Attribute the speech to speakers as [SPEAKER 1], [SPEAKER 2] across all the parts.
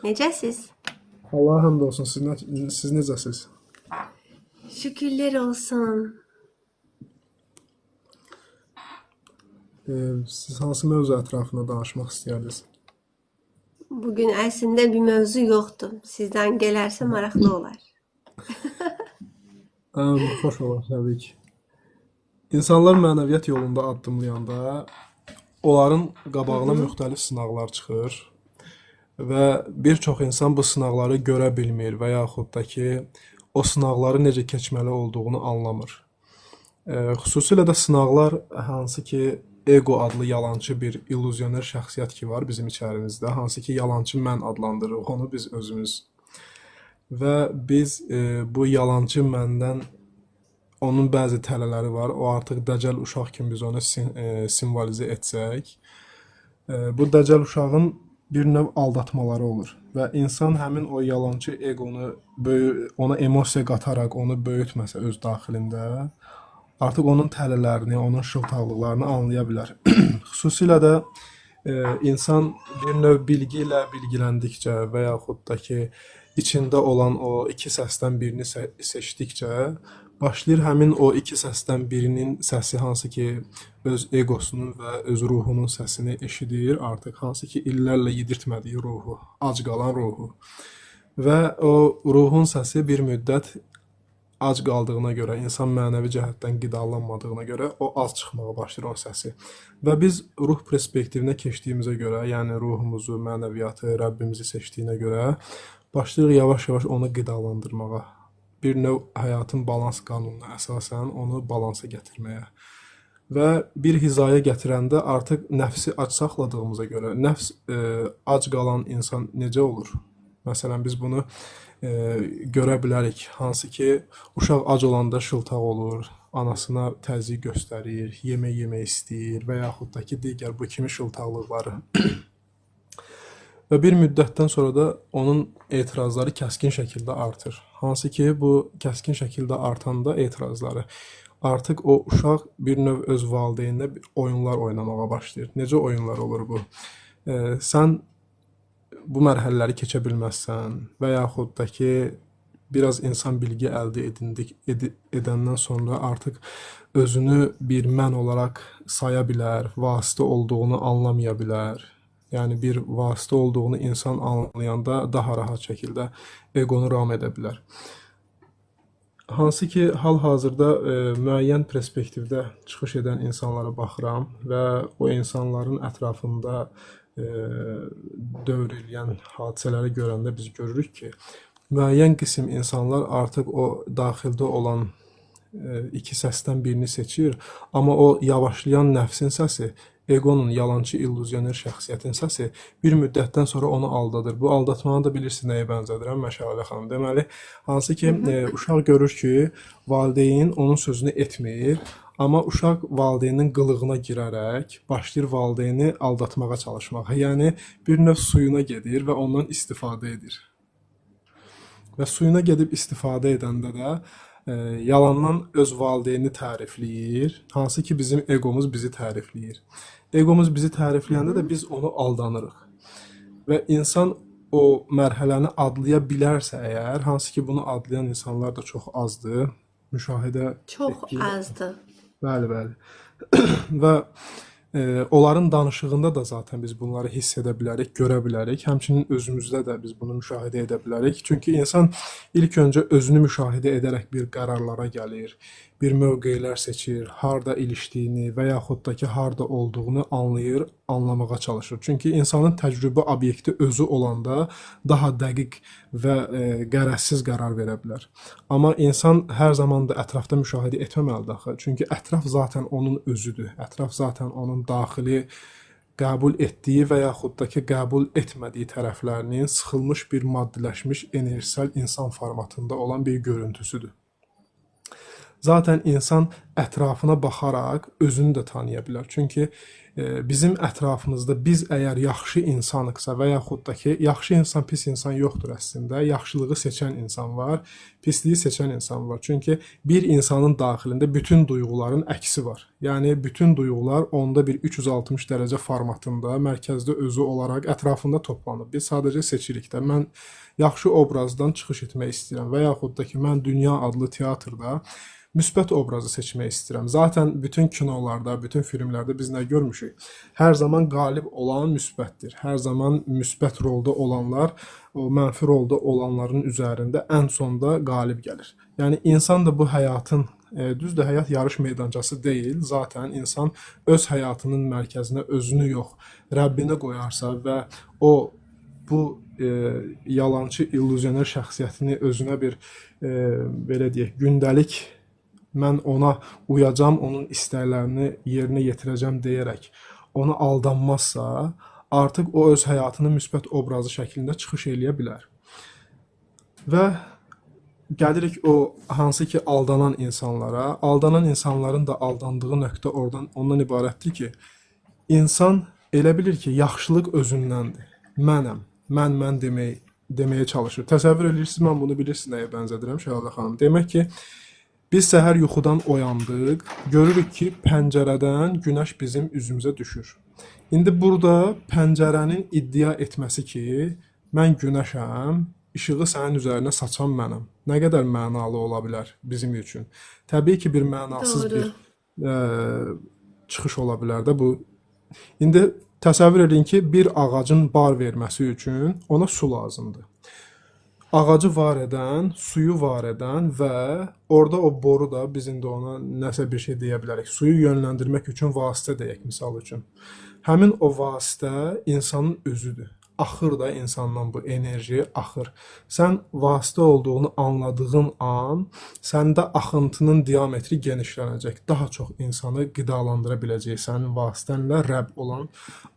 [SPEAKER 1] Necəsiz?
[SPEAKER 2] Allah'a həmd olsun. Siz necəsiz?
[SPEAKER 1] Şükürlər olsun.
[SPEAKER 2] Siz hansı mövzu ətrafında danışmaq istəyirsiniz?
[SPEAKER 1] Bugün əslində bir mövzu yoxdur. Sizdən gələrsə maraqlı olar.
[SPEAKER 2] Xoş olar təbii ki. İnsanlar mənəviyyat yolunda addımlayanda onların qabağına müxtəlif sınaqlar çıxır və bir çox insan bu sınaqları görə bilmir və yaxud da ki, o sınaqları necə keçməli olduğunu anlamır. Xüsusilə də sınaqlar hansı ki, ego adlı yalançı bir illüzyoner şəxsiyyət ki var bizim içərimizdə, hansı ki, yalançı mən adlandırırıq onu biz özümüz. Və biz bu yalançı məndən onun bəzi tələləri var. O artıq dəcəl uşaq kimi biz onu simvolizə etsək. Bu dəcəl uşağın bir növ aldatmaları olur. Və insan həmin o yalançı egonu ona emosiya qataraq onu böyütməsə öz daxilində, artıq onun tələlərini, onun şıltaqlıqlarını anlaya bilər. Xüsusilə də insan bir növ bilgi ilə bilgiləndikcə və yaxud da ki, içində olan o iki səsdən birini seçdikcə, başlayır həmin o iki səsdən birinin səsi hansı ki, öz egosunun və öz ruhunun səsini eşidir, artıq hansı ki, illərlə yedirtmədiyi ruhu, ac qalan ruhu. Və o ruhun səsi bir müddət ac qaldığına görə, insan mənəvi cəhətdən qidalanmadığına görə o az çıxmağa başlayır o səsi. Və biz ruh perspektivinə keçdiyimizə görə, yəni ruhumuzu, mənəviyyatı, Rəbbimizi seçdiyinə görə başlayırıq yavaş-yavaş onu qidalandırmağa. Bir növ həyatın balans qanununa əsasən onu balansa gətirməyə. Və bir hizaya gətirəndə artıq nəfsi ac saxladığımıza görə, nəfs ac qalan insan necə olur? Məsələn, biz bunu görə bilərik. Hansı ki, uşaq ac olanda şıltaq olur, anasına təzyiq göstərir, yemək istəyir və yaxud da ki, digər bu kimi şıltaqlıqları. Və bir müddətdən sonra da onun etirazları kəskin şəkildə artır. Hansı ki, bu kəskin şəkildə artanda etirazları artıq o uşaq bir növ öz valideyninlə oyunlar oynamağa başlayır. Necə oyunlar olur bu? Sən bu mərhələləri keçə bilməzsən və yaxud da ki, biraz insan bilgi əldə edəndən sonra artıq özünü bir mən olaraq saya bilər, vasitə olduğunu anlamaya bilər. Yəni bir vasitə olduğunu insan anlayanda daha rahat şəkildə egonu ram edə bilər. Hansı ki, hal-hazırda müəyyən perspektivdə çıxış edən insanlara baxıram və o insanların ətrafında dövr eləyən hadisələri görəndə biz görürük ki, müəyyən qism insanlar artıq o daxildə olan iki səsdən birini seçir, amma o yavaşlayan nəfsin səsi, egonun, yalançı, illüzyoner şəxsiyyətin səsi bir müddətdən sonra onu aldadır. Bu aldatmanı da bilirsiniz nəyə bənzədirəm Məşələ xanım. Deməli, hansı ki, uşaq görür ki, valideyn onun sözünü etmir, amma uşaq valideynin qılığına girərək başlayır valideyni aldatmağa çalışmağa. Yəni, bir növ suyuna gedir və ondan istifadə edir. Və suyuna gedib istifadə edəndə də yalandan öz valideyni tərifləyir, hansı ki, bizim egomuz bizi tərifləyir. Egomuz bizi tərifləyəndə də biz onu aldanırıq. Və insan o mərhələni adlaya bilərsə əgər, hansı ki, bunu adlayan insanlar da çox azdır, müşahidə
[SPEAKER 1] Çox azdır.
[SPEAKER 2] Bəli. Və onların danışığında da zaten biz bunları hiss edə bilərik, görə bilərik. Həmçinin özümüzdə də biz bunu müşahidə edə bilərik. Çünki insan ilk öncə özünü müşahidə edərək bir qərarlara gəlir, bir mövqelər seçir, harda ilişdiyini və yaxud da ki, harda olduğunu anlayır, anlamağa çalışır. Çünki insanın təcrübə obyekti özü olanda daha dəqiq və qərəzsiz qərar verə bilər. Amma insan hər zaman da ətrafda müşahidə etməməlidir axı. Çünki ətraf zaten onun özüdür. Ətraf zaten onun daxili qəbul etdiyi və yaxud da ki, qəbul etmədiyi tərəflərinin sıxılmış bir maddiləşmiş enerjisel insan formatında olan bir görüntüsüdür. Zaten insan ətrafına baxaraq özünü də tanıya bilər. Çünki bizim ətrafımızda biz əgər yaxşı insanıqsa və yaxud da ki, yaxşı insan, pis insan yoxdur əslində. Yaxşılığı seçən insan var, pisliyi seçən insan var. Çünki bir insanın daxilində bütün duyğuların əksi var. Yəni bütün duyğular onda bir 360 dərəcə formatında, mərkəzdə özü olaraq ətrafında toplanıb. Biz sadəcə seçirik də. Mən yaxşı obrazdan çıxış etmək istəyirəm və yaxud da ki, mən Dünya adlı teatrda müsbət obrazı seçmək istəyirəm. Zaten bütün kinolarda, bütün filmlərdə biz nə görmüşük? Hər zaman qalib olan müsbətdir. Hər zaman müsbət rolda olanlar, o mənfi rolda olanların üzərində ən sonda qalib gəlir. Yəni insan da bu həyatın düzdür, həyat yarış meydancası deyil. Zaten insan öz həyatının mərkəzinə özünü yox, Rəbbini qoyarsa və o bu yalançı, illüzioner şəxsiyyətini özünə bir belə deyək, gündəlik mən ona uyacam, onun istəklərini yerinə yetirəcəm deyərək onu aldanmazsa, artıq o öz həyatının müsbət obrazı şəklində çıxış eləyə bilər. Və gəlirik o hansı ki aldanan insanlara, aldanan insanların da aldandığı nöqtə ondan ibarətdir ki, insan elə bilir ki, yaxşılıq özündəndir. Mənəm, mən deməyə çalışır. Təsəvvür edirsiniz, mən bunu bilirsiniz nəyə bənzədirəm Şəhadə xanım. Demək ki, biz səhər yuxudan oyandıq, görürük ki, pəncərədən günəş bizim üzümüzə düşür. İndi burada pəncərənin iddia etməsi ki, mən günəşəm, işığı sənin üzərinə saçan mənəm. Nə qədər mənalı ola bilər bizim üçün? Təbii ki, bir mənasız bir çıxış ola bilər də bu. İndi təsəvvür edin ki, bir ağacın bar verməsi üçün ona su lazımdır. Ağacı var edən, suyu var edən və orada o boru da biz indi ona nəsə bir şey deyə bilərik. Suyu yönləndirmək üçün vasitə deyək, misal üçün. Həmin o vasitə insanın özüdür. Axır da insandan bu enerji axır. Sən vasitə olduğunu anladığın an, səndə axıntının diametri genişlənəcək. Daha çox insanı qidalandıra biləcək sənin vasitənlə Rəbb olan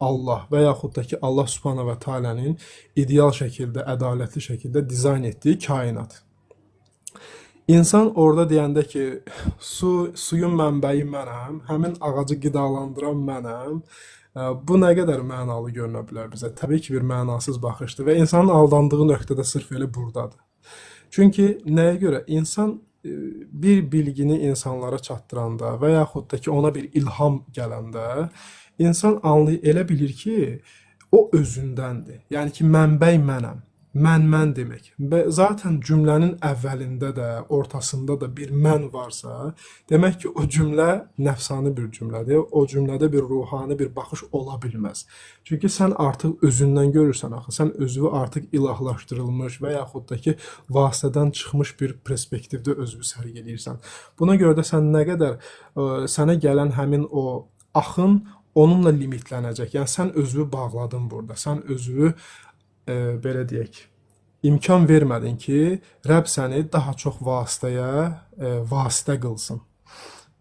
[SPEAKER 2] Allah və yaxud da ki, Allah Subhanahu və Teala'nın ideal şəkildə, ədalətli şəkildə dizayn etdiyi kainat. İnsan orada deyəndə ki, suyun mənbəyi mənəm, həmin ağacı qidalandıran mənəm, bu nə qədər mənalı görünə bilər bizə? Təbii ki, bir mənasız baxışdır və insanın aldandığı nöqtədə sırf elə buradadır. Çünki nəyə görə? İnsan bir bilgini insanlara çatdıranda və yaxud da ki, ona bir ilham gələndə, insan elə bilir ki, o özündəndir. Yəni ki, mənbəy mənəm. Mən demək. Və zaten cümlənin əvvəlində də, ortasında da bir mən varsa, demək ki, o cümlə nəfsani bir cümlədir. O cümlədə bir ruhani bir baxış ola bilməz. Çünki sən artıq özündən görürsən axı. Sən özünü artıq ilahlaşdırılmış və yaxud da ki, vasitədən çıxmış bir perspektivdə özünü sərgiləyirsən. Buna görə də sən nə qədər sənə gələn həmin o axın onunla limitlənəcək. Yəni sən özünü bağladın burada. Sən özünü belə deyək, imkan vermədin ki, Rəbb səni daha çox vasitə qılsın.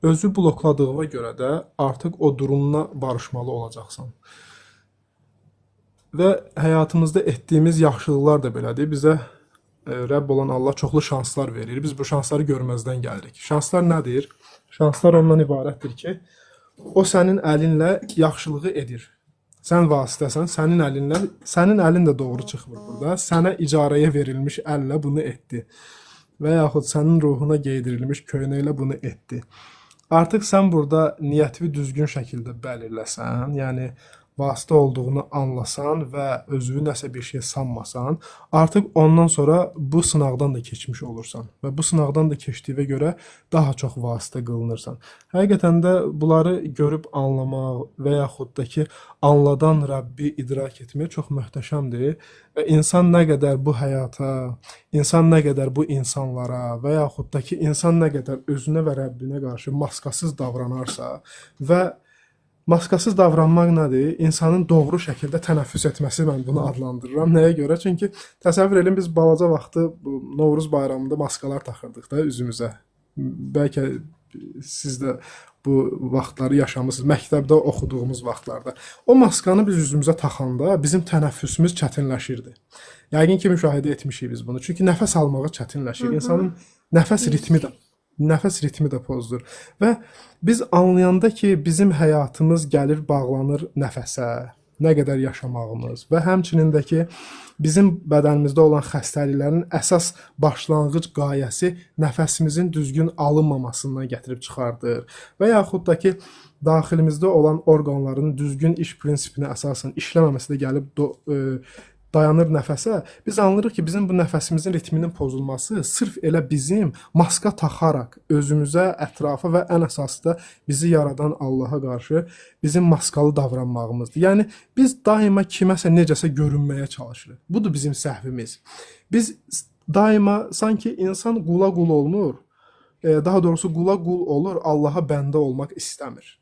[SPEAKER 2] Özü blokladığına görə də artıq o durumla barışmalı olacaqsan. Və həyatımızda etdiyimiz yaxşılıqlar da belədir. Bizə Rəbb olan Allah çoxlu şanslar verir. Biz bu şansları görməzdən gəlirik. Şanslar nədir? Şanslar ondan ibarətdir ki, o sənin əlinlə yaxşılığı edir. Sən vasitəsən, sənin əlin də doğru çıxmır burada. Sənə icarəyə verilmiş əllə bunu etdi. Və yaxud sənin ruhuna geydirilmiş köynəklə bunu etdi. Artıq sən burada niyyətini düzgün şəkildə bəlirləsən, yəni vasitə olduğunu anlasan və özünü nəsə bir şey sanmasan, artıq ondan sonra bu sınaqdan da keçmiş olursan və bu sınaqdan da keçdiyinə görə daha çox vasitə qılınırsan. Həqiqətən də bunları görüb anlamaq və yaxud da ki, anladan Rəbbi idrak etmək çox möhtəşəmdir və insan nə qədər bu həyata, insan nə qədər bu insanlara və yaxud da ki, insan nə qədər özünə və Rəbbinə qarşı maskasız davranarsa və maskasız davranmaq nədir? İnsanın doğru şəkildə tənəffüs etməsi, mən bunu adlandırıram. Nəyə görə? Çünki təsəvvür edin, biz balaca vaxtı Novruz bayramında maskalar taxırdıq da üzümüzə. Bəlkə siz də bu vaxtları yaşamısınız, məktəbdə oxuduğumuz vaxtlarda. O maskanı biz üzümüzə taxanda bizim tənəffüsümüz çətinləşirdi. Yəqin ki, müşahidə etmişik biz bunu. Çünki nəfəs almağı çətinləşir. İnsanın nəfəs ritmi də nəfəs ritmi də pozdur. Və biz anlayanda ki, bizim həyatımız gəlir bağlanır nəfəsə, nə qədər yaşamağımız və həmçinin də ki, bizim bədənimizdə olan xəstəliklərin əsas başlanğıc qayəsi nəfəsimizin düzgün alınmamasından gətirib çıxardır və yaxud da ki, daxilimizdə olan orqanların düzgün iş prinsipinə əsasən işləməməsi də gəlib dayanır nəfəsə. Biz anlayırıq ki, bizim bu nəfəsimizin ritminin pozulması sırf elə bizim maska taxaraq özümüzə, ətrafa və ən əsası da bizi yaradan Allaha qarşı bizim maskalı davranmağımızdır. Yəni biz daima kiməsə necəsə görünməyə çalışırıq. Budur bizim səhvimiz. Biz daima sanki insan qula qul olmur. Daha doğrusu qula qul olur, Allaha bəndə olmaq istəmir.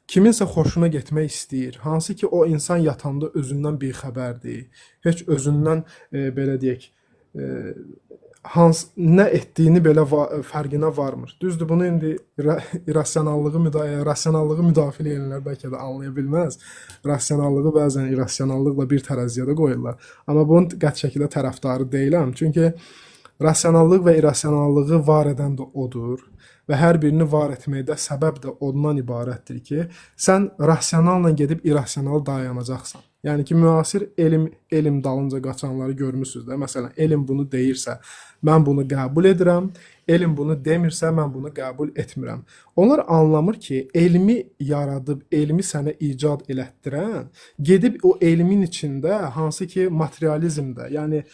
[SPEAKER 2] Kiminsə xoşuna getmək istəyir. Hansı ki o insan yatanda özündən bixəbərdir. Heç özündən belə deyək, nə etdiyini belə fərqinə varmır. Düzdür, bunu indi rasionallığı müdafiə edenlər bəlkə də anlaya bilməz. Rasionallığı bəzən irrasionallıqla bir tərəziyə də qoyurlar. Amma bunun qəti şəkildə tərəfdarı deyiləm. Çünki rasionallıq və irrasionallığı var edən də odur. Və hər birini var etməkdə səbəb də ondan ibarətdir ki, sən rasionalla gedib irrasional dayanacaqsan. Yəni ki, müasir elm dalınca qaçanları görmüsünüz də. Məsələn, elm bunu deyirsə, mən bunu qəbul edirəm, elm bunu demirsə, mən bunu qəbul etmirəm. Onlar anlamır ki, elmi yaradıb, elmi sənə icad elətdirən, gedib o elmin içində, hansı ki, materializmdə, yəni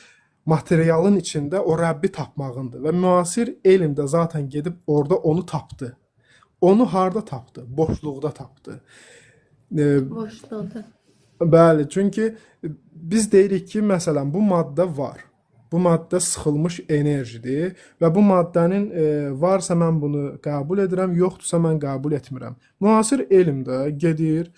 [SPEAKER 2] materialın içində o Rəbbi tapmağındır və müasir elm də zaten gedib orada onu tapdı. Onu harda tapdı? Boşluqda tapdı.
[SPEAKER 1] Boşluqda.
[SPEAKER 2] Bəli, çünki biz deyirik ki, məsələn, bu maddə var. Bu maddə sıxılmış enerjidir və bu maddənin varsa mən bunu qəbul edirəm, yoxdursa mən qəbul etmirəm. Müasir elm də gedir,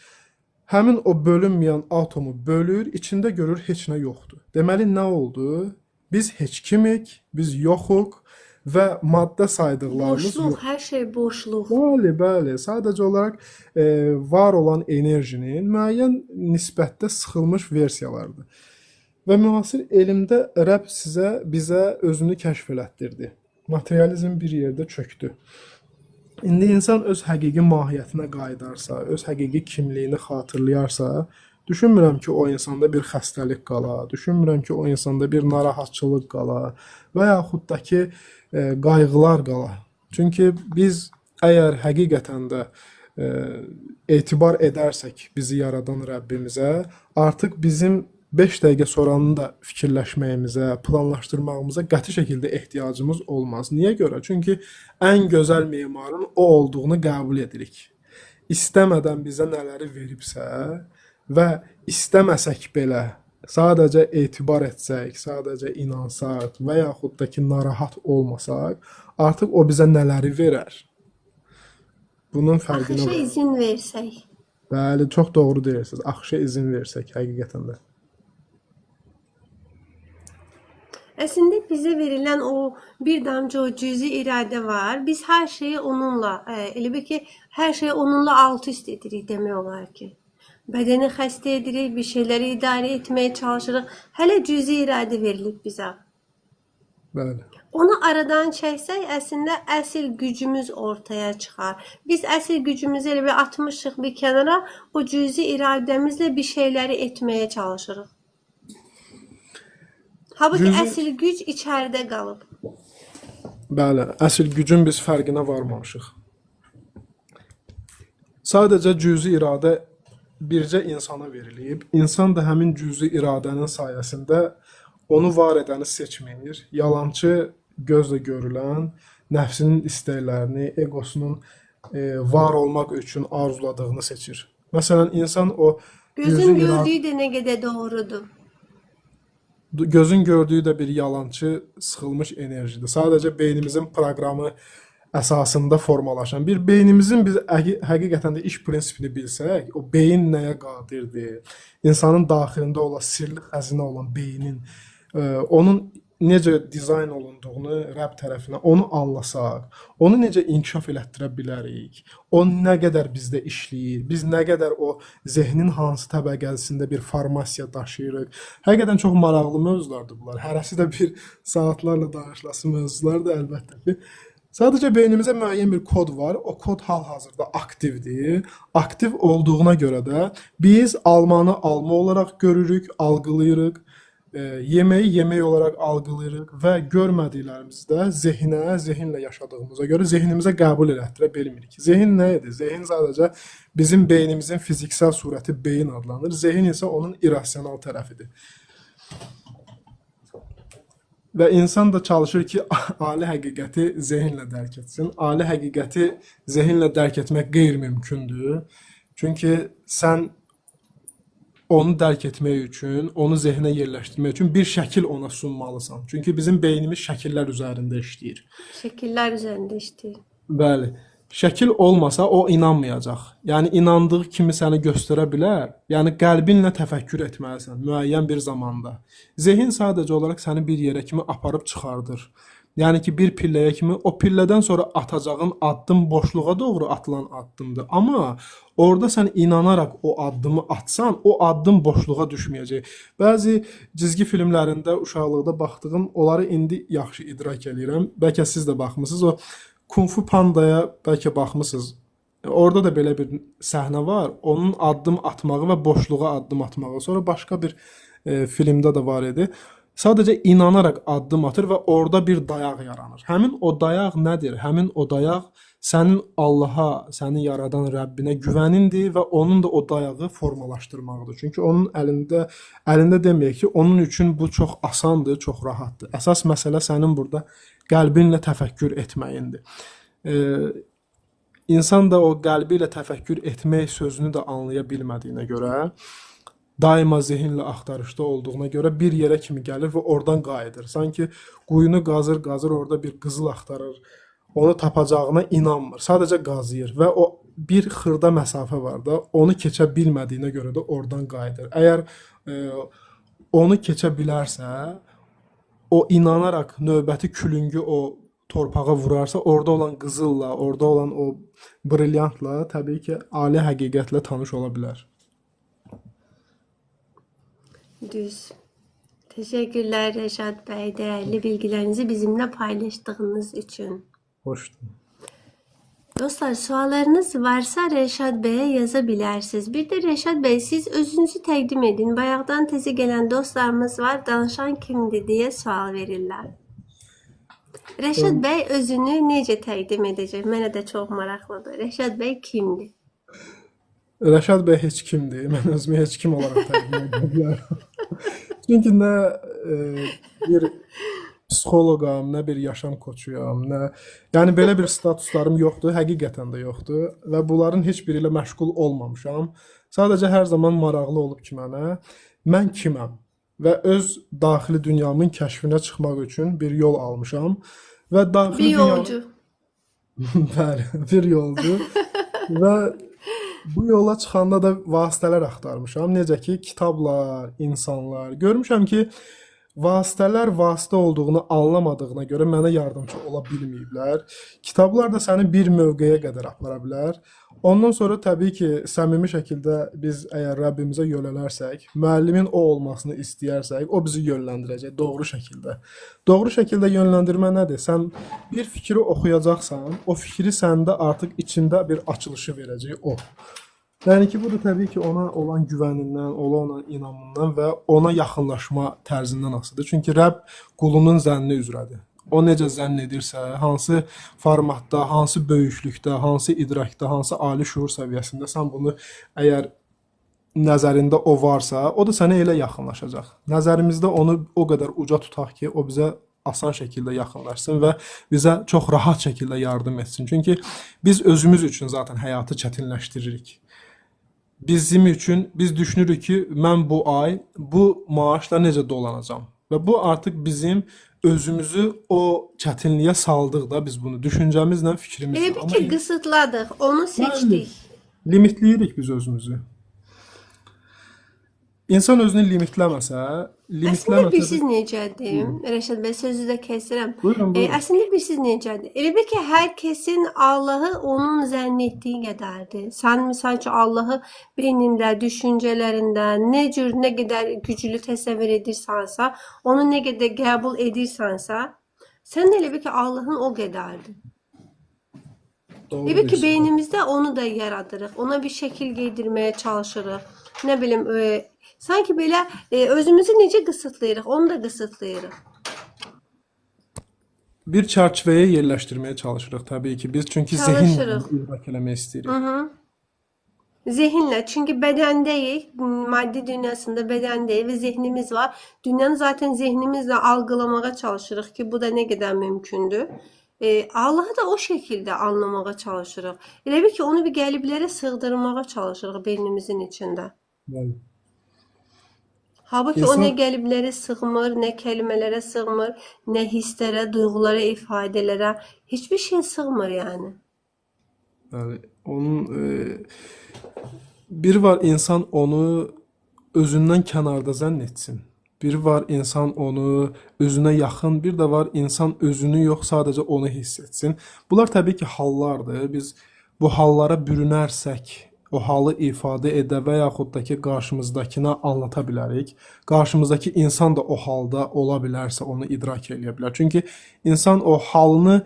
[SPEAKER 2] həmin o bölünməyən atomu bölür, içində görür heç nə yoxdur. Deməli, nə oldu? Biz heç kimik, biz yoxuq və maddə saydıqlarımız yox.
[SPEAKER 1] Boşluq, hər şey boşluq.
[SPEAKER 2] Bəli. Sadəcə olaraq var olan enerjinin müəyyən nisbətdə sıxılmış versiyalarıdır. Və müasir elmdə Rəbb bizə özünü kəşf elətdirdi. Materializm bir yerdə çökdü. İndi insan öz həqiqi mahiyyətinə qayıdarsa, öz həqiqi kimliyini xatırlayarsa, düşünmürəm ki, o insanda bir xəstəlik qala, düşünmürəm ki, o insanda bir narahatçılıq qala və yaxud da ki, qayğılar qala. Çünki biz əgər həqiqətən də etibar edərsək bizi yaradan Rəbbimizə, artıq bizim 5 dəqiqə sonranı da fikirləşməyimizə, planlaşdırmağımıza qəti şəkildə ehtiyacımız olmaz. Niyə görə? Çünki ən gözəl memarın o olduğunu qəbul edirik. İstəmədən bizə nələri veribsə və istəməsək belə sadəcə etibar etsək, sadəcə inansaq və yaxud da ki, narahat olmasaq, artıq o bizə nələri verər? Bunun fərqinə
[SPEAKER 1] Axışa izin versək.
[SPEAKER 2] Bəli, çox doğru deyirsiniz. Axışa izin versək, həqiqətən də.
[SPEAKER 1] Əslində bizə verilən o bir damcı o cüzi iradə var. Biz hər şeyi onunla, elə bir ki, hər şeyi onunla alt üst edirik demək olar ki. Bədəni xəstə edirik, bir şeyləri idarə etməyə çalışırıq. Hələ cüzi iradə verilib bizə.
[SPEAKER 2] Bəli.
[SPEAKER 1] Onu aradan çəksək, əslində əsl gücümüz ortaya çıxar. Biz əsl gücümüzü elə bir atmışıq bir kənara, o cüzi iradəmizlə bir şeyləri etməyə çalışırıq. Halbuki əsl güc içəridə qalıb.
[SPEAKER 2] Bəli, əsl gücün biz fərqinə varmamışıq. Sadəcə cüzi iradə bircə insana verilib. İnsan da həmin cüzi iradənin sayəsində onu var edəni seçmir. Yalançı gözlə görülən nəfsinin istəklərini, egosunun var olmaq üçün arzuladığını seçir. Məsələn, insan o
[SPEAKER 1] gözün gördüyü də nə qədər doğrudur.
[SPEAKER 2] Gözün gördüyü də bir yalançı, sıxılmış enerjidir. Sadəcə beynimizin proqramı əsasında formalaşan bir beynimizin biz həqiqətən də iş prinsipini bilsək, o beyin nəyə qadirdir? İnsanın daxilində olan sirli xəzinə olan beynin onun necə dizayn olunduğunu Rəbb tərəfindən onu anlasaq, onu necə inkişaf elətdirə bilərik, o nə qədər bizdə işləyir, biz nə qədər o zehnin hansı təbəqəsində bir formasiya daşıyırıq. Həqiqətən çox maraqlı mövzulardır bunlar. Hərəsi də bir saatlarla danışılası mövzulardır əlbəttə ki. Sadəcə beynimizə müəyyən bir kod var. O kod hal-hazırda aktivdir. Aktiv olduğuna görə də biz almanı alma olaraq görürük, algılayırıq. Yeməyi yemək olaraq algılayırıq və görmədiklərimizi də zehinlə yaşadığımıza görə zehnimizə qəbul elətdirə bilmirik. Zehin nə idi? Zehin sadəcə bizim beynimizin fiziksel surəti beyin adlanır. Zehin isə onun irrasional tərəfidir. Və insan da çalışır ki, ali həqiqəti zehinlə dərk etsin. Ali həqiqəti zehinlə dərk etmək qeyri-mümkündür. Çünki sən onu dərk etmək üçün, onu zehinə yerləşdirmək üçün bir şəkil ona sunmalısan. Çünki bizim beynimiz şəkillər üzərində işləyir.
[SPEAKER 1] Şəkillər üzərində işləyir.
[SPEAKER 2] Bəli. Şəkil olmasa o inanmayacaq. Yəni inandığı kimi səni göstərə bilər. Yəni qəlbinlə təfəkkür etməlisən müəyyən bir zamanda. Zehin sadəcə olaraq səni bir yerə kimi aparıb çıxardır. Yəni ki, bir pilləyə kimi o pillədən sonra atacağın addım boşluğa doğru atılan addımdır. Amma orada sən inanaraq o addımı atsan, o addım boşluğa düşməyəcək. Bəzi cizgi filmlərində uşaqlıqda baxdığım, onları indi yaxşı idrak edirəm. Bəlkə siz də baxmısınız. O Kung Fu Pandaya bəlkə baxmısınız. Orada da belə bir səhnə var. Onun addım atmağı və boşluğa addım atmağı. Sonra başqa bir filmdə də var idi. Sadəcə inanaraq addım atır və orada bir dayaq yaranır. Həmin o dayaq nədir? Həmin o dayaq sənin Allaha, səni yaradan Rəbbinə güvənindir və onun da o dayağı formalaşdırmaqdır. Çünki onun əlində deməyək ki, onun üçün bu çox asandır, çox rahatdır. Əsas məsələ sənin burada qəlbinlə təfəkkür etməyindir. İnsan da o qəlbi ilə təfəkkür etmək sözünü də anlaya bilmədiyinə görə, daima zehinlə axtarışda olduğuna görə bir yerə kimi gəlir və oradan qayıdır. Sanki quyunu qazır, orada bir qızıl axtarır. Onu tapacağına inanmır. Sadəcə qazıyır və o bir xırda məsafə var da, onu keçə bilmədiyinə görə də oradan qayıdır. Əgər onu keçə bilərsə, o inanaraq növbəti külüngü o torpağa vurarsa, orada olan qızılla, orada olan o brilyantla təbii ki, ali həqiqətlə tanış ola bilər.
[SPEAKER 1] Düz. Teşekkürler Reşat Bey, değerli bilgilerinizi bizimle paylaştığınız için.
[SPEAKER 2] Hoşdur.
[SPEAKER 1] Dostlar, suallarınız varsa Reşat Bey'e yazabilirsiniz. Bir de Reşat Bey, siz özünüzü təqdim edin. Bayaqdan tezi gələn dostlarımız var, danışan kimdir deyə sual verirlər. Reşat Bey özünü necə təqdim edəcək? Mənə də çox maraqlıdır. Reşat Bey kimdir?
[SPEAKER 2] Rəşad bəy heç kimdir. Mən özümü heç kim olaraq təqdim edə bilərəm. Çünki nə bir psixoloqam, nə bir yaşam koçuyam, yəni belə bir statuslarım yoxdur, həqiqətən də yoxdur və bunların heç biri ilə məşğul olmamışam. Sadəcə hər zaman maraqlı olub ki mənə, mən kiməm və öz daxili dünyamın kəşfinə çıxmaq üçün bir yol almışam və daxili
[SPEAKER 1] Bir yolcu.
[SPEAKER 2] Bəli, bir yolcu və bu yola çıxanda da vasitələr axtarmışam. Necə ki, kitablar, insanlar. Görmüşəm ki, vasitələr vasitə olduğunu anlamadığına görə mənə yardımcı ola bilməyiblər. Kitablar da səni bir mövqeyə qədər apara bilər. Ondan sonra təbii ki, səmimi şəkildə biz əgər Rəbbimizə yönələrsək, müəllimin o olmasını istəyərsək, o bizi yönləndirəcək doğru şəkildə. Doğru şəkildə yönləndirmə nədir? Sən bir fikri oxuyacaqsan, o fikri səndə artıq içində bir açılışı verəcək o. Yəni ki, bu da təbii ki, ona olan güvənindən, ona olan inamından və ona yaxınlaşma tərzindən asılıdır. Çünki Rəbb qulunun zənni üzrədir. O necə zənn edirsə, hansı formatda, hansı böyüklükdə, hansı idrakda, hansı ali şuur səviyyəsində sən bunu əgər nəzərində o varsa, o da sənə elə yaxınlaşacaq. Nəzərimizdə onu o qədər uca tutaq ki, o bizə asan şəkildə yaxınlaşsın və bizə çox rahat şəkildə yardım etsin. Çünki biz özümüz üçün zaten həyatı çətinləşdiririk. Bizim üçün, biz düşünürük ki, mən bu ay bu maaşla necə dolanacam və bu artıq bizim özümüzü o çətinliyə saldıq da biz bunu düşüncəmizlə, fikrimizlə.
[SPEAKER 1] Elə bir ki, qısıtladıq, onu seçdik.
[SPEAKER 2] Limitləyirik biz özümüzü. İnsan özünü limitləməsə,
[SPEAKER 1] Əslində bilsiz necədir? Rəşad bəy, sözü də kəsirəm.
[SPEAKER 2] Buyurun.
[SPEAKER 1] Əslində bilsiz necədir? Elə bir ki, hər kəsin Allahı onun zənn etdiyi qədərdir. Sən misal üçün Allahı beynində, düşüncələrində, nə qədər güclü təsəvvür edirsənsə, onu nə qədər qəbul edirsənsə, sən də elə bir ki, Allahın o qədərdir.
[SPEAKER 2] Doğru
[SPEAKER 1] Ebe ki
[SPEAKER 2] deyirsən.
[SPEAKER 1] beynimizdə onu da yaradırıq. Ona bir şəkil giydirməyə çalışırıq. Nə bilim, sanki belə özümüzü necə qısıtlayırıq, onu da qısıtlayırıq.
[SPEAKER 2] Bir çərçivəyə yerləşdirməyə çalışırıq təbii ki. Biz çünki zehinlə
[SPEAKER 1] Çalışırıq.
[SPEAKER 2] onu idrak eləmək istəyirik.
[SPEAKER 1] Zehinlə, çünki bədəndəyik, maddi dünyasında bədəndəyik və zehnimiz var. Dünyanı zaten zehnimizlə algılamağa çalışırıq ki, bu da nə qədər mümkündür. Allahı da o şəkildə anlamağa çalışırıq. Elə bil ki, onu bir qəliblərə sığdırmağa çalışırıq beynimizin içində.
[SPEAKER 2] Bəli.
[SPEAKER 1] Halbuki o nə
[SPEAKER 2] İnsan
[SPEAKER 1] qəliblərə sığmır, nə kəlmələrə sığmır, nə hisslərə, duyğulara, ifadələrə, heç bir şey sığmır yəni.
[SPEAKER 2] bəli, onun bir var insan onu özündən kənarda zənn etsin. Bir var insan onu özünə yaxın, bir də var insan özünü yox, sadəcə onu hiss etsin. Bunlar təbii ki, hallardır. Biz bu hallara bürünərsək, o halı ifadə edə və yaxud da ki, qarşımızdakına anlata bilərik. Qarşımızdakı insan da o halda ola bilərsə, onu idrak edə bilər. Çünki insan o halını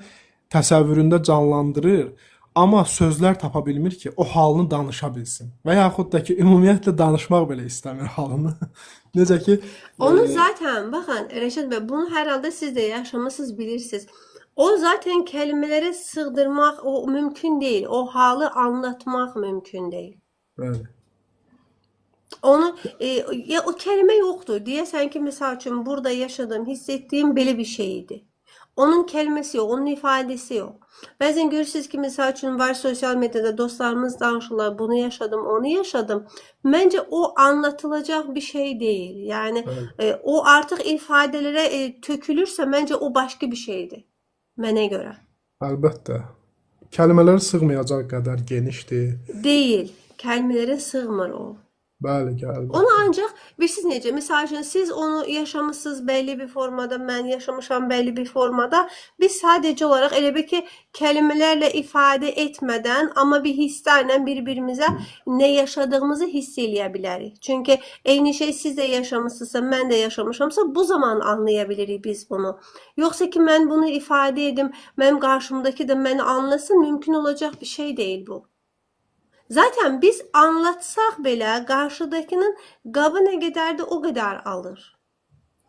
[SPEAKER 2] təsəvvüründə canlandırır, amma sözlər tapa bilmir ki, o halını danışa bilsin. Və yaxud da ki, ümumiyyətlə danışmaq belə istəmir halını. Necə ki,
[SPEAKER 1] Onu zaten bakın Reşat Bey, bunu herhalde siz de yaşamışsınız, bilirsiniz. O zaten kelimelere sığdırmak o mümkün değil. O halı anlatmak mümkün değil.
[SPEAKER 2] bəli.
[SPEAKER 1] Onu ya o kelime yoktu. Diyesen ki misal için burada yaşadığım, hissettiğim böyle bir şeydi. Onun kelimesi yok, onun ifadesi yok. Bazen görürsünüz ki misal için var sosyal medyada dostlarımız danışırlar, bunu yaşadım, onu yaşadım. Bence o anlatılacak bir şey değil. Yani
[SPEAKER 2] Bəli.
[SPEAKER 1] o artık ifadelere tökülürse bence o başka bir şeydi. Mənə görə.
[SPEAKER 2] Əlbəttə. Kəlmələr sığmayacaq qədər genişdir.
[SPEAKER 1] Değil. Kelimelere sığmır o.
[SPEAKER 2] Bəli, əlbəttə.
[SPEAKER 1] Onu ancaq bilirsiniz necə? Məsəl üçün siz onu yaşamışsınız bəlli bir formada, mən yaşamışam bəlli bir formada. Biz sadəcə olaraq elə bil ki, kəlmələrlə ifadə etmədən, amma bir hisslərlə bir-birimizə nə yaşadığımızı hiss eləyə bilərik. Çünki eyni şey siz də yaşamışsınızsa, mən də yaşamışamsa, bu zaman anlaya bilirik biz bunu. Yoxsa ki, mən bunu ifadə edim, mənim qarşımdakı da məni anlasın, mümkün olacaq bir şey deyil bu. Zaten biz anlatsaq belə qarşıdakının qabı nə qədərdir o qədər alır.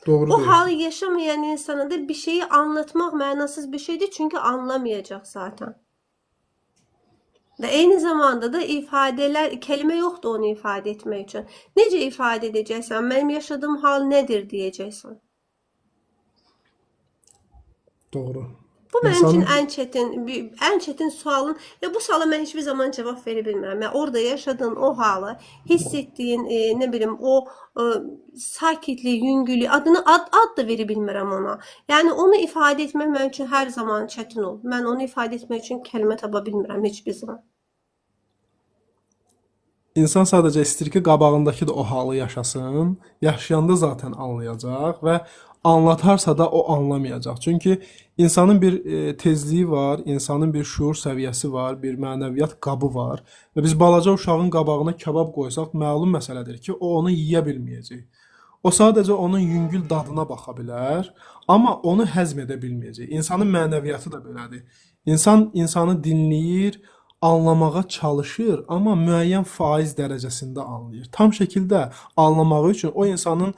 [SPEAKER 2] Doğru
[SPEAKER 1] O
[SPEAKER 2] deyirsən.
[SPEAKER 1] halı yaşamayan insana da bir şeyi anlatmaq mənasız bir şeydir çünkü anlamayacaq zaten. Və eyni zamanda da ifadelər, kelime yoktu onu ifade etmək üçün. Necə ifade edəcəksən? Mənim yaşadığım hal nədir deyəcəksən.
[SPEAKER 2] Doğru.
[SPEAKER 1] Bu mənim üçün
[SPEAKER 2] İnsanın
[SPEAKER 1] ən çətin sualın, ya bu suala mən hiçbir zaman cavab verə bilmirəm. Yəni orada yaşadığın o halı, hiss etdiyin, nə bilim, o sakitlik, yüngülük, ad da verə bilmirəm ona. Yəni onu ifadə etmək mənim üçün hər zaman çətin olur. Mən onu ifadə etmək üçün kəlmə tapa bilmirəm heç bir zaman.
[SPEAKER 2] İnsan sadəcə istəyir ki, qabağındakı da o halı yaşasın. Yaşayanda zaten anlayacaq və anlatarsa da o anlamayacaq. Çünki insanın bir tezliyi var, insanın bir şuur səviyyəsi var, bir mənəviyyat qabı var. Və biz balaca uşağın qabağına kabab qoysaq, məlum məsələdir ki, o onu yeyə bilməyəcək. O sadəcə onun yüngül dadına baxa bilər, amma onu həzm edə bilməyəcək. İnsanın mənəviyyatı da belədir. İnsan insanı dinləyir, anlamağa çalışır, amma müəyyən faiz dərəcəsində anlayır. Tam şəkildə anlamağı üçün o insanın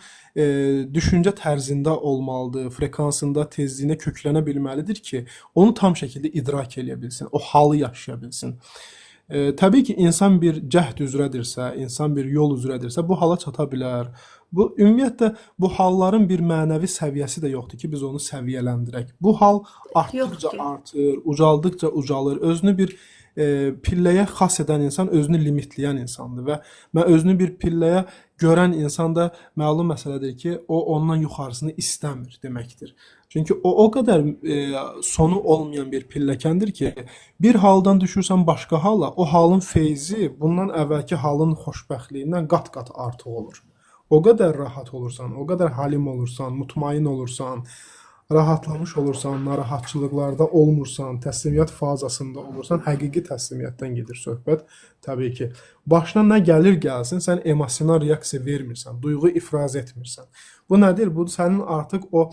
[SPEAKER 2] düşüncə tərzində olmalıdır, frekansında, tezliyinə köklənə bilməlidir ki, onu tam şəkildə idrak edə bilsin, o halı yaşaya bilsin. Təbii ki, insan bir cəhd üzrədirsə, insan bir yol üzrədirsə, bu hala çata bilər. Bu ümumiyyətlə bu halların bir mənəvi səviyyəsi də yoxdur ki, biz onu səviyyələndirək. Bu hal artdıqca
[SPEAKER 1] Yox ki.
[SPEAKER 2] artır, ucaldıqca ucalır. Özünü bir pilləyə xas edən insan özünü limitləyən insandır və mən özünü bir pilləyə görən insan da məlum məsələdir ki, o ondan yuxarısını istəmir deməkdir. Çünki o qədər sonu olmayan bir pilləkəndir ki, bir haldan düşürsən başqa hala, o halın feyzi bundan əvvəlki halın xoşbəxtliyindən qat-qat artıq olur. O qədər rahat olursan, o qədər halim olursan, mutmain olursan, rahatlamış olursan, narahatçılıqlarda olmursan, təslimiyyət fazasında olursan, həqiqi təslimiyyətdən gedir söhbət. Təbii ki, başına nə gəlir gəlsin, sən emosional reaksiya vermirsən, duyğu ifraz etmirsən. Bu nədir? Bu sənin artıq o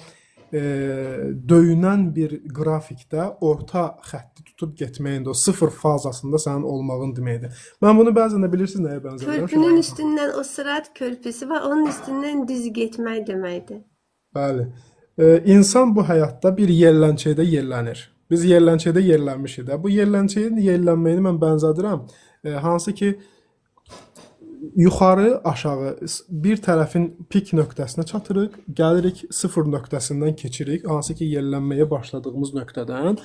[SPEAKER 2] döyünən bir qrafikdə orta xətti tutub getməyin də o sıfır fazasında sənin olmağın deməkdir. Mən bunu bəzən də bilirsiniz nəyə bənzədirəm?
[SPEAKER 1] Körpünün üstündən o sırat körpüsü var, onun üstündən düz getmək deməkdir.
[SPEAKER 2] Bəli. İnsan bu həyatda bir yerlənçədə yerlənir. Biz yerlənçədə yerlənmişik də. Bu yerlənçəyin yerlənməyini mən bənzədirəm. Hansı ki yuxarı, aşağı bir tərəfin pik nöqtəsinə çatırıq, gəlirik sıfır nöqtəsindən keçirik, hansı ki yerlənməyə başladığımız nöqtədən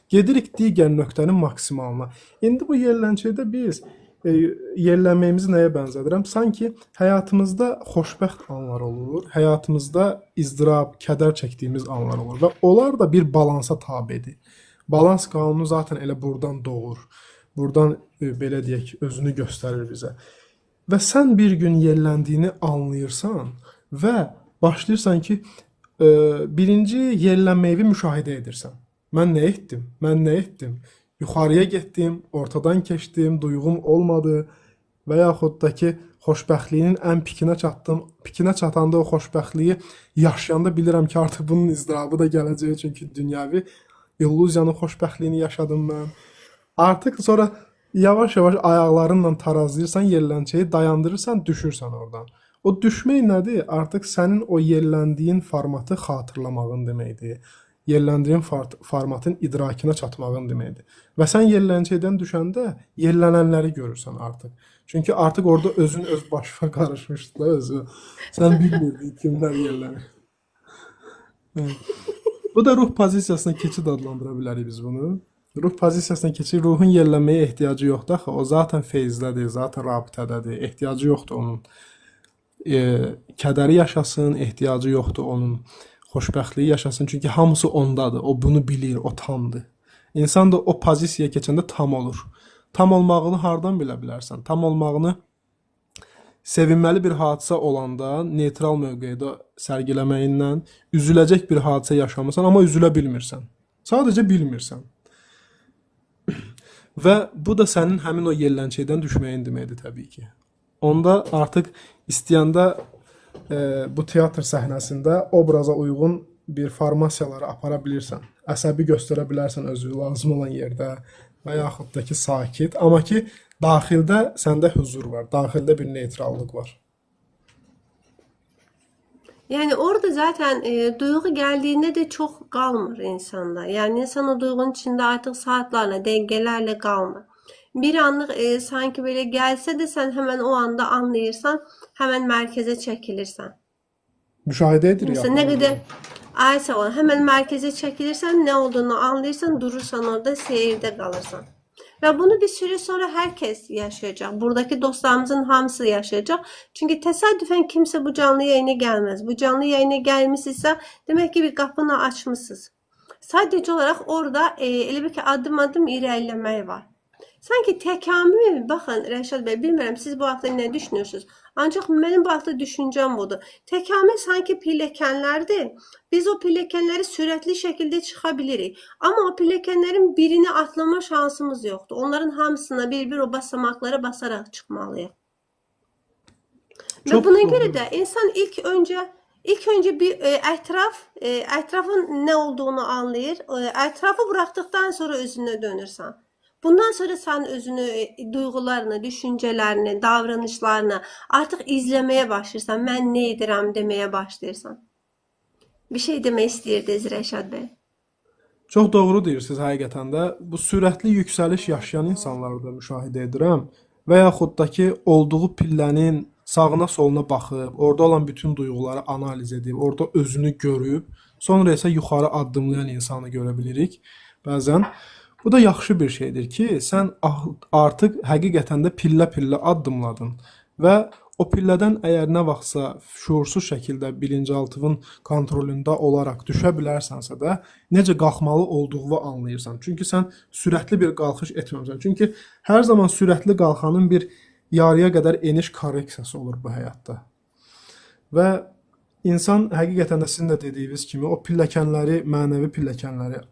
[SPEAKER 2] gedirik digər nöqtənin maksimalına. İndi bu yerlənçədə biz yerlənməyimizi nəyə bənzədirəm? Sanki həyatımızda xoşbəxt anlar olur, həyatımızda izdirab, kədər çəkdiyimiz anlar olur və onlar da bir balansa tabedir. Balans qanunu zaten elə buradan doğur. Buradan belə deyək, özünü göstərir bizə. Və sən bir gün yerləndiyini anlayırsan və başlayırsan ki, birinci yerlənməyi müşahidə edirsən. Mən nə etdim? Mən nə etdim? Yuxarıya getdim, ortadan keçdim, duyğum olmadı və yaxud da ki, xoşbəxtliyin ən pikinə çatdım. Pikinə çatanda o xoşbəxtliyi yaşayanda bilirəm ki, artıq bunun izdirabı da gələcək, çünki dünyəvi illüziyanın xoşbəxtliyini yaşadım mən. Artıq sonra yavaş-yavaş ayaqlarınla tarazlayırsan, yerlənçəyi dayandırırsan, düşürsən oradan. O düşmək nədir? Artıq sənin o yerləndiyin formatı xatırlamağın deməkdir. Yerləndiyin formatın idrakına çatmağın deməkdir. Və sən yerlənçədən düşəndə yerlənənləri görürsən artıq. Çünki artıq orada özün öz başına qarışmışdı da özü. Sən bilmirdin kimlər yerlənir. Bu da ruh pozisiyasına keçid adlandıra bilərik biz bunu. Ruh pozisiyasına keçid, ruhun yerlənməyə ehtiyacı yoxdur axı. O zaten feyzdədir, zaten rabitədədir. Ehtiyacı yoxdur onun. Kədəri yaşasın, ehtiyacı yoxdur onun. Xoşbəxtliyi yaşasın, çünki hamısı ondadır. O bunu bilir, o tamdır. İnsan da o pozisiyaya keçəndə tam olur. Tam olmağını hardan bilə bilərsən? Tam olmağını sevinməli bir hadisə olanda neytral mövqedə sərgiləməyindən, üzüləcək bir hadisə yaşamısan, amma üzülə bilmirsən. Sadəcə bilmirsən. Və bu da sənin həmin o yerlənçəkdən düşməyin deməkdir təbii ki. Onda artıq istəyəndə bu teatr səhnəsində obraza uyğun bir formasiyaları apara bilirsən. Əsəbi göstərə bilərsən özü lazım olan yerdə və yaxud da ki sakit, amma ki daxildə səndə huzur var, daxildə bir neytrallıq var.
[SPEAKER 1] Yani orada zaten duygu geldiğinde de çok kalmır insanda. Yani insan o duygunun içinde artık saatlerle, dengelerle kalmır. Bir anlık sanki böyle gelse de sen hemen o anda anlayırsan, hemen merkeze çekilirsen.
[SPEAKER 2] Müşahidə edir
[SPEAKER 1] Mesela ne kadar aysa olan hemen merkeze çekilirsen, ne olduğunu anlayırsan, durursan orada seyirde kalırsan. Ve bunu bir süre sonra herkes yaşayacak. Buradaki dostlarımızın hamısı yaşayacak. Çünkü tesadüfen kimse bu canlı yayına gelmez. Bu canlı yayına gelmişse demek ki bir kapını açmışsınız. Sadece olarak orada elbette adım adım ilerlemeyi var. Sanki təkamül, baxın Rəşad bəy, bilmirəm siz bu haqda nə düşünürsünüz? Ancaq mənim bu haqda düşüncəm budur. Təkamül sanki pilləkənlərdir. Biz o pilləkənləri sürətli şəkildə çıxa bilirik. Amma o pilləkənlərin birini atlama şansımız yoxdur. Onların hamısına bir-bir o basamaklara basaraq çıxmalıyıq. Və buna görə də insan ilk önce bir ətrafın nə olduğunu anlayır. Ətrafı buraxdıqdan sonra özünə dönürsən. Bundan sonra sen özünü, duygularını, düşüncelerini, davranışlarını artık izlemeye başlarsan, ben ne edirəm demeye başlayırsan. Bir şey demək istəyirdiniz Rəşad bəy.
[SPEAKER 2] Çox doğru deyirsiniz həqiqətən də. Bu sürətli yüksəliş yaşayan insanlarda müşahidə edirəm və yaxud da ki, olduğu pillənin sağına soluna baxıb, orada olan bütün duyğuları analiz edib, orada özünü görüb, sonra isə yuxarı addımlayan insanı görə bilirik bəzən. Bu da yaxşı bir şeydir ki, sən artıq həqiqətən də pillə-pillə addımladın və o pillədən əgər nə vaxtsa şuursuz şəkildə bilincaltının kontrolündə olaraq düşə bilərsənsə də necə qalxmalı olduğunu anlayırsan. Çünki sən sürətli bir qalxış etməmsən. Çünki hər zaman sürətli qalxanın bir yarıya qədər eniş korreksiyası olur bu həyatda. Və insan həqiqətən də sizin də dediyiniz kimi o pilləkənləri, mənəvi pilləkənləri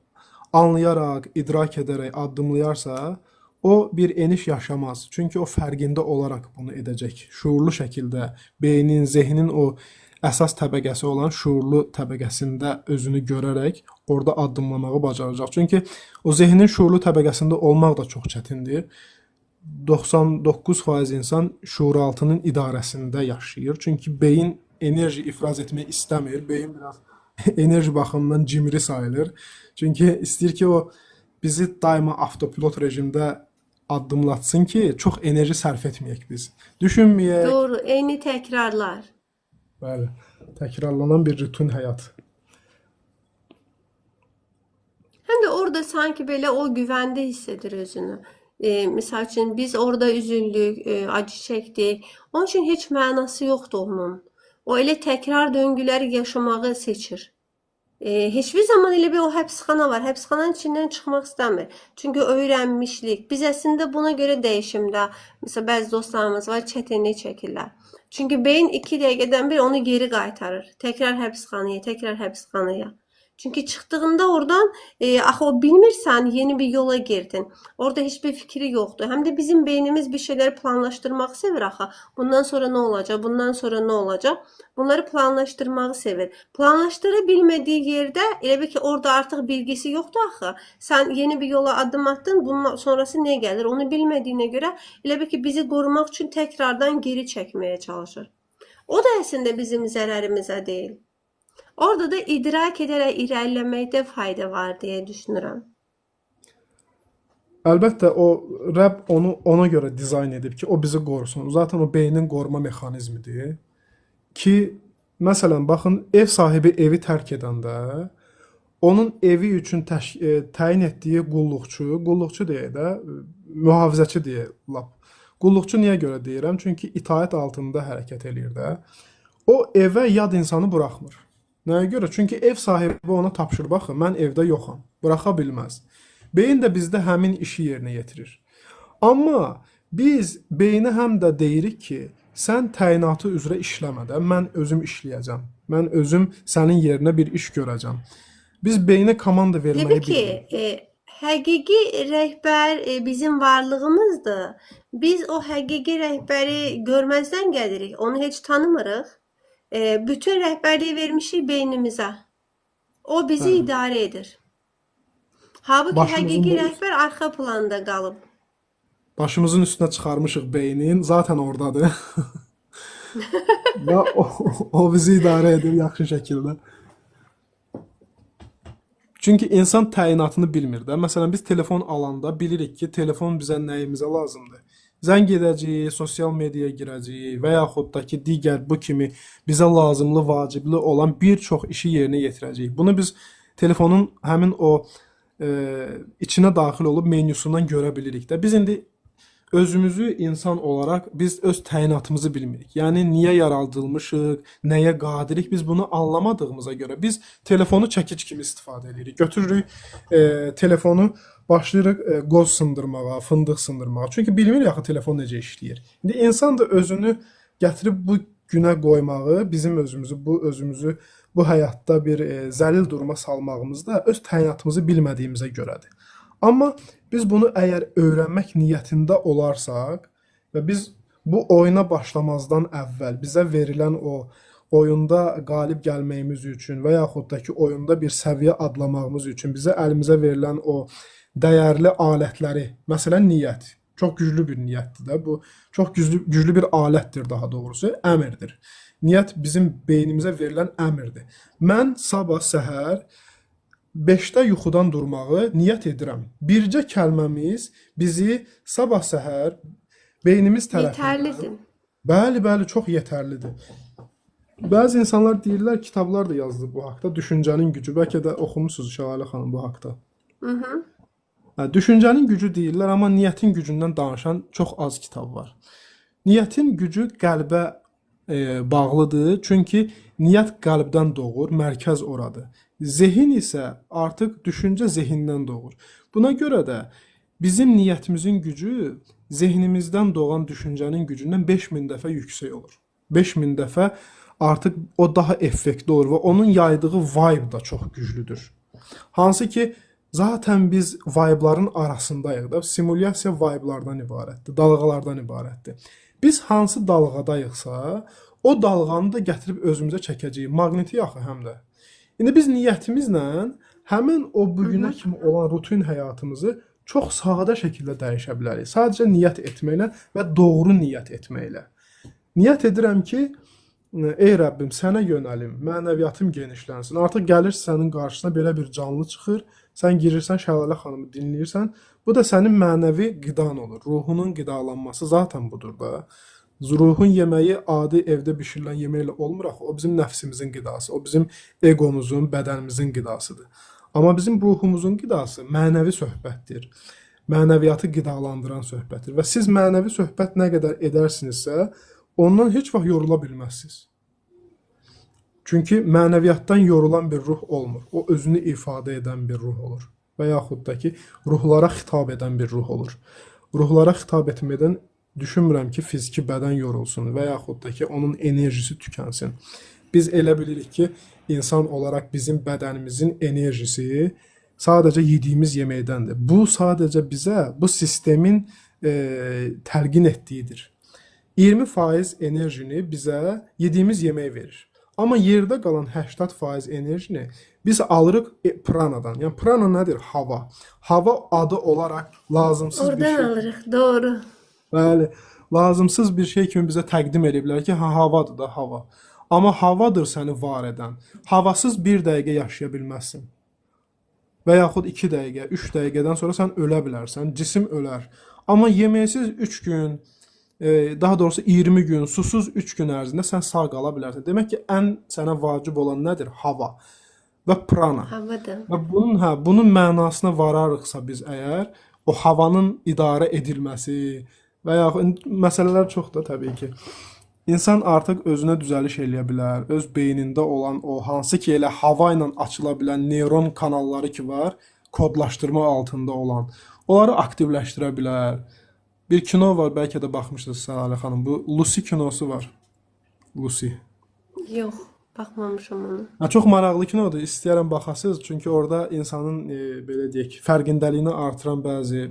[SPEAKER 2] anlayaraq, idrak edərək addımlayarsa, o bir eniş yaşamaz. Çünki o fərqində olaraq bunu edəcək. Şuurlu şəkildə beynin, zehnin o əsas təbəqəsi olan şuurlu təbəqəsində özünü görərək orada addımlamağı bacaracaq. Çünki o zehnin şuurlu təbəqəsində olmaq da çox çətindir. 99% insan şuuraltının idarəsində yaşayır. Çünki beyin enerji ifraz etmək istəmir. Beyin biraz enerji baxımından cimri sayılır. Çünki istəyir ki, o bizi daima avtopilot rejimdə addımlatsın ki, çox enerji sərf etməyək biz. Düşünməyək.
[SPEAKER 1] Doğru, eyni təkrarlar.
[SPEAKER 2] Bəli, təkrarlanan bir rutin həyat.
[SPEAKER 1] Həm də orada sanki belə o güvəndə hiss edir özünü. Misal üçün biz orada üzüldük, acı çəkdik. Onun üçün heç mənası yoxdur onun. O elə təkrar döngüləri yaşamağı seçir. Heç bir zaman elə bir o həbsxana var. Həbsxananın içindən çıxmaq istəmir. Çünki öyrənmişlik. Biz əslində buna görə dəyişimdə, məsələn, bəzi dostlarımız var, çətinlik çəkirlər. Çünki beyin 2 dəqiqədən bir onu geri qaytarır. Təkrar həbsxanaya, təkrar həbsxanaya. Çünki çıxdığında oradan axı o bilmirsən, yeni bir yola girdin. Orada heç bir fikri yoxdur. Həm də bizim beynimiz bir şeyləri planlaşdırmağı sevir axı. Bundan sonra nə olacaq? Bundan sonra nə olacaq? Bunları planlaşdırmağı sevir. Planlaşdıra bilmədiyi yerdə elə bil ki, orada artıq bilgisi yoxdur axı. Sən yeni bir yola addım atdın, bundan sonrası nə gəlir? Onu bilmədiyinə görə elə bil ki, bizi qorumaq üçün təkrardan geri çəkməyə çalışır. O da əslində bizim zərərimizə deyil. Orada da idrak edərək irəliləməkdə fayda var deyə düşünürəm.
[SPEAKER 2] Əlbəttə o Rəbb onu ona görə dizayn edib ki, o bizi qorusun. Zaten o beynin qoruma mexanizmidir. Ki məsələn baxın, ev sahibi evi tərk edəndə onun evi üçün təyin etdiyi qulluqçu deyə də, mühafizəçi deyə lap. Qulluqçu niyə görə deyirəm? Çünki itaət altında hərəkət eləyir də. O evə yad insanı buraxmır. Nəyə görə? Çünki ev sahibi ona tapşır, baxın, mən evdə yoxam, buraxa bilməz. Beyin də bizdə həmin işi yerinə yetirir. Amma biz beyinə həm də deyirik ki, sən təyinatı üzrə işləmə də, mən özüm işləyəcəm. Mən özüm sənin yerinə bir iş görəcəm. Biz beyinə komanda verməyi bilirik.
[SPEAKER 1] Təbii ki, həqiqi rəhbər bizim varlığımızdır. Biz o həqiqi rəhbəri görməzdən gəlirik, onu heç tanımırıq. Bütün rəhbərliyi vermişik beynimizə. O bizi idarə edir. Halbuki həqiqi rəhbər arxa planda qalıb.
[SPEAKER 2] Başımızın üstünə çıxarmışıq beynin, zaten oradadır. Və o bizi idarə edir yaxşı şəkildə. Çünki insan təyinatını bilmir də. Məsələn, biz telefon alanda bilirik ki, telefon bizə nəyimizə lazımdır. Zəng edəcəyik, sosial mediaya girəcəyik və yaxud da ki, digər bu kimi bizə lazımlı, vacibli olan bir çox işi yerinə yetirəcəyik. Bunu biz telefonun həmin o içinə daxil olub menyusundan görə bilirik də. Biz indi özümüzü insan olaraq biz öz təyinatımızı bilmirik. Yəni, niyə yaradılmışıq, nəyə qadirik, biz bunu anlamadığımıza görə biz telefonu çəkic kimi istifadə edirik. Götürürük telefonu, başlayırıq qoz sındırmağa, fındıq sındırmağa. Çünki bilmirik axı telefon necə işləyir. İndi insan da özünü gətirib bu günə qoymağı, bizim özümüzü bu həyatda bir zəlil duruma salmağımız da öz təyinatımızı bilmədiyimizə görədir. Amma biz bunu əgər öyrənmək niyyətində olarsaq və biz bu oyuna başlamazdan əvvəl bizə verilən o oyunda qalib gəlməyimiz üçün və yaxud da ki, oyunda bir səviyyə adlamağımız üçün bizə əlimizə verilən o dəyərli alətləri, məsələn, niyyət. Çox güclü bir niyyətdir də. Bu çox güclü bir alətdir daha doğrusu, əmrdir. Niyyət bizim beynimizə verilən əmrdir. Mən sabah səhər 5-də yuxudan durmağı niyyət edirəm. Bircə kəlməmiz bizi sabah səhər beynimiz tərəfindən...
[SPEAKER 1] Yetərlidir.
[SPEAKER 2] Bəli, çox yetərlidir. Bəzi insanlar deyirlər, kitablar da yazdı bu haqda. Düşüncənin gücü. Bəlkə də oxumusunuz Şəlalə xanım bu haqda. Düşüncənin gücü deyirlər, amma niyyətin gücündən danışan çox az kitab var. Niyyətin gücü qəlbə bağlıdır. Çünki niyyət qəlbdən doğur, mərkəz oradır. Zehin isə artıq düşüncə zehindən doğur. Buna görə də bizim niyyətimizin gücü zehnimizdən doğan düşüncənin gücündən 5000 dəfə yüksək olur. 5000 dəfə artıq o daha effektli olur və onun yaydığı vibe da çox güclüdür. Hansı ki, zaten biz vibe'ların arasındayıq da. Simulyasiya vibe'lardan ibarətdir, dalğalardan ibarətdir. Biz hansı dalğadayıqsa, o dalğanı da gətirib özümüzə çəkəcəyik. Maqniti axı həm də. İndi biz niyyətimizlə həmin o bu günə kimi olan rutin həyatımızı çox sadə şəkildə dəyişə bilərik. Sadəcə niyyət etməklə və doğru niyyət etməklə. Niyyət edirəm ki, ey Rəbbim, sənə yönəlim, mənəviyyatım genişlənsin. Artıq gəlir sənin qarşısına belə bir canlı çıxır, sən girirsən, Şəlalə xanımı dinləyirsən. Bu da sənin mənəvi qidan olur. Ruhunun qidalanması zaten budur da. Ruhun yeməyi adi evdə bişirilən yeməklə olmur axı. O bizim nəfsimizin qidası, o bizim egomuzun, bədənimizin qidasıdır. Amma bizim ruhumuzun qidası mənəvi söhbətdir. Mənəviyyatı qidalandıran söhbətdir. Və siz mənəvi söhbət nə qədər edərsinizsə, ondan heç vaxt yorula bilməzsiniz. Çünki mənəviyyatdan yorulan bir ruh olmur. O özünü ifadə edən bir ruh olur. Və yaxud da ki, ruhlara xitab edən bir ruh olur. Ruhlara xitab etmədən düşünmürəm ki, fiziki bədən yorulsun və yaxud da ki, onun enerjisi tükənsin. Biz elə bilirik ki, insan olaraq bizim bədənimizin enerjisi sadəcə yediyimiz yeməkdəndir. Bu sadəcə bizə bu sistemin təlqin etdiyidir. 20% enerjini bizə yediyimiz yemək verir. Amma yerdə qalan 80% enerjini biz alırıq pranadan. Yəni prana nədir? Hava. Hava adı olaraq lazımsız bir şey.
[SPEAKER 1] Oradan alırıq, doğru.
[SPEAKER 2] Bəli, lazımsız bir şey kimi bizə təqdim ediblər ki, havadır da hava. Amma havadır səni var edən. Havasız bir dəqiqə yaşaya bilməzsən. Və yaxud 2 dəqiqə, 3 dəqiqədən sonra sən ölə bilərsən, cisim ölər. Amma yeməksiz 3 gün, daha doğrusu 20 gün, susuz 3 gün ərzində sən sağ qala bilərsən. Demək ki, ən sənə vacib olan nədir? Hava və prana.
[SPEAKER 1] Havadır.
[SPEAKER 2] Və bunun mənasına vararıqsa biz əgər, o havanın idarə edilməsi və yaxud məsələlər çoxdur təbii ki. İnsan artıq özünə düzəliş eləyə bilər. Öz beynində olan o hansı ki elə hava ilə açıla bilən neyron kanalları ki var, kodlaşdırma altında olan, onları aktivləşdirə bilər. Bir kino var, bəlkə də baxmışsınız Şəlalə xanım. Bu Lucy kinosu var. Lucy.
[SPEAKER 1] Yox, baxmamışam ona.
[SPEAKER 2] Çox maraqlı kinodur. İstəyirəm baxasınız. Çünki orada insanın belə deyək, fərqindəliyini artıran bəzi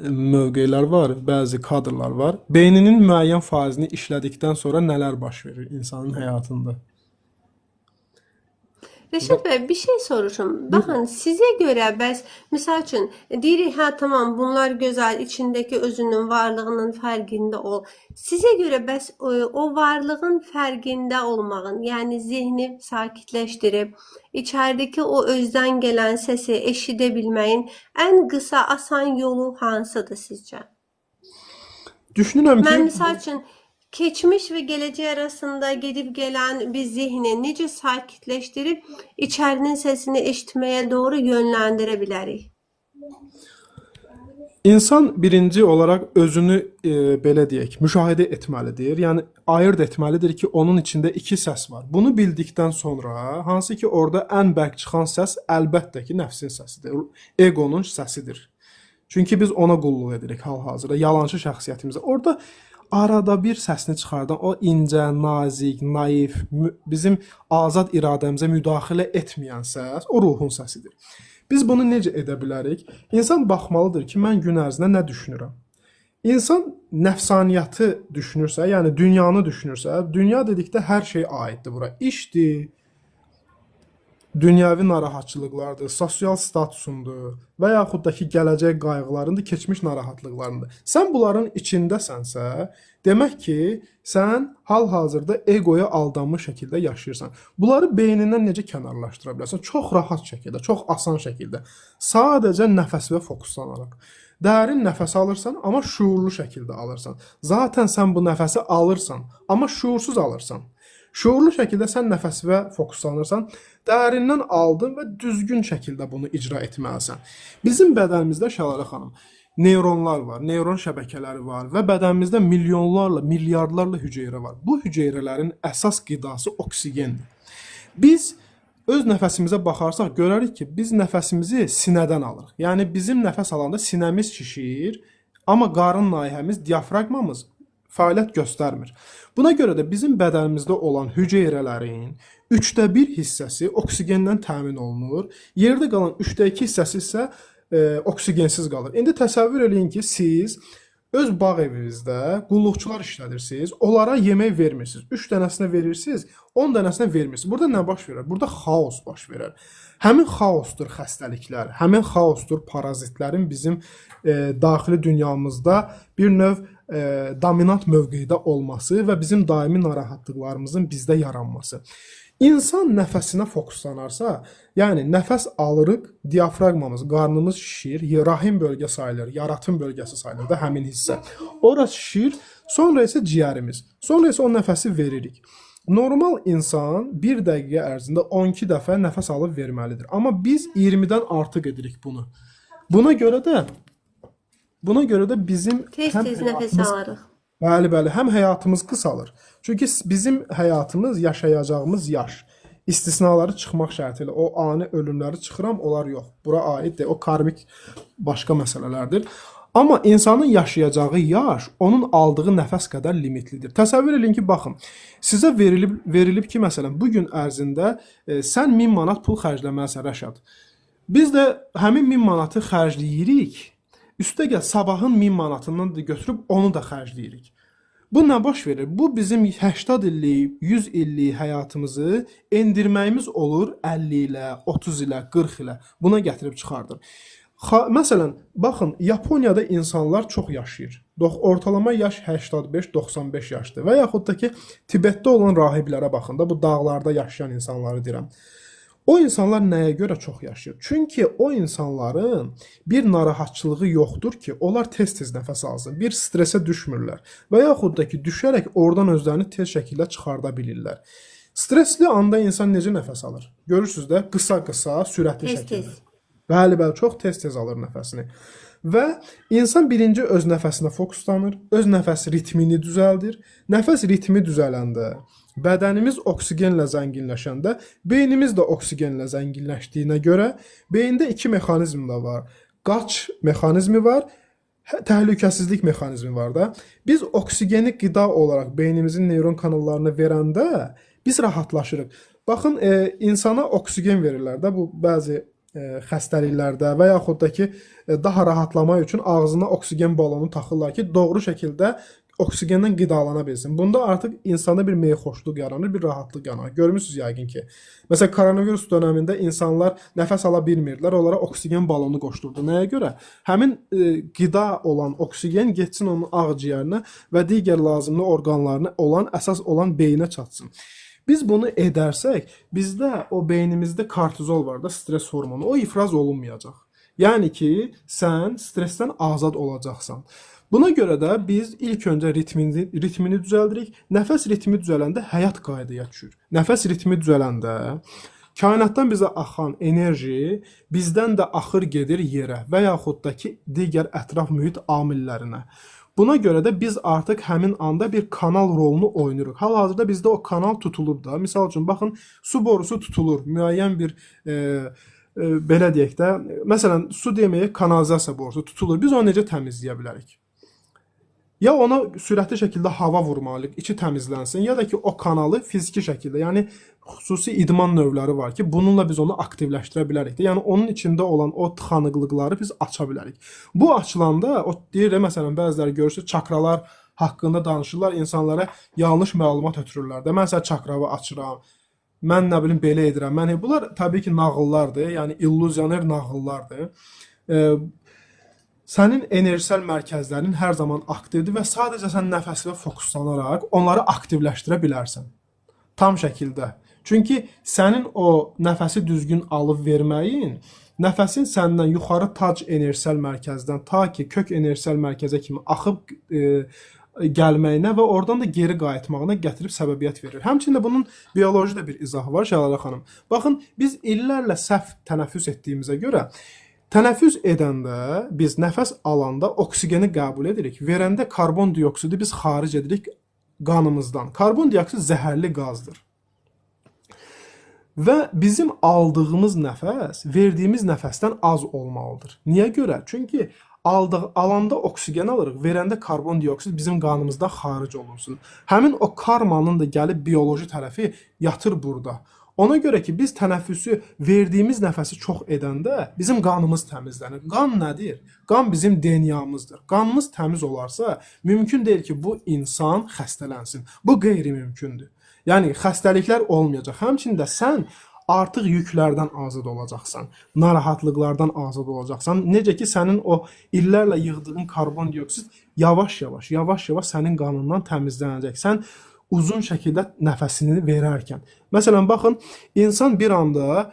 [SPEAKER 2] mövqelər var, bəzi kadrlar var. Beyninin müəyyən faizini işlədikdən sonra nələr baş verir insanın həyatında?
[SPEAKER 1] Rəşad bəy, bir şey soruşum. Baxın, sizə görə bəs, misal üçün, deyirik, hə, tamam, bunlar gözəl, içindəki özünün varlığının fərqində ol. Sizə görə bəs o varlığın fərqində olmağın, yəni zihni sakitləşdirib, içəridəki o özdən gələn səsi eşidə bilməyin ən qısa, asan yolu hansıdır sizcə?
[SPEAKER 2] Düşünürəm ki...
[SPEAKER 1] Mən misal üçün, keçmiş və gələcək arasında gedib gələn bir zihni necə sakitləşdirib içərinin səsini eşitməyə doğru yönləndirə bilərik?
[SPEAKER 2] İnsan birinci olaraq özünü belə deyək, müşahidə etməlidir. Yəni ayırd etməlidir ki, onun içində 2 səs var. Bunu bildikdən sonra, hansı ki orada ən bərk çıxan səs əlbəttə ki, nəfsin səsidir, egonun səsidir. Çünki biz ona qulluq edirik hal-hazırda, yalançı şəxsiyyətimizdə. Orada arada bir səsini çıxardan o incə, nazik, naif, bizim azad iradəmizə müdaxilə etməyən səs, o ruhun səsidir. Biz bunu necə edə bilərik? İnsan baxmalıdır ki, mən gün ərzində nə düşünürəm? İnsan nəfsaniyyatı düşünürsə, yəni dünyanı düşünürsə, dünya dedikdə hər şey aiddir bura. İşdir, dünyəvi narahatçılıqlardır, sosial statusundur və yaxud da ki, gələcək qayğılarındır, keçmiş narahatlıqlarındır. Sən bunların içindəsənsə, demək ki, sən hal-hazırda egoya aldanmış şəkildə yaşayırsan. Bunları beynindən necə kənarlaşdıra bilərsən? Çox rahat şəkildə, çox asan şəkildə. Sadəcə nəfəsvə fokuslanaraq. Dərin nəfəs alırsan, amma şuurlu şəkildə alırsan. Zaten sən bu nəfəsi alırsan, amma şuursuz alırsan. Şuurlu şəkildə sən nəfəsvə fokuslanırsan, dərindən aldın və düzgün şəkildə bunu icra etməlisən. Bizim bədənimizdə Şəlalə xanım, neyronlar var, neyron şəbəkələri var və bədənimizdə milyonlarla, milyardlarla hüceyrə var. Bu hüceyrələrin əsas qidası oksigendir. Biz öz nəfəsimizə baxarsaq görərik ki, biz nəfəsimizi sinədən alırıq. Yəni bizim nəfəs alanda sinəmiz şişir, amma qarın nahiyəmiz, diafraqmamız fəaliyyət göstərmir. Buna görə də bizim bədənimizdə olan hüceyrələrin 1/3 hissəsi oksigendən təmin olunur. Yerdə qalan 2/3 hissəsi isə oksigensiz qalır. İndi təsəvvür eləyin ki, siz Öz bağ evinizdə qulluqçular işlədirsiniz, onlara yemək vermirsiniz. 3 dənəsinə verirsiniz, 10 dənəsinə vermirsiniz. Burada nə baş verər? Burada xaos baş verər. Həmin xaosdur xəstəliklər, həmin xaosdur parazitlərin bizim daxili dünyamızda bir növ dominant mövqedə olması və bizim daimi narahatlıqlarımızın bizdə yaranması. İnsan nəfəsinə fokuslanarsa, yəni nəfəs alırıq, diafraqmamız, qarnımız şişir, rahim bölgə sayılır, yaratım bölgəsi sayılır da həmin hissə. Ora şişir, sonra isə ciyərimiz, sonra isə o nəfəsi veririk. Normal insan 1 dəqiqə ərzində 12 dəfə nəfəs alıb verməlidir. Amma biz 20-dən artıq edirik bunu. Buna görə də bizim
[SPEAKER 1] Tez-tez nəfəs alırıq.
[SPEAKER 2] Bəli, həm həyatımız qısalır. Çünki bizim həyatımız, yaşayacağımız yaş. İstisnaları çıxmaq şərti ilə o ani ölümləri çıxıram, onlar yox. Bura aid deyil, o karmik başqa məsələlərdir. Amma insanın yaşayacağı yaş onun aldığı nəfəs qədər limitlidir. Təsəvvür edin ki, baxın, sizə verilib ki, məsələn, bu gün ərzində sən 1000 manat pul xərcləməlisən, Rəşad. Biz də həmin 1000 manatı xərcləyirik. Üstəgəl sabahın 1000 manatından da götürüb onu da xərcləyirik. Bu nə baş verir? Bu bizim 80 illik, 100 illik həyatımızı endirməyimiz olur 50 ilə, 30 ilə, 40 ilə. Buna gətirib çıxardır. Məsələn, baxın, Yaponiyada insanlar çox yaşayır. Ortalama yaş 85-95 yaşdır. Və yaxud da ki, Tibetdə olan rahiblərə baxın da, bu dağlarda yaşayan insanları deyirəm. O insanlar nəyə görə çox yaşayır? Çünki o insanların bir narahatçılığı yoxdur ki, onlar tez-tez nəfəs alsın, bir stresə düşmürlər və yaxud da ki, düşərək oradan özlərini tez şəkildə çıxarda bilirlər. Stresli anda insan necə nəfəs alır? Görürsünüz də, qısa-qısa, sürətli şəkildə. Bəli, çox tez-tez alır nəfəsini. Və insan birinci öz nəfəsinə fokuslanır, öz nəfəs ritmini düzəldir. Nəfəs ritmi düzələndə, bədənimiz oksigenlə zənginləşəndə, beynimiz də oksigenlə zənginləşdiyinə görə, beyində 2 mexanizm də var. Qaç mexanizmi var, təhlükəsizlik mexanizmi var da. Biz oksigeni qida olaraq beynimizin neyron kanallarına verəndə biz rahatlaşırıq. Baxın, insana oksigen verirlər də, bu bəzi xəstəliklərdə və yaxud da ki, daha rahatlamaq üçün ağzına oksigen balonu taxırlar ki, doğru şəkildə oksigenden qidalana bilsin. Bunda artıq insanda bir meyxoşluq yaranır, bir rahatlıq yaranır. Görmüsünüz yəqin ki. Məsələn, koronavirus dövründə insanlar nəfəs ala bilmirdilər, onlara oksigen balonu qoşdurdu. Nəyə görə? Həmin qida olan oksigen getsin onun ağciyərinə və digər lazımlı orqanlarına olan, əsas olan beyinə çatsın. Biz bunu edərsək, bizdə o beynimizdə kortizol var da, stres hormonu, o ifraz olunmayacaq. Yəni ki, sən stressdən azad olacaqsan. Buna görə də biz ilk öncə ritmini düzəldirik. Nəfəs ritmi düzələndə həyat qaydaya düşür. Nəfəs ritmi düzələndə kainatdan bizə axan enerji bizdən də axır gedir yerə və yaxud da ki, digər ətraf mühit amillərinə. Buna görə də biz artıq həmin anda bir kanal rolunu oynayırıq. Hal-hazırda bizdə o kanal tutulub da. Misal üçün, baxın, su borusu tutulur. Müəyyən bir, belə deyək də, məsələn, su deməyək, kanalizasiya borusu tutulur. Biz onu necə təmizləyə bilərik? Ya ona sürətli şəkildə hava vurmalıyıq, içi təmizlənsin, ya da ki, o kanalı fiziki şəkildə, yəni xüsusi idman növləri var ki, bununla biz onu aktivləşdirə bilərik. Yəni, onun içində olan o tıxanıqlıqları biz aça bilərik. Bu açılanda, o deyir, məsələn, bəziləri görürsünüz, çakralar haqqında danışırlar, insanlara yanlış məlumat ötürürlər də. Mən sənə çakravı açıram, mən nə bilim belə edirəm. Bunlar təbii ki, nağıllardır, yəni illüzioner nağıllardır. Sənin enerjisel mərkəzlərin hər zaman aktivdir və sadəcə sən nəfəslə fokuslanaraq onları aktivləşdirə bilərsən. Tam şəkildə. Çünki sənin o nəfəsi düzgün alıb verməyin, nəfəsin səndən yuxarı tac enerjisel mərkəzdən ta ki kök enerjisel mərkəzə kimi axıb gəlməyinə və oradan da geri qayıtmağına gətirib səbəbiyyət verir. Həmçində bunun bioloji da bir izahı var Şəlalə xanım. Baxın, biz illərlə səhv tənəffüs etdiyimizə görə tənəffüs edəndə biz nəfəs alanda oksigeni qəbul edirik. Verəndə karbon dioksidi biz xaric edirik qanımızdan. Karbon dioksid zəhərli qazdır. Və bizim aldığımız nəfəs verdiyimiz nəfəsdən az olmalıdır. Niyə görə? Çünki alanda oksigen alırıq, verəndə karbon dioksid bizim qanımızdan xaric olunsun. Həmin o karmanın da gəlib bioloji tərəfi yatır burada. Ona görə ki, biz tənəffüsü verdiyimiz nəfəsi çox edəndə bizim qanımız təmizlənir. Qan nədir? Qan bizim DNA'mızdır. Qanımız təmiz olarsa, mümkün deyil ki, bu insan xəstələnsin. Bu qeyri-mümkündür. Yəni xəstəliklər olmayacaq. Həmçinin də sən artıq yüklərdən azad olacaqsan, narahatlıqlardan azad olacaqsan. Necə ki, sənin o illərlə yığdığın karbon dioksid yavaş-yavaş sənin qanından təmizlənəcək. Sən uzun şəkildə nəfəsini verərkən. Məsələn, baxın, insan bir anda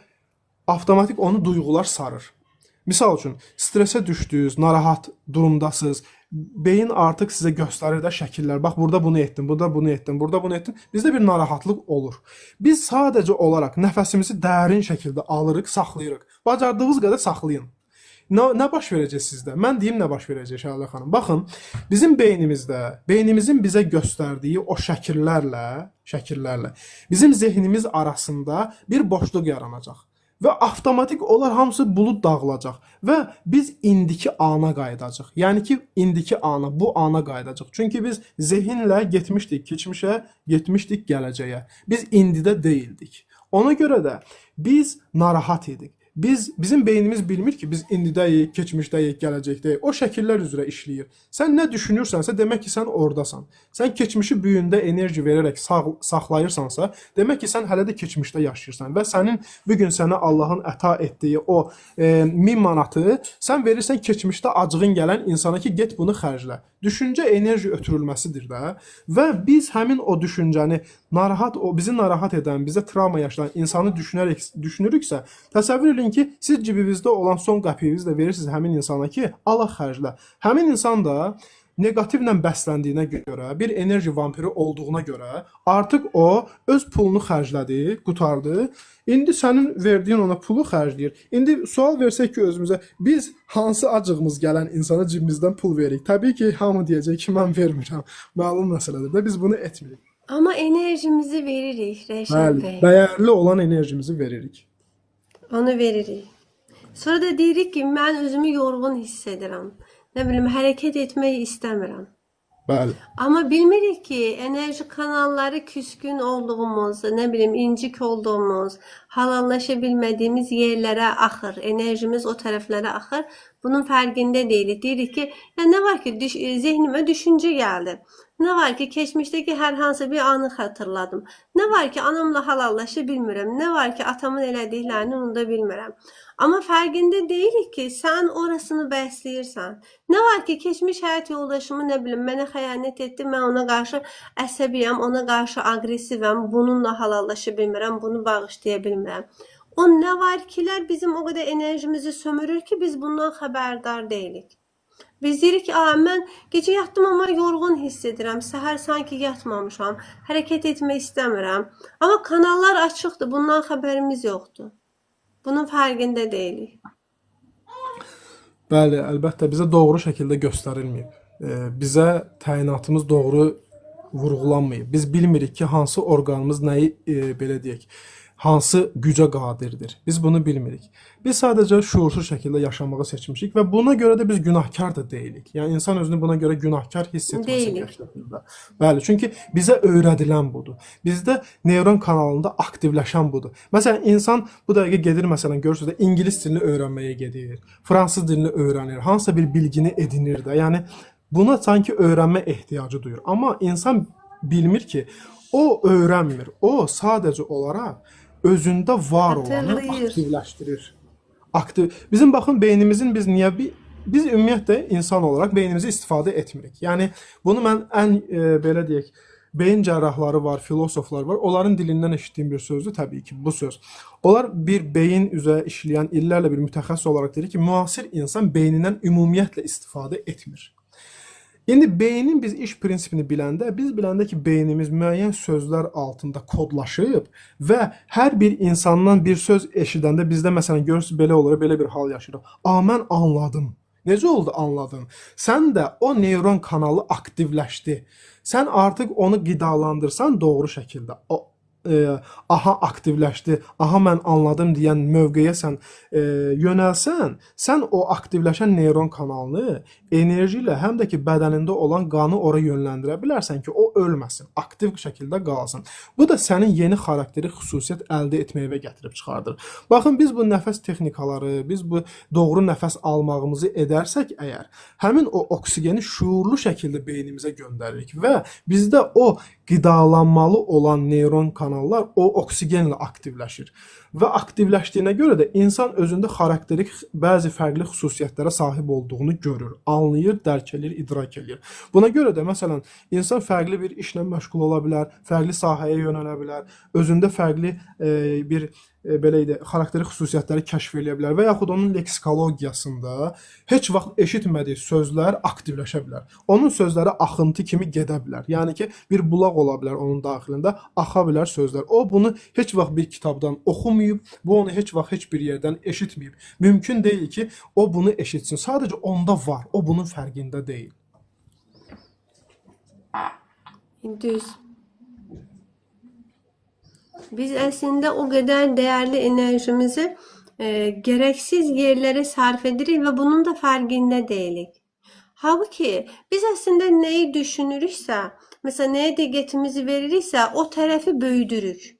[SPEAKER 2] avtomatik onu duyğular sarır. Misal üçün, stresə düşdünüz, narahat durumdasınız, beyin artıq sizə göstərir də şəkillər. Bax, burada bunu etdim, burada bunu etdim, burada bunu etdim. Bizdə bir narahatlıq olur. Biz sadəcə olaraq nəfəsimizi dərin şəkildə alırıq, saxlayırıq. Bacardığınız qədər saxlayın. Nə baş verəcək sizdə? Mən deyim nə baş verəcək Şahidə xanım. Baxın, bizim beynimizdə, beynimizin bizə göstərdiyi o şəkillərlə bizim zehnimiz arasında bir boşluq yaranacaq. Və avtomatik onlar hamısı bulud dağılacaq və biz indiki ana qayıdacaq. Yəni ki, indiki ana, bu ana qayıdacaq. Çünki biz zehinlə getmişdik keçmişə, getmişdik gələcəyə. Biz indidə deyildik. Ona görə də biz narahat idik. Bizim beynimiz bilmir ki, biz indidəyik, keçmişdəyik, gələcəkdəyik. O şəkillər üzrə işləyir. Sən nə düşünürsənsə, demək ki, sən oradasan. Sən keçmişi bu yöndə enerji verərək saxlayırsansa, demək ki, sən hələ də keçmişdə yaşayırsan və sənin bu gün sənə Allahın əta etdiyi o 1000 manatı sən verirsən keçmişdə acığın gələn insana ki, get bunu xərclə. Düşüncə enerji ötürülməsidir də və biz həmin o düşüncəni bizi narahat edən, bizə travma yaşayan insanı düşünürüksə, təsəvvür edin ki, siz cibinizdə olan son qəpiyinizi də verirsiniz həmin insana ki, Allah xərclə. Həmin insan da negativlə bəsləndiyinə görə, bir enerji vampiri olduğuna görə artıq o öz pulunu xərclədi, qutardı. İndi sənin verdiyin ona pulu xərcləyir. İndi sual versək ki, özümüzə, biz hansı acığımız gələn insana cibimizdən pul veririk? Təbii ki, hamı deyəcək ki, mən vermirəm. Məlum məsələdir də, biz bunu etmirik.
[SPEAKER 1] Amma enerjimizi veririk Rəşad bəy.
[SPEAKER 2] Dəyərli olan enerjimizi veririk.
[SPEAKER 1] Onu veririk. Sonra da deyirik ki, mən özümü yorğun hiss edirəm. Nə bilim, hərəkət etmək istəmirəm.
[SPEAKER 2] Bəli.
[SPEAKER 1] Amma bilmirik ki, enerji kanalları küskün olduğumuz, nə bilim, incik olduğumuz, halallaşa bilmədiyimiz yerlərə axır. Enerjimiz o tərəflərə axır. Bunun fərqində deyilik. Deyirik ki, ya nə var ki, zehnimə düşüncə gəldi. Nə var ki, keçmişdəki hər hansı bir anı xatırladım. Nə var ki, anamla halallaşa bilmirəm. Nə var ki, atamın elədiklərini unuda bilmirəm. Amma fərqində deyilik ki, sən orasını bəsləyirsən. Nə var ki, keçmiş həyat yoldaşımı, nə bilim, mənə xəyanət etdi, mən ona qarşı əsəbiyəm, ona qarşı aqressivəm, bununla halallaşa bilmirəm, bunu bağışlaya bilmirəm. O nə var kilər bizim o qədər enerjimizi sömürür ki, biz bundan xəbərdar deyilik. Biz deyirik ki, mən gecə yatdım amma yorğun hiss edirəm, səhər sanki yatmamışam, hərəkət etmək istəmirəm. Amma kanallar açıqdır, bundan xəbərimiz yoxdur. Bunun fərqində deyilik.
[SPEAKER 2] Bəli, əlbəttə bizə doğru şəkildə göstərilməyib. Bizə təyinatımız doğru vurğulanmayıb. Biz bilmirik ki, hansı orqanımız nəyi, belə deyək, hansı gücə qadirdir. Biz bunu bilmirik. Biz sadəcə şuursuz şəkildə yaşamağı seçmişik və buna görə də biz günahkar da deyilik. Yəni insan özünü buna görə günahkar hiss etməsin yaşadığında. Bəli, çünki bizə öyrədilən budur. Bizdə neyron kanalında aktivləşən budur. Məsələn, insan bu dəqiqə gedir, məsələn, görürsünüz də ingilis dilini öyrənməyə gedir, fransız dilini öyrənir, hansısa bir bilgini edinir də. Yəni buna sanki öyrənmə ehtiyacı duyur. Amma insan bilmir ki, o öyrənmir. O sadəcə olaraq özündə var olanı aktivləşdirir. Bizim baxın beynimizin biz ümumiyyətlə insan olaraq beynimizi istifadə etmirik. Yəni bunu mən belə deyək, beyin cərrahları var, filosoflar var. Onların dilindən eşitdiyim bir sözdür təbii ki, bu söz. Onlar bir beyin üzrə işləyən illərlə bir mütəxəssis olaraq deyir ki, müasir insan beynindən ümumiyyətlə istifadə etmir. İndi beynin biz iş prinsipini biləndə, biz biləndə ki, beynimiz müəyyən sözlər altında kodlaşıb və hər bir insandan bir söz eşidəndə bizdə məsələn görürsünüz belə olur, belə bir hal yaşayırıq. Mən anladım. Necə oldu anladın? Sən də o neyron kanalı aktivləşdi. Sən artıq onu qidalandırsan doğru şəkildə. aha aktivləşdi, aha mən anladım deyən mövqeyə sən yönəlsən, sən o aktivləşən neyron kanalını enerji ilə həm də ki bədənində olan qanı ora yönləndirə bilərsən ki, o ölməsin, aktiv şəkildə qalsın. Bu da sənin yeni xarakteri xüsusiyyət əldə etməyə gətirib çıxardır. Baxın, biz bu nəfəs texnikaları, biz bu doğru nəfəs almağımızı edərsək əgər, həmin o oksigeni şuurlu şəkildə beynimizə göndəririk və bizdə o qidalanmalı olan neyron kanallar o oksigenlə aktivləşir. Və aktivləşdiyinə görə də insan özündə xarakterik bəzi fərqli xüsusiyyətlərə sahib olduğunu görür, anlayır, dərk edir, idrak edir. Buna görə də məsələn, insan fərqli bir işlə məşğul ola bilər, fərqli sahəyə yönələ bilər, özündə fərqli bir belə idi, xarakteri xüsusiyyətləri kəşf edə bilər və yaxud onun leksikologiyasında heç vaxt eşitmədiyi sözlər aktivləşə bilər. Onun sözləri axıntı kimi gedə bilər. Yəni ki, bir bulaq ola bilər onun daxilində, axa bilər sözlər. O bunu heç vaxt bir kitabdan oxumayıb, bu onu heç vaxt heç bir yerdən eşitməyib. Mümkün deyil ki, o bunu eşitsin. Sadəcə onda var, o bunun fərqində deyil.
[SPEAKER 1] Düz. Biz əslində o qədər dəyərli enerjimizi gereksiz yerlere sarf edirik və bunun da fərqində deyilik. Halbuki biz əslində nəyi düşünürüksə, mesela nəyə diqqətimizi veririksə, o tərəfi böyüdürük.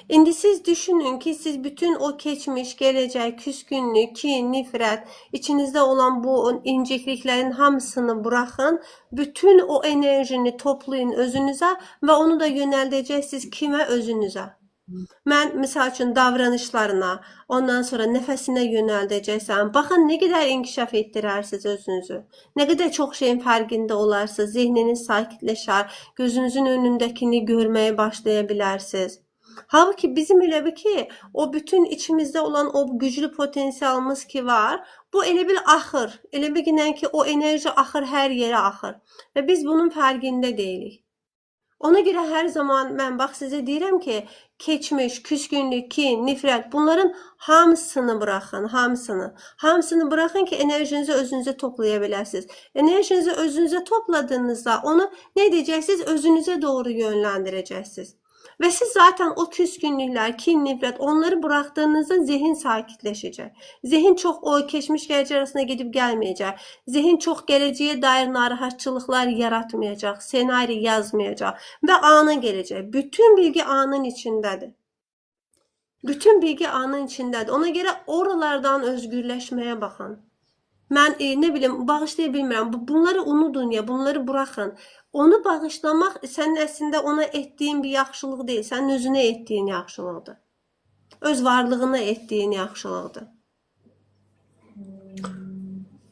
[SPEAKER 1] İndi siz düşünün ki, siz bütün o keçmiş, gələcək, küskünlük, kin, nifrət, içinizdə olan bu incikliklərin hamısını bırakın, bütün o enerjini toplayın özünüzə və onu da yönəldəcəksiniz kimə? Özünüzə. Mən misal üçün davranışlarına, ondan sonra nəfəsinə yönəldəcəksən. Baxın, nə qədər inkişaf etdirərsiniz özünüzü. Nə qədər çox şeyin fərqində olarsınız, zehniniz sakitləşər, gözünüzün önündəkini görməyə başlaya bilərsiniz. Halbuki bizim elə bir ki, o bütün içimizdə olan o güclü potensialımız ki var, bu elə bir axır. Elə bir ki, o enerji axır, hər yerə axır. Və biz bunun fərqində deyilik. Ona görə hər zaman mən bax sizə deyirəm ki, keçmiş, küskünlük, kin, nifrət, bunların hamısını bırakın, hamısını. Hamısını bırakın ki, enerjinizi özünüzə toplaya biləsiniz. Enerjinizi özünüzə topladığınızda onu nə edəcəksiniz? Özünüzə doğru yönləndirəcəksiniz. Ve siz zaten o küskünlükler, kin, nifret onları bıraktığınızda zihin sakitleşecek. Zihin çok o geçmiş geleceği arasında gidip gelmeyecek. Zihin çok geleceğe dair narahatçılıklar yaratmayacak. Senaryo yazmayacak. Ve ana gelecek. Bütün bilgi anın içindedir. Bütün bilgi anın içindedir. Ona göre oralardan özgürleşmeye bakın. Ben ne bileyim bağışlaya bilmirəm. Bunları unudun ya, bunları bırakın. Onu bağışlamaq sənin əslində ona etdiyin bir yaxşılıq deyil, sənin özünə etdiyin yaxşılıqdır. Öz varlığına etdiyin yaxşılıqdır.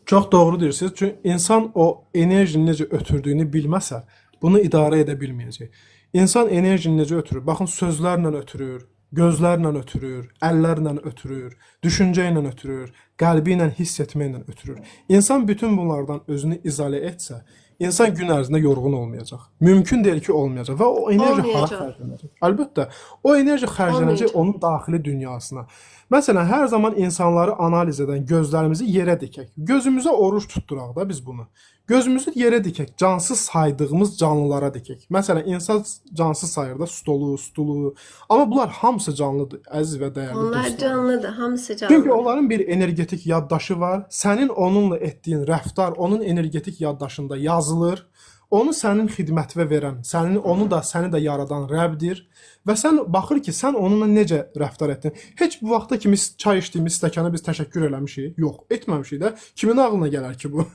[SPEAKER 2] Çox doğru deyirsiniz. Çünki insan o enerjini necə ötürdüyünü bilməsə, bunu idarə edə bilməyəcək. İnsan enerjini necə ötürür? Baxın, sözlərlə ötürür, gözlərlə ötürür, əllərlə ötürür, düşüncə ilə ötürür, qəlbi ilə hiss etməklə ötürür. İnsan bütün bunlardan özünü izole etsə, İnsan gün ərzində yorğun olmayacaq. Mümkün deyil ki, olmayacaq və o enerji hara xərclənəcək? Əlbəttə, o enerji xərclənəcək onun daxili dünyasına. Məsələn, hər zaman insanları analiz edən gözlərimizi yerə dikək. Gözümüzə oruç tutturaq da biz bunu. Gözümüzü yerə dikək, cansız saydığımız canlılara dikək. Məsələn, insan cansız sayır da stulu. Amma bunlar hamısı canlıdır, əziz və dəyərli dostlar.
[SPEAKER 1] Onlar canlıdır, hamısı canlı.
[SPEAKER 2] Çünki onların bir energetik yaddaşı var. Sənin onunla etdiyin rəftar onun energetik yaddaşında yazılır. Onu sənin xidmətinə verən, səni də yaradan Rəbdir. Və sən baxır ki, sən onunla necə rəftar etdin. Heç bu vaxta kimi çay içdiyimiz stəkana biz təşəkkür eləmişik? Yox, etməmişik də. Kimin ağlına gələr ki bu?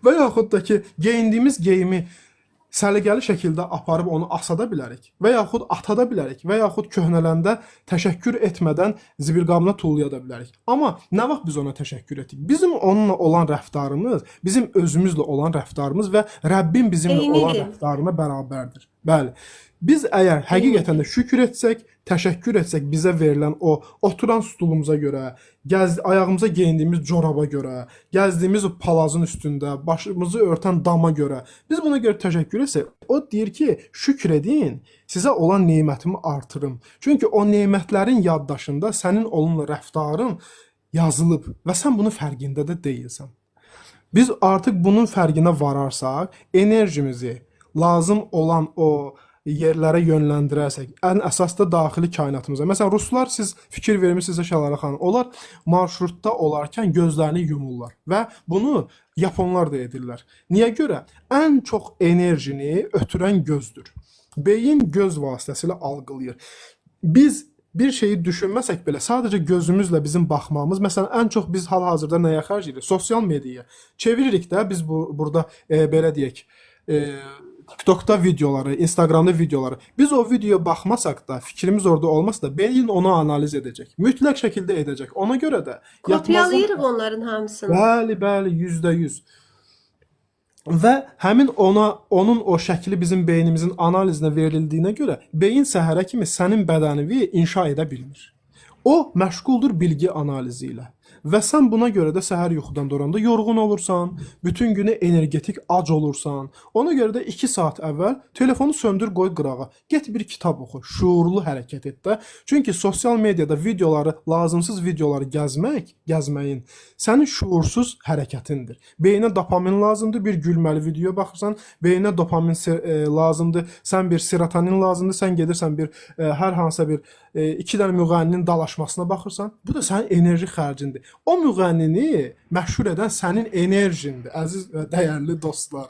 [SPEAKER 2] Və yaxud da ki, geyindiyimiz geyimi səliqəli şəkildə aparıb onu asada bilərik və yaxud atada bilərik və yaxud köhnələndə təşəkkür etmədən zibilqabına tullaya da bilərik. Amma nə vaxt biz ona təşəkkür etdik? Bizim onunla olan rəftarımız, bizim özümüzlə olan rəftarımız və Rəbbin bizimlə olan rəftarına bərabərdir. Bəli. Biz əgər həqiqətən də şükür etsək, təşəkkür etsək bizə verilən o oturan stulumuza görə, ayağımıza geyindiyimiz coraba görə, gəzdiyimiz palazın üstündə, başımızı örtən dama görə, biz buna görə təşəkkür etsək, o deyir ki, şükür edin, sizə olan nemətimi artırım. Çünki o nemətlərin yaddaşında sənin onunla rəftarın yazılıb və sən bunun fərqində də deyilsən. Biz artıq bunun fərqinə vararsaq, enerjimizi, lazım olan o yerlərə yönləndirərsək, ən əsas da daxili kainatımıza. Məsələn, ruslar siz fikir vermisinizsə Şəlalə xanım, onlar marşrutda olarkən gözlərini yumurlar və bunu yaponlar da edirlər. Niyə görə? Ən çox enerjini ötürən gözdür. Beyin göz vasitəsilə algılayır. Biz bir şeyi düşünməsək belə, sadəcə gözümüzlə bizim baxmamız, məsələn, ən çox biz hal-hazırda nəyə xərcləyirik? Sosial mediaya. Çeviririk də biz burada belə deyək, TikTokda videoları, Instagramda videoları. Biz o videoya baxmasaq da, fikrimiz orada olmasa da, beyin onu analiz edəcək. Mütləq şəkildə edəcək. Ona görə də
[SPEAKER 1] Kopyalayırıq onların hamısını.
[SPEAKER 2] Bəli, %100. Və həmin onun o şəkli bizim beynimizin analizinə verildiyinə görə beyin səhərə kimi sənin bədənini inşa edə bilmir. O məşğuldur bilgi analizi ilə. Və sən buna görə də səhər yuxudan duranda yorğun olursan, bütün günü energetik ac olursan. Ona görə də 2 saat əvvəl telefonu söndür, qoy qırağa. Get bir kitab oxu, şuurlu hərəkət et də. Çünki sosial mediada videoları, lazımsız videoları gəzməyin sənin şuursuz hərəkətindir. Beyinə dopamin lazımdır, bir gülməli videoya baxırsan, beyinə dopamin lazımdır, sən bir serotonin lazımdır, sən gedirsən bir hər hansısa bir 2 dənə müğənninin dalaşmasına baxırsan, bu da sənin enerji xərcindir. O müğənnini məşhur edən sənin enerjindir, əziz və dəyərli dostlar.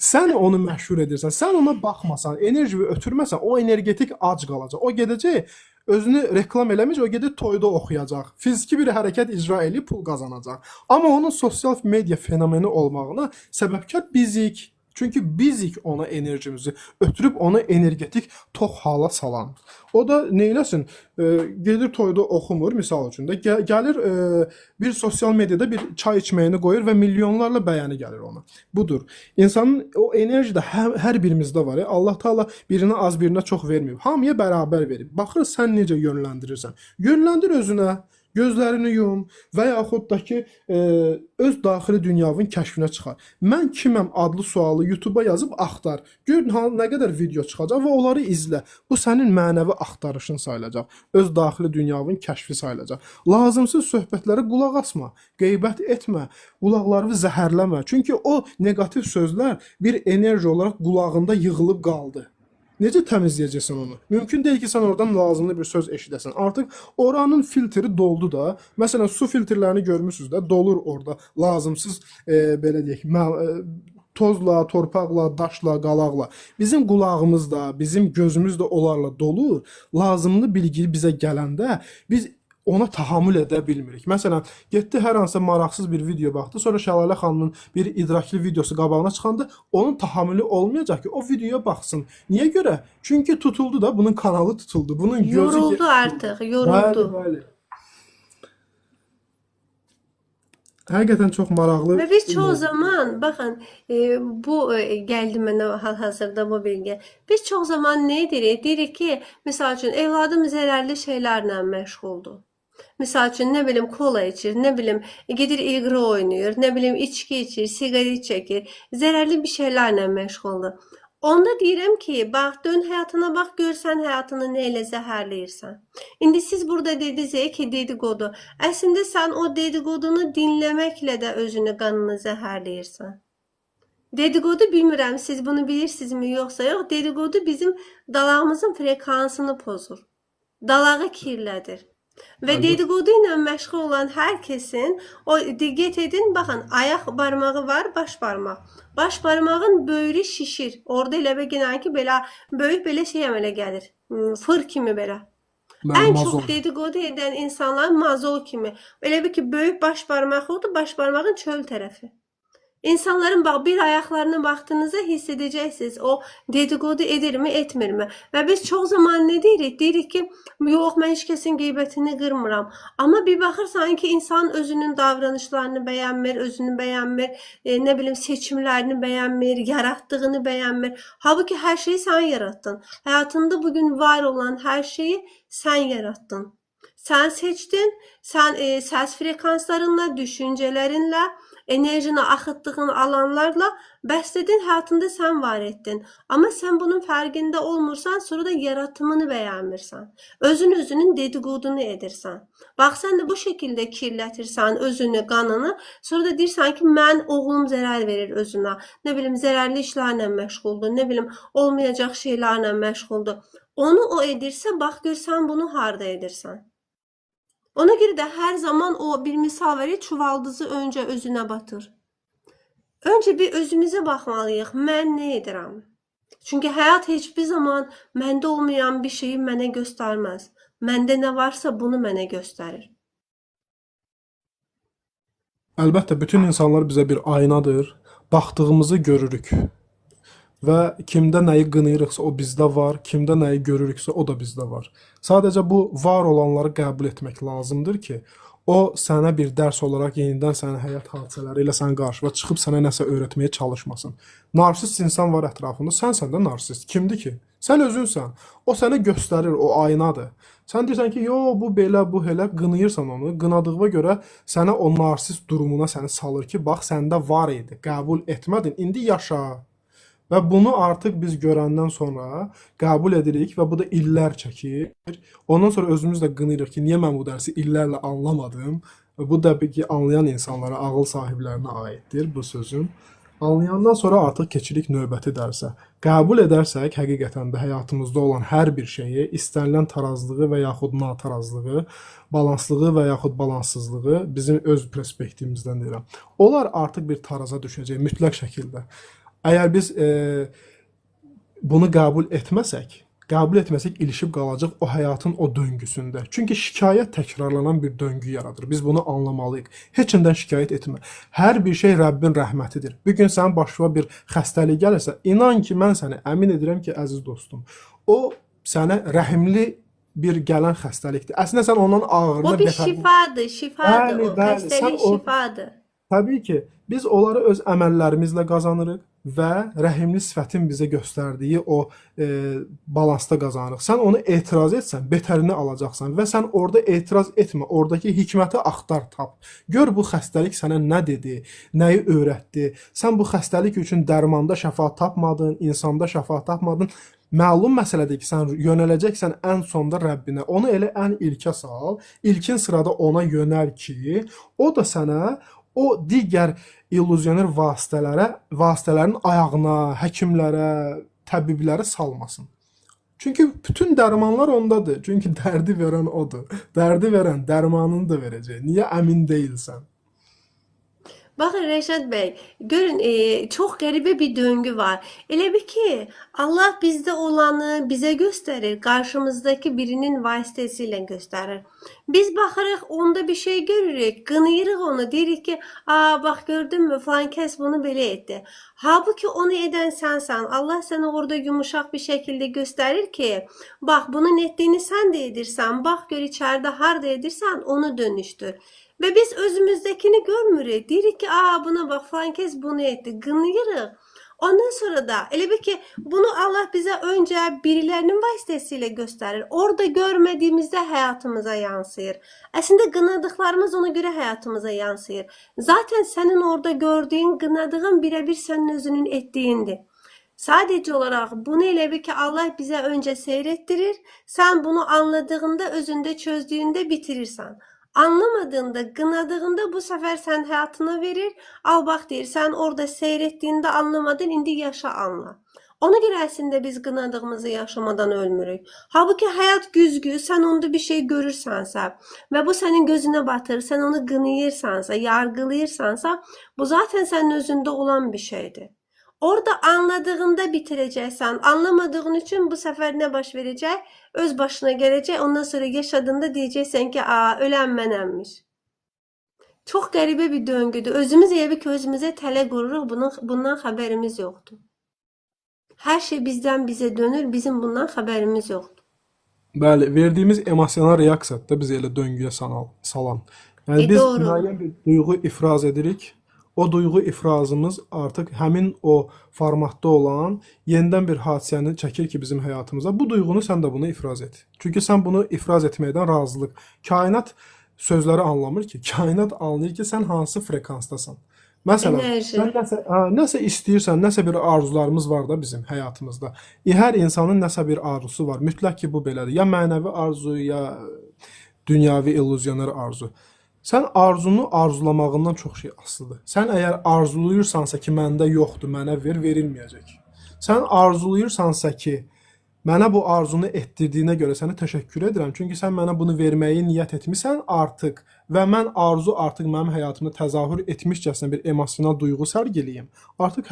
[SPEAKER 2] Sən onu məşhur edirsən, sən ona baxmasan, enerji ötürməsən, o energetik ac qalacaq. O gedəcək, özünü reklam eləməyəcək, o gedib toyda oxuyacaq. Fiziki bir hərəkət icra edib pul qazanacaq. Amma onun sosial media fenomeni olmağına səbəbkar bizik. Çünki bizik ona enerjimizi ötürüb onu energetik tox hala salan. O da neyləsin? Gedir toyda oxumur, misal üçün də. Gəlir bir sosial mediada bir çay içməyini qoyur və milyonlarla bəyəni gəlir ona. Budur. İnsanın o enerji də hər birimizdə var. Allah Taala birinə az, birinə çox verməyib. Hamıya bərabər verib. Baxır sən necə yönləndirirsən. Yönləndir özünə. Gözlərini yum və yaxud da ki, öz daxili dünyavın kəşfinə çıxar. Mən kiməm adlı sualı YouTube-a yazıb axtar. Gör nə qədər video çıxacaq və onları izlə. Bu sənin mənəvi axtarışın sayılacaq. Öz daxili dünyavın kəşfi sayılacaq. Lazımsız söhbətlərə qulaq asma, qeybət etmə, qulaqlarını zəhərləmə. Çünki o negativ sözlər bir enerji olaraq qulağında yığılıb qaldı. Necə təmizləyəcəksən onu? Mümkün deyil ki, sən oradan lazımlı bir söz eşidəsən. Artıq oranın filtri doldu da. Məsələn, su filtrlərini görmüsünüz də, dolur orada lazımsız belə deyək, tozla, torpaqla, daşla, qalaqla. Bizim qulağımız da, bizim gözümüz də onlarla dolur. Lazımlı bilgi bizə gələndə biz ona tahammül edə bilmirik. Məsələn, getdi hər hansısa maraqsız bir video baxdı, sonra Şəlalə xanımın bir idrakli videosu qabağına çıxanda onun tahammülü olmayacaq ki, o videoya baxsın. Niyə görə? Çünki tutuldu da, bunun kanalı tutuldu. Bunun gözü
[SPEAKER 1] yoruldu artıq, yoruldu.
[SPEAKER 2] Bəli. Həqiqətən çox maraqlı.
[SPEAKER 1] Və biz çoğu zaman, baxın, bu gəldi mənə hal-hazırda bu bilgi. Biz çoğu zaman nə edirik? Deyirik ki, misal üçün, evladım zərərli şeylərlə məşğuldur. Misal üçün, nə bilim, kola içir, nə bilim, gedir iğra oynayır, nə bilim, içki içir, siqaret çəkir, zərərli bir şeylərlə məşğuldur. Onda deyirəm ki, bax, dön həyatına bax, görsən həyatını nə ilə zəhərləyirsən. İndi siz burada dediniz ki, dedikodu. Əslində sən o dedikodunu dinləməklə də özünü, qanını zəhərləyirsən. Dedikodu bilmirəm, siz bunu bilirsinizmi yoxsa yox, dedikodu bizim dalağımızın frekansını pozur. Dalağı kirlədir. Və dedikodu ilə məşğul olan hər kəsin, o diqqət edin, baxın, ayaq barmağı var, baş barmaq. Baş barmağın böyrü şişir. Orada elə bilin ki, belə böyük belə şey əmələ gəlir. Fır kimi belə. Ən çox dedikodu edən insanlar mazol kimi. Elə bir ki, böyük baş barmaq oldu, baş barmağın çöl tərəfi. İnsanların bax, bir ayaqlarına baxdığınızda hiss edəcəksiniz, o dedikodu edirmi, etmirmi? Və biz çox zaman nə deyirik? Deyirik ki, yox, mən heç kəsin qeybətini qırmıram. Amma bir baxırsan ki, insan özünün davranışlarını bəyənmir, özünü bəyənmir, nə bilim, seçimlərini bəyənmir, yaratdığını bəyənmir. Halbuki hər şeyi sən yarattın. Həyatında bugün var olan hər şeyi sən yarattın. Sen seçdin, sən səs frekanslarınla, düşüncələrinlə, enerjini axıtdığın alanlarla bəsledin, həyatında sən var etdin. Amma sən bunun fərqində olmursan, sonra da yaratımını bəyənmirsən. Özünün dediqodunu edirsən. Bax, sən də bu şəkildə kirlətirsən özünü, qanını, sonra da deyirsən ki, mən oğlum zərər verir özünə. Nə bilim, zərərli işlərlə məşğuldur, nə bilim, olmayacaq şeylərlə məşğuldur. Onu o edirsə, bax gör sən bunu harda edirsən. Ona görə də hər zaman o bir misal verir, çuvaldızı öncə özünə batır. Öncə bir özümüzə baxmalıyıq, mən nə edirəm? Çünki həyat heç bir zaman məndə olmayan bir şeyi mənə göstərməz. Məndə nə varsa bunu mənə göstərir.
[SPEAKER 2] Əlbəttə, bütün insanlar bizə bir aynadır. Baxdığımızı görürük. Və kimdə nəyi qınayırıqsa o bizdə var, kimdə nəyi görürüksə o da bizdə var. Sadəcə bu var olanları qəbul etmək lazımdır ki, o sənə bir dərs olaraq yenidən sənin həyat hadisələri ilə sənin qarşına çıxıb sənə nəsə öyrətməyə çalışmasın. Narsist insan var ətrafında, sənsən də narsist. Kimdir ki? Sən özünsən. O sənə göstərir, o aynadır. Sən deyirsən ki, yo, bu belə, bu elə, qınayırsan onu. Qınadığına görə sənə o narsist durumuna səni salır ki, bax, səndə var idi, qəbul etmədin, indi yaşa. Və bunu artıq biz görəndən sonra qəbul edirik və bu da illər çəkir. Ondan sonra özümüz də qınayırıq ki, niyə mən bu dərsi illərlə anlamadım? Bu da ki, anlayan insanlara, ağıl sahiblərinə aiddir bu sözüm. Anlayandan sonra artıq keçirik növbəti dərsə. Qəbul edərsək, həqiqətən də həyatımızda olan hər bir şeyi, istənilən tarazlığı və yaxud natarazlığı, balanslığı və yaxud balanssızlığı bizim öz perspektivimizdən deyirəm. Onlar artıq bir taraza düşəcək mütləq şəkildə. Əgər biz bunu qəbul etməsək, ilişib qalacaq o həyatın o döngüsündə. Çünki şikayət təkrarlanan bir döngü yaradır. Biz bunu anlamalıyıq. Heç kimdən şikayət etmə. Hər bir şey Rəbbin rəhmətidir. Bir gün sənin başına bir xəstəlik gəlirsə, inan ki, mən səni əmin edirəm ki, əziz dostum, o sənə rəhimli bir gələn xəstəlikdir. Əslində sən ondan ağırını
[SPEAKER 1] O bir şifadır, şifadır. O xəstəlik şifadır.
[SPEAKER 2] Təbii ki, biz onları öz əməllərimizlə qazanırıq və rəhimli sifətin bizə göstərdiyi o balansda qazanırıq. Sən onu etiraz etsən, betərini alacaqsan və sən orada etiraz etmə, oradakı hikməti axtar, tap. Gör bu xəstəlik sənə nə dedi, nəyi öyrətdi. Sən bu xəstəlik üçün dərmanda şəfa tapmadın, insanda şəfa tapmadın. Məlum məsələdir ki, sən yönələcəksən ən sonda Rəbbinə. Onu elə ən ilkə sal, ilkin sırada ona yönəl ki, o da sənə o digər illüzioner vasitələrin ayağına, həkimlərə, təbiblərə salmasın. Çünki bütün dərmanlar ondadır. Çünki dərdi verən odur. Dərdi verən dərmanını da verəcək. Niyə əmin deyilsən?
[SPEAKER 1] Baxın Rəşad bəy, görün çox qəribə bir döngü var. Elə bir ki, Allah bizdə olanı bizə göstərir, qarşımızdakı birinin vasitəsilə göstərir. Biz baxırıq, onda bir şey görürük, qınayırıq onu, deyirik ki, bax gördünmü, falan kəs bunu belə etdi. Halbuki onu edən sənsən. Allah sənə orada yumuşaq bir şəkildə göstərir ki, bax bunun etdiyini sən də edirsən, bax gör içəridə harda edirsən, onu dönüşdür. Və biz özümüzdəkini görmürük. Deyirik ki, buna bax, falan kəs bunu etdi. Qınayırıq. Ondan sonra da elə bir ki, bunu Allah bizə öncə birilərinin vasitəsilə göstərir. Orada görmədiyimizdə həyatımıza yansıyır. Əslində qınadıqlarımız ona görə həyatımıza yansıyır. Zaten sənin orada gördüyün, qınadığın birə-bir sənin özünün etdiyindir. Sadəcə olaraq bunu elə bir ki, Allah bizə öncə seyr etdirir. Sən bunu anladığında, özündə çözdüyündə bitirirsən. Anlamadığında, qınadığında bu səfər sən həyatına verir. Al bax deyir, sən orada seyr etdiyində anlamadın, indi yaşa anla. Ona görə əslində biz qınadığımızı yaşamadan ölmürük. Halbuki həyat güzgü, sən onda bir şey görürsənsə və bu sənin gözünə batır, sən onu qınayırsansa, yargılayırsansa, bu zaten sənin özündə olan bir şeydir. Orada anladığında bitirəcəksən, anlamadığın üçün bu səfər nə baş verəcək? Öz başına gələcək, ondan sonra yaşadığında deyəcəksən ki, ölən mənəmmiş. Çox qəribə bir döngüdür. Özümüz elə ki, özümüzə tələ qururuq, bundan xəbərimiz yoxdur. Hər şey bizdən bizə dönür, bizim bundan xəbərimiz yoxdur.
[SPEAKER 2] Bəli, verdiyimiz emosional reaksiya da bizi elə döngüyə salan. Yəni biz müəyyən bir duyğu ifraz edirik, o duyğu ifrazımız artıq həmin o formatda olan yenidən bir hadisəni çəkir ki, bizim həyatımıza. Bu duyğunu sən də bunu ifraz et. Çünki sən bunu ifraz etməkdən razılıq. Kainat sözləri anlamır ki, kainat anlayır ki, sən hansı frekansdasan. Məsələn,
[SPEAKER 1] Enerji.
[SPEAKER 2] sən nəsə istəyirsən, nəsə bir arzularımız var da bizim həyatımızda. Hər insanın nəsə bir arzusu var. Mütləq ki, bu belədir. Ya mənəvi arzu, ya dünyavi illüzyoner arzu. Sən arzunu arzulamağından çox şey asılıdır. Sən əgər arzulayırsansa ki, məndə yoxdur, mənə verilməyəcək. Sən arzulayırsansa ki, mənə bu arzunu etdirdiyinə görə sənə təşəkkür edirəm. Çünki sən mənə bunu verməyi niyyət etmisən artıq və mən arzu artıq mənim həyatımda təzahür etmişcəsinə bir emosional duyğu sərgiləyim. Artıq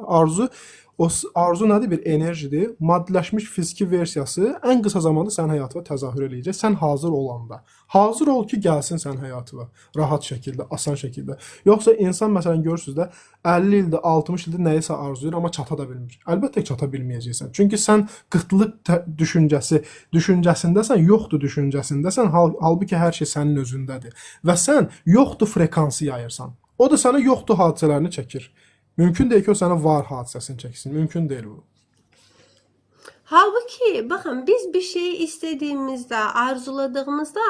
[SPEAKER 2] arzu nədir? Bir enerjidir. Maddiləşmiş fiziki versiyası ən qısa zamanda sənin həyatına təzahür eləyəcək. Sən hazır olanda. Hazır ol ki, gəlsin sənin həyatına. Rahat şəkildə, asan şəkildə. Yoxsa insan məsələn görürsüz də 50 ildir, 60 ildir nəyisə arzulayır, amma çata da bilmir. Əlbəttə çata bilməyəcəksən. Çünki sən qıtlıq düşüncəsindəsən, yoxdur düşüncəsindəsən, halbuki hər şey sənin özündədir. Və sən yoxdur frekansı yayırsan. O da sənə yoxdur hadisələrini çəkir. Mümkün deyil ki, o sənə var hadisəsini çəksin. Mümkün deyil bu.
[SPEAKER 1] Halbuki baxın biz bir şeyi istədiyimizdə, arzuladığımızda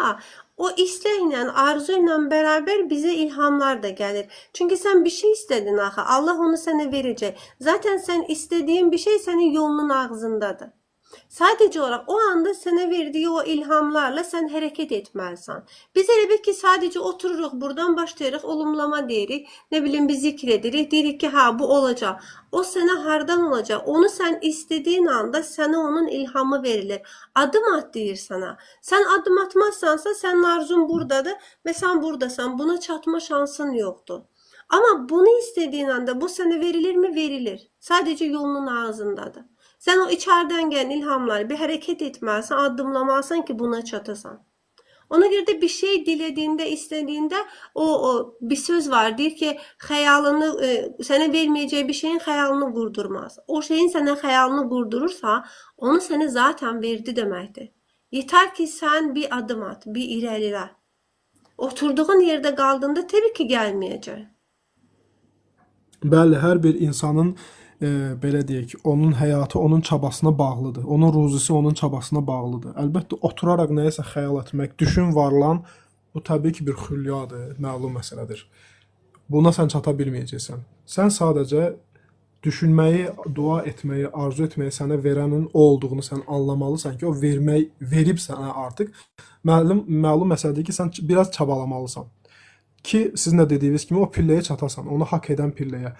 [SPEAKER 1] o istəklə, arzu ilə bərabər bizə ilhamlar da gəlir. Çünki sən bir şey istədin axı, Allah onu sənə verəcək. Zaten sən istədiyin bir şey sənin yolunun ağzındadır. Sadəcə olaraq o anda sənə verdiyi o ilhamlarla sən hərəkət etməlisən. Biz elə bil ki, sadəcə otururuq, buradan başlayırıq, olumlama deyirik, nə bilim biz zikr edirik, deyirik ki, ha bu olacaq. O sənə hardan olacaq? Onu sən istədiyin anda sənə onun ilhamı verilir. Adım at deyir sana. Sən adım atmazsansa sənin arzun buradadır və sən buradasan. Buna çatma şansın yoxdur. Amma bunu istədiyin anda bu sənə verilirmi? Verilir. Sadəcə yolunun ağzındadır. Sən o içərdən gələn ilhamları bir hərəkət etməlisən, addımlamalısan ki, buna çatasan. Ona görə də bir şey dilədiyində, istədiyində o bir söz var, deyir ki, xəyalını, sənə verməyəcəyi bir şeyin xəyalını qurdurmaz. O şeyin sənə xəyalını qurdurursa, onu sənə zaten verdi deməkdir. Yetər ki, sən bir adım at, bir irəlilə. Oturduğun yerdə qaldığında təbii ki, gəlməyəcək.
[SPEAKER 2] Bəli, hər bir insanın belə deyək, onun həyatı onun çabasına bağlıdır. Onun ruzisi onun çabasına bağlıdır. Əlbəttə oturaraq nəyisə xəyal etmək, düşün varlan, bu təbii ki bir xülyadır, məlum məsələdir. Buna sən çata bilməyəcəksən. Sən sadəcə düşünməyi, dua etməyi, arzu etməyi sənə verənin o olduğunu sən anlamalısan ki, o verib sənə artıq. Məlum məsələdir ki, sən biraz çabalamalısan. Ki, sizin də dediyiniz kimi o pilləyə çatasan, onu haqq edən pilləyə.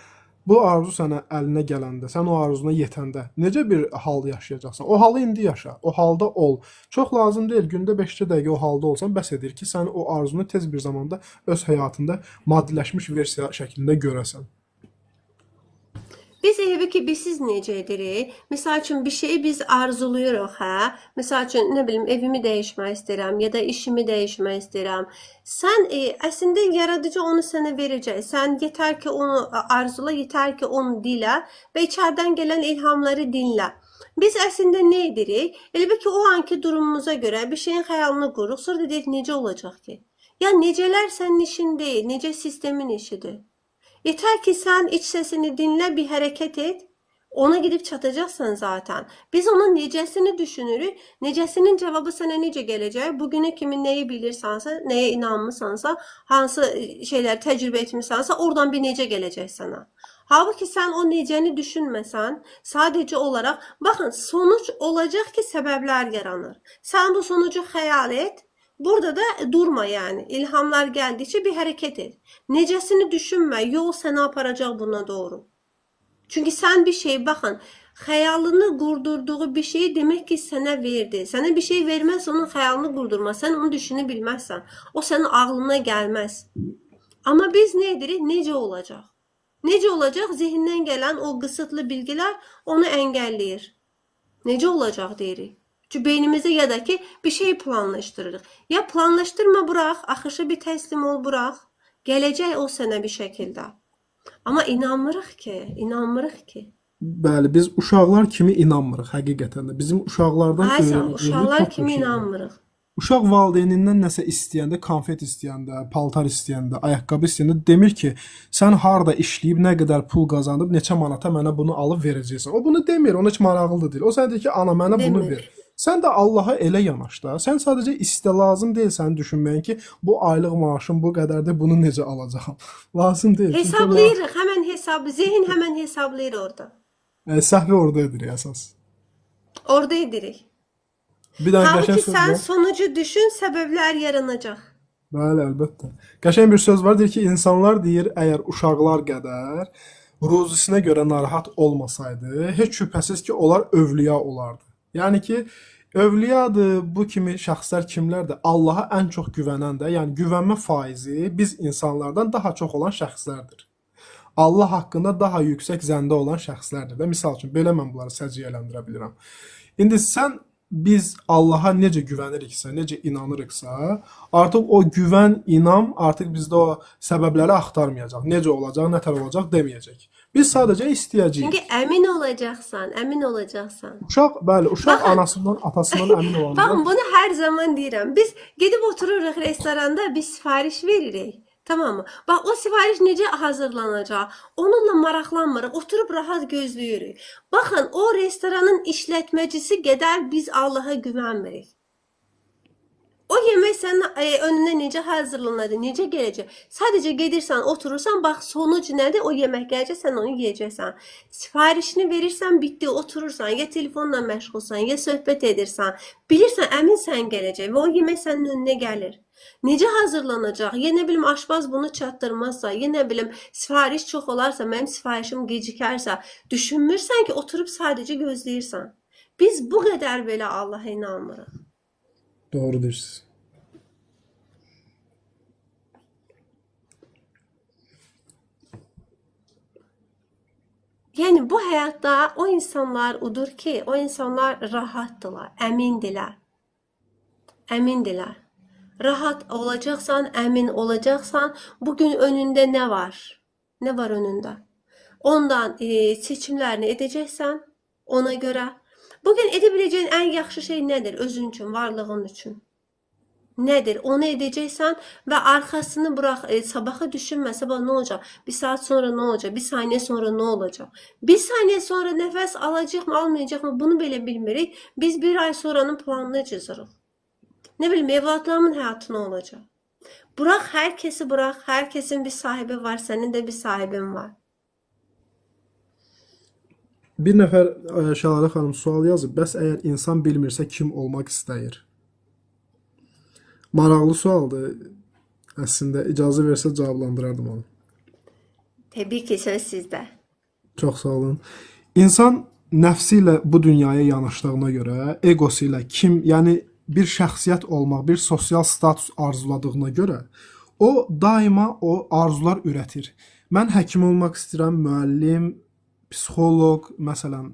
[SPEAKER 2] Bu arzu sənə əlinə gələndə, sən o arzuna yetəndə necə bir hal yaşayacaqsan? O halı indi yaşa, o halda ol. Çox lazım deyil, gündə 5 dəqiqə o halda olsan bəs edir ki, sən o arzunu tez bir zamanda öz həyatında maddiləşmiş versiya şəklində görəsən.
[SPEAKER 1] Biz elə ki, siz necə edirik? Misal üçün bir şeyi biz arzuluyuruq, hə? Misal üçün, nə bilim, evimi dəyişmək istəyirəm ya da işimi dəyişmək istəyirəm. Sən əslində yaradıcı onu sənə verəcək. Sən yetər ki, onu arzula, yetər ki, onu dilə və içərdən gələn ilhamları dinlə. Biz əslində nə edirik? Elə ki, o anki durumumuza görə bir şeyin xəyalını qururuq. Sonra deyək, necə olacaq ki? Ya necələr sənin işin deyil, necə sistemin işidir. Yetər ki, sən iç səsini dinlə, bir hərəkət et, ona gidib çatacaqsan zaten. Biz onun necəsini düşünürük, necəsinin cavabı sənə necə gələcək, bugünə kimi nəyi bilirsansa, nəyə inanmısansa, hansı şeylər təcrübə etmişsansa, oradan bir necə gələcək sənə. Halbuki sən o necəni düşünməsən, sadəcə olaraq, baxın, sonuc olacaq ki, səbəblər yaranır. Sən bu sonucu xəyal et, burada da durma yani. İlhamlar gəldikcə bir hərəkət et. Necəsini düşünmə, yol səni aparacaq buna doğru. Çünki sən bir şey, baxın, xəyalını qurdurduğu bir şeyi demək ki, sənə verdi. Sənə bir şey verməzsə onun xəyalını qurdurma. Sən onu düşünə bilməzsən. O sənin ağlına gəlməz. Amma biz nə edirik? Necə olacaq? Necə olacaq? Zihnindən gələn o qısıtlı bilgilər onu əngəlləyir. Necə olacaq deyirik. Çünki beynimizdə ya da ki bir şey planlaşdırırıq. Ya planlaşdırma, bırax, axışı bir təslim ol, bırax. Gələcək o sənə bir şəkildə. Amma inanmırıq ki.
[SPEAKER 2] Bəli, biz uşaqlar kimi inanmırıq həqiqətən də. Bizim uşaqlardan
[SPEAKER 1] uşaqlar kimi inanmırıq.
[SPEAKER 2] Uşaq valideynindən nəsə istəyəndə, konfet istəyəndə, paltar istəyəndə, ayaqqabı istəyəndə demir ki, sən harda işləyib, nə qədər pul qazanıb, neçə manata mənə bunu alıb verəcəksən. O bunu demir, ona heç maraqlı deyil. O sənə deyir ki, ana mənə bunu
[SPEAKER 1] Demir.
[SPEAKER 2] ver. Sən də Allaha elə yanaş da. Sən sadəcə istə, lazım deyil sənin düşünməyin ki, bu aylıq maaşım bu qədərdir, bunu necə alacağam. Lazım deyil. Çünki
[SPEAKER 1] Hesablayırıq, həmən hesab, zehin həmən hesablayır orada.
[SPEAKER 2] səhvi orada edir əsas.
[SPEAKER 1] Orada edirik.
[SPEAKER 2] Bir dənə qəşəng
[SPEAKER 1] Halbuki
[SPEAKER 2] söz
[SPEAKER 1] sən
[SPEAKER 2] var.
[SPEAKER 1] sonucu düşün, səbəblər yaranacaq.
[SPEAKER 2] Bəli, əlbəttə. Qəşəng bir söz var, deyir ki, insanlar deyir, əgər uşaqlar qədər ruzisinə görə narahat olmasaydı, heç şübhəsiz ki, onlar övliya olardı. Yəni ki, övliyadır, bu kimi şəxslər kimlərdir? Allaha ən çox güvənən də, yəni güvənmə faizi biz insanlardan daha çox olan şəxslərdir. Allah haqqında daha yüksək zəndə olan şəxslərdir də. Misal üçün, belə mən bunları səciyyələndirə bilirəm. İndi biz Allaha necə güvəniriksə, necə inanırıqsa, artıq o güvən, inam artıq bizdə o səbəbləri axtarmayacaq. Necə olacaq, nətər olacaq deməyəcək. Biz sadəcə istəyəcəyik.
[SPEAKER 1] Çünki əmin olacaqsan, əmin olacaqsan.
[SPEAKER 2] Uşaq, bəli, uşaq anasından, atasından əmin olanda.
[SPEAKER 1] Baxın, bunu hər zaman deyirəm. Biz gedib otururuq restoranda, biz sifariş veririk. Tamam mı? Bax, o sifariş necə hazırlanacaq? Onunla maraqlanmırıq, oturub rahat gözləyirik. Baxın, o restoranın işlətməcisi qədər biz Allaha güvənmirik. O yemək sənin önünə necə hazırlanır, necə gələcək? Sadəcə gedirsən, oturursan, bax sonuc nədir? O yemək gələcək, sən onu yeyəcəksən. Sifarişini verirsən, bitdi, oturursan, ya telefonla məşğulsan, ya söhbət edirsən. Bilirsən, əminsən gələcək və o yemək sənin önünə gəlir. Necə hazırlanacaq? Ya nə bilim aşpaz bunu çatdırmazsa, ya nə bilim sifariş çox olarsa, mənim sifarişim gecikərsə, düşünmürsən ki, oturub sadəcə gözləyirsən. Biz bu qədər belə Allaha inanmırıq.
[SPEAKER 2] Doğru deyirsiniz.
[SPEAKER 1] Yəni bu həyatda o insanlar udur ki, o insanlar rahatdılar, əmindilər. Əmindilər. Rahat olacaqsan, əmin olacaqsan, bugün önündə nə var? Nə var önündə? Ondan seçimlərini edəcəksən ona görə. Bugün edə biləcəyin ən yaxşı şey nədir? Özün üçün, varlığın üçün. Nədir? Onu edəcəksən və arxasını burax, sabaha düşünmə, sabah nə olacaq? Bir saat sonra nə olacaq? Bir saniyə sonra nə olacaq? Bir saniyə sonra nəfəs alacaq mı, almayacaq mı? Bunu belə bilmirik. Biz bir ay sonranın planını cızırıq. Nə bilim, evladlarımın həyatı nə olacaq? Bırax, hər kəsi bırax. Hər kəsin bir sahibi var, sənin də bir sahibin var.
[SPEAKER 2] Bir nəfər Şəlalə xanım sual yazıb, bəs əgər insan bilmirsə kim olmaq istəyir? Maraqlı sualdır. Əslində icazə versə cavablandırardım onu.
[SPEAKER 1] Təbii ki, söz sizdə.
[SPEAKER 2] Çox sağ olun. İnsan nəfsi ilə bu dünyaya yanaşdığına görə, egosu ilə kim, yəni bir şəxsiyyət olmaq, bir sosial status arzuladığına görə, o daima o arzular ürətir. Mən həkim olmaq istəyirəm, müəllim, psixoloq, məsələn,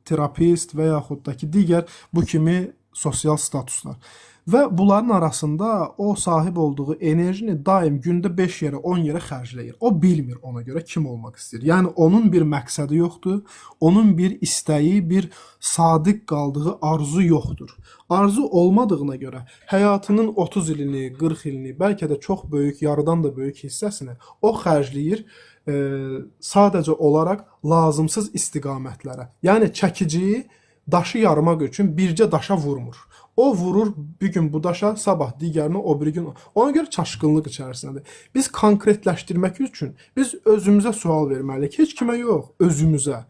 [SPEAKER 2] terapist və yaxud da ki, digər bu kimi sosial statuslar. Və bunların arasında o sahib olduğu enerjini daim gündə 5 yerə, 10 yerə xərcləyir. O bilmir ona görə kim olmaq istəyir. Yəni onun bir məqsədi yoxdur, onun bir istəyi, bir sadiq qaldığı arzu yoxdur. Arzu olmadığına görə həyatının 30 ilini, 40 ilini, bəlkə də çox böyük, yarıdan da böyük hissəsini o xərcləyir sadəcə olaraq lazımsız istiqamətlərə. Yəni çəkici daşı yarmaq üçün bircə daşa vurmur. O vurur bir gün bu daşa, sabah digərini, o biri gün. Ona görə çaşqınlıq içərisindədir. Biz konkretləşdirmək üçün biz özümüzə sual verməliyik. Heç kimə yox, özümüzə.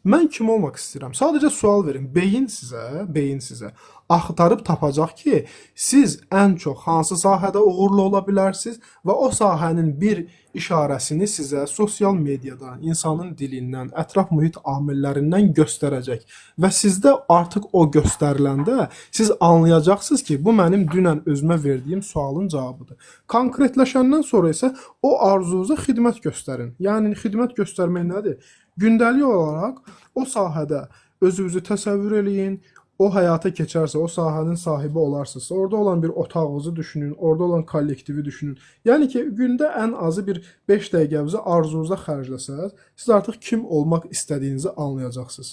[SPEAKER 2] Mən kim olmaq istəyirəm? Sadəcə sual verin. Beyin sizə axtarıb tapacaq ki, siz ən çox hansı sahədə uğurlu ola bilərsiniz və o sahənin bir işarəsini sizə sosial mediadan, insanın dilindən, ətraf mühit amillərindən göstərəcək. Və sizdə artıq o göstəriləndə siz anlayacaqsınız ki, bu mənim dünən özümə verdiyim sualın cavabıdır. Konkretləşəndən sonra isə o arzunuza xidmət göstərin. Yəni xidmət göstərmək nədir? Gündəlik olaraq o sahədə özünüzü təsəvvür eləyin. O həyata keçərsə, o sahənin sahibi olarsınızsa, orada olan bir otağınızı düşünün, orada olan kollektivi düşünün. Yəni ki, gündə ən azı bir 5 dəqiqənizi arzunuza xərcləsəz, siz artıq kim olmaq istədiyinizi anlayacaqsınız.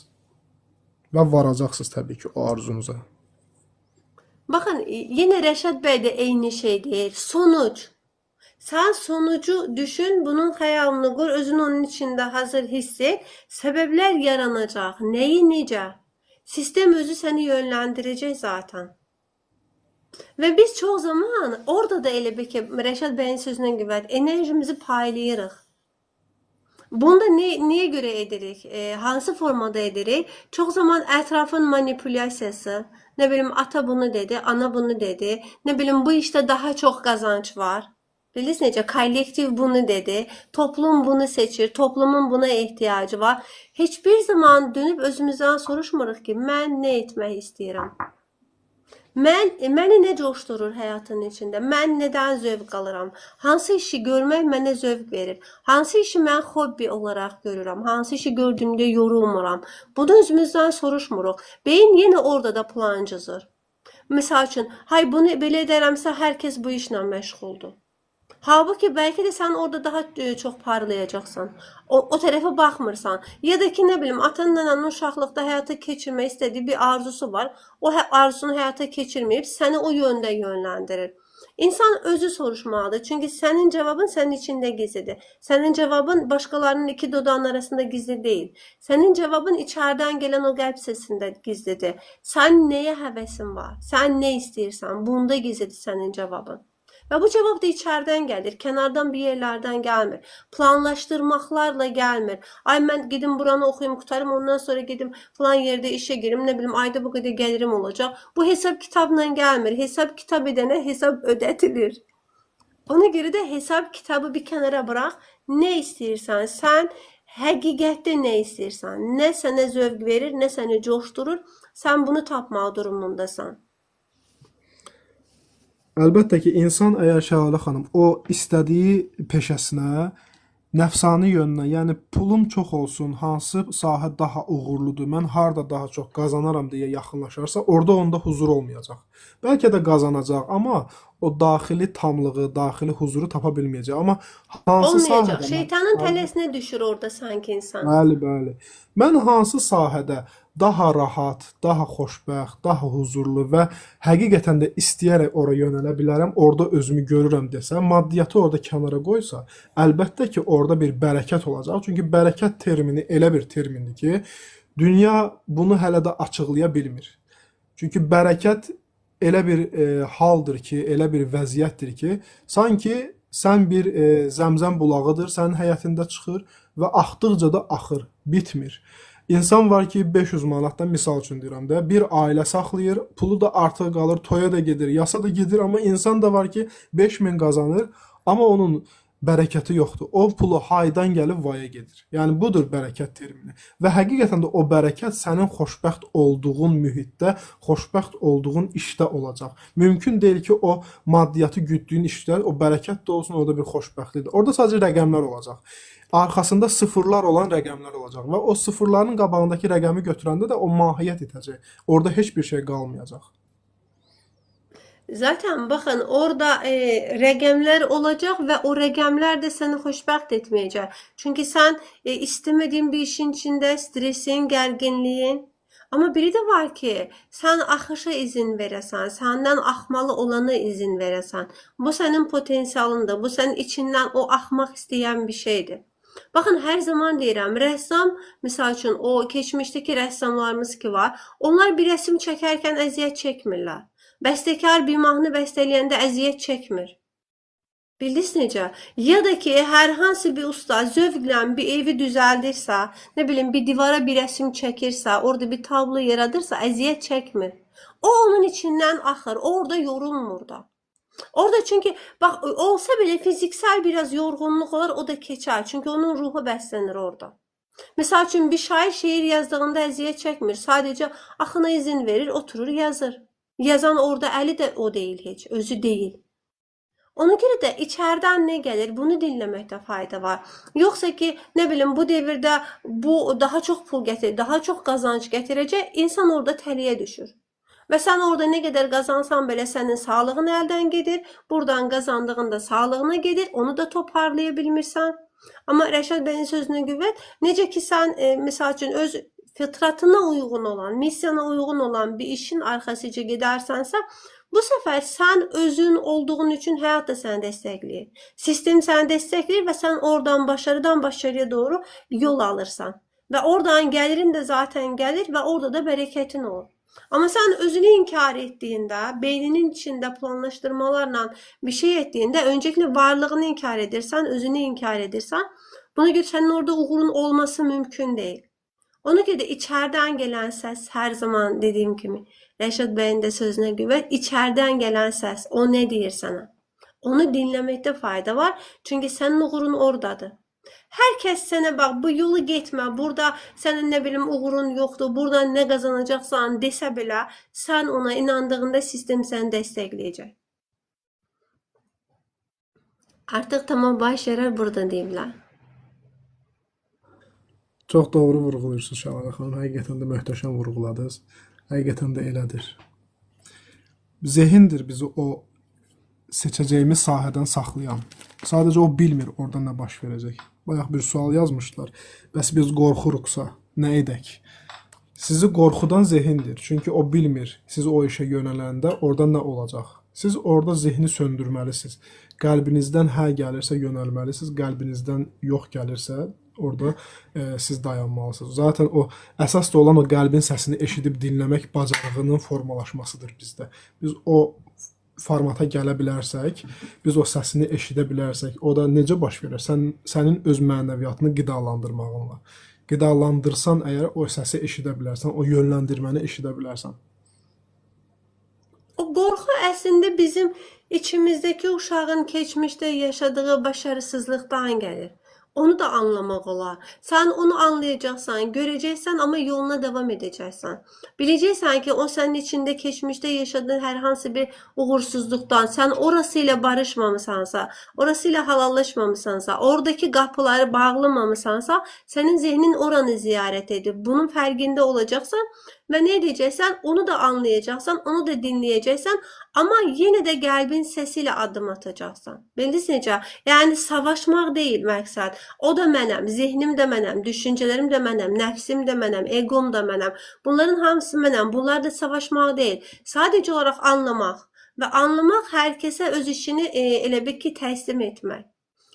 [SPEAKER 2] Və varacaqsınız təbii ki, o arzunuza.
[SPEAKER 1] Baxın, yenə Rəşad bəy də eyni şey deyir. Sonuc. Sen sonucu düşün, bunun xəyalını qur, özün onun içində hazır hiss et. Səbəblər yaranacaq. Nəyi necə? Sistem özü səni yönləndirəcək zaten. Və biz çox zaman orada da elə bir ki, Rəşad bəyin sözünə qüvvət, enerjimizi paylayırıq. Bunu da niyə görə edirik? Hansı formada edirik? Çox zaman ətrafın manipulyasiyası, nə bilim ata bunu dedi, ana bunu dedi, nə bilim bu işdə daha çox qazanc var. Bilirsiniz necə? Kollektiv bunu dedi, toplum bunu seçir, toplumun buna ehtiyacı var. Heç bir zaman dönüb özümüzdən soruşmuruq ki, mən nə etmək istəyirəm? Məni nə coşdurur həyatın içində? Mən nədən zövq alıram? Hansı işi görmək mənə zövq verir? Hansı işi mən hobbi olaraq görürəm? Hansı işi gördüyümdə yorulmuram? Bunu özümüzdən soruşmuruq. Beyin yenə orada da plan cızır. Misal üçün, hay bunu belə edərəmsə hər kəs bu işlə məşğuldur. Halbuki bəlkə də sən orada daha çox parlayacaqsan. O tərəfə baxmırsan. Ya da ki, nə bilim, atanın ananın uşaqlıqda həyata keçirmək istədiyi bir arzusu var. O arzusunu həyata keçirməyib, səni o yöndə yönləndirir. İnsan özü soruşmalıdır. Çünki sənin cavabın sənin içində gizlidir. Sənin cavabın başqalarının iki dodağının arasında gizli deyil. Sənin cavabın içərdən gələn o qəlb səsində gizlidir. Sən nəyə həvəsin var? Sən nə istəyirsən? Bunda gizlidir sənin cavabın. Və bu cavab da içərdən gəlir, kənardan bir yerlərdən gəlmir. Planlaşdırmaqlarla gəlmir. Ay mən gedim buranı oxuyum, qutarım, ondan sonra gedim falan yerdə işə girim, nə bilim ayda bu qədər gəlirim olacaq. Bu hesab kitabla gəlmir. Hesab kitab edənə hesab ödətilir. Ona görə də hesab kitabı bir kənara bırax. Nə istəyirsən, sən həqiqətdə nə istəyirsən, nə sənə zövq verir, nə səni coşdurur, sən bunu tapmaq durumundasan.
[SPEAKER 2] Əlbəttə ki, insan əgər Şəlalə xanım o istədiyi peşəsinə, nəfsani yönünə, yəni pulum çox olsun, hansı sahə daha uğurludur, mən harda daha çox qazanaram deyə yaxınlaşarsa, orada onda huzur olmayacaq. Bəlkə də qazanacaq, amma o daxili tamlığı, daxili huzuru tapa bilməyəcək. Amma hansı
[SPEAKER 1] Olmayacaq.
[SPEAKER 2] sahədə
[SPEAKER 1] Şeytanın tələsinə düşür orada sanki insan.
[SPEAKER 2] Bəli, bəli. Mən hansı sahədə daha rahat, daha xoşbəxt, daha huzurlu və həqiqətən də istəyərək ora yönələ bilərəm, orada özümü görürəm desə, maddiyyatı orada kənara qoysa, əlbəttə ki, orada bir bərəkət olacaq. Çünki bərəkət termini elə bir termindir ki, dünya bunu hələ də açıqlaya bilmir. Çünki bərəkət elə bir haldır ki, elə bir vəziyyətdir ki, sanki sən bir zəmzəm bulağıdır, sənin həyətində çıxır və axdıqca da axır, bitmir. İnsan var ki, 500 manatdan misal üçün deyirəm də, bir ailə saxlayır, pulu da artıq qalır, toya da gedir, yasa da gedir, amma insan da var ki, 5000 qazanır, amma onun bərəkəti yoxdur. O pulu haydan gəlib vaya gedir. Yəni budur bərəkət termini. Və həqiqətən də o bərəkət sənin xoşbəxt olduğun mühitdə, xoşbəxt olduğun işdə olacaq. Mümkün deyil ki, o maddiyyatı güddüyün işdə o bərəkət də olsun, orada bir xoşbəxtlikdir. Orada sadəcə rəqəmlər olacaq. Arxasında sıfırlar olan rəqəmlər olacaq və o sıfırların qabağındakı rəqəmi götürəndə də o mahiyyət itəcək. Orada heç bir şey qalmayacaq.
[SPEAKER 1] Zaten baxın orada rəqəmlər olacaq və o rəqəmlər də səni xoşbəxt etməyəcək. Çünki sən istemediyin bir işin içində stresin, gərginliyin. Amma biri də var ki, sən axışa izin verəsən, səndən axmalı olana izin verəsən. Bu sənin potensialındır, bu sənin içindən o axmaq istəyən bir şeydir. Baxın, hər zaman deyirəm, rəssam, misal üçün o keçmişdəki rəssamlarımız ki var, onlar bir rəsm çəkərkən əziyyət çəkmirlər. Bəstəkar bir mahnı bəstələyəndə əziyyət çəkmir. Bildiniz necə? Ya da ki, hər hansı bir usta zövqlə bir evi düzəldirsə, nə bilim, bir divara bir rəsm çəkirsə, orada bir tablo yaradırsa, əziyyət çəkmir. O onun içindən axır, orada yorulmur da. Orada çünki, bax, olsa belə fiziksel biraz yorğunluq olar, o da keçər. Çünki onun ruhu bəslənir orada. Misal üçün, bir şair şeir yazdığında əziyyət çəkmir, sadəcə axına izin verir, oturur, yazır. Yazan orada əli də o deyil heç, özü deyil. Ona görə də içərdən nə gəlir, bunu dinləməkdə fayda var. Yoxsa ki, nə bilim, bu devirdə bu daha çox pul gətirir, daha çox qazanc gətirəcək, insan orada təliyə düşür. Və sən orada nə qədər qazansan belə sənin sağlığın əldən gedir, buradan qazandığın da sağlığına gedir, onu da toparlaya bilmirsən. Amma Rəşad bəyin sözünə qüvvət, necə ki sən, misal üçün, öz fitratına uyğun olan, misyana uyğun olan bir işin arxasıca gedərsənsə, bu səfər sən özün olduğun üçün həyat da səni dəstəkləyir. Sistem səni dəstəkləyir və sən oradan başarıdan başarıya doğru yol alırsan. Və oradan gəlirin də zaten gəlir və orada da bərəkətin olur. Amma sən özünü inkar etdiyində, beyninin içində planlaşdırmalarla bir şey etdiyində, öncelikle varlığını inkar edirsən, özünü inkar edirsən, buna görə sənin orada uğurun olması mümkün değil. Ona görə də içeriden gelen ses her zaman dediğim kimi, Reşat Bey'in de sözüne güven, içeriden gelen ses, o ne deyir sana? Onu dinlemekte fayda var. Çünkü senin uğurun oradadır. Herkes sənə bax, bu yolu getmə, burada sənin nə bilim uğurun yoxdur, buradan nə qazanacaqsan desə belə, sən ona inandığında sistem səni dəstəkləyəcək. Artıq tamam baş yarar burada deyiblər.
[SPEAKER 2] Çox doğru vurğulayırsınız Şəlalə xanım. Həqiqətən də möhtəşəm vurğuladınız. Həqiqətən də elədir. Zehindir bizi o seçəcəyimiz sahədən saxlayan. Sadəcə o bilmir orada nə baş verəcək. Bayaq bir sual yazmışlar. Bəs biz qorxuruqsa nə edək? Sizi qorxudan zehindir. Çünki o bilmir. Siz o işə yönələndə orada nə olacaq? Siz orada zehni söndürməlisiniz. Qəlbinizdən hə gəlirsə yönəlməlisiniz. Qəlbinizdən yox gəlirsə orada siz dayanmalısınız. Zaten o əsas da olan o qəlbin səsini eşidib dinləmək bacarığının formalaşmasıdır bizdə. Biz o formata gələ bilərsək, biz o səsini eşidə bilərsək, o da necə baş verir? Sənin öz mənəviyyatını qidalandırmağınla. Qidalandırsan əgər o səsi eşidə bilərsən, o yönləndirməni eşidə bilərsən.
[SPEAKER 1] O qorxu əslində bizim içimizdəki uşağın keçmişdə yaşadığı başarısızlıqdan gəlir. Onu da anlamaq olar. Sən onu anlayacaqsan, görəcəksən, amma yoluna devam edəcəksən. Biləcəksən ki, o sənin içində keçmişdə yaşadığın hər hansı bir uğursuzluqdan, sən orasıyla barışmamısansa, orasıyla halallaşmamısansa, oradaki qapıları bağlamamısansa, sənin zihnin oranı ziyarət edib. Bunun fərqində olacaqsan və nə edəcəksən, onu da anlayacaqsan, onu da dinləyəcəksən, amma yenə də qəlbin səsiyle addım atacaqsan. Bildiniz necə? Yəni savaşmaq deyil məqsəd. O da mənəm, zihnim də mənəm, düşüncələrim də mənəm, nəfsim də mənəm, egom da mənəm. Bunların hamısı mənəm. Bunlar da savaşmaq deyil. Sadəcə olaraq anlamaq və anlamaq hər kəsə öz işini elə bil ki təslim etmək.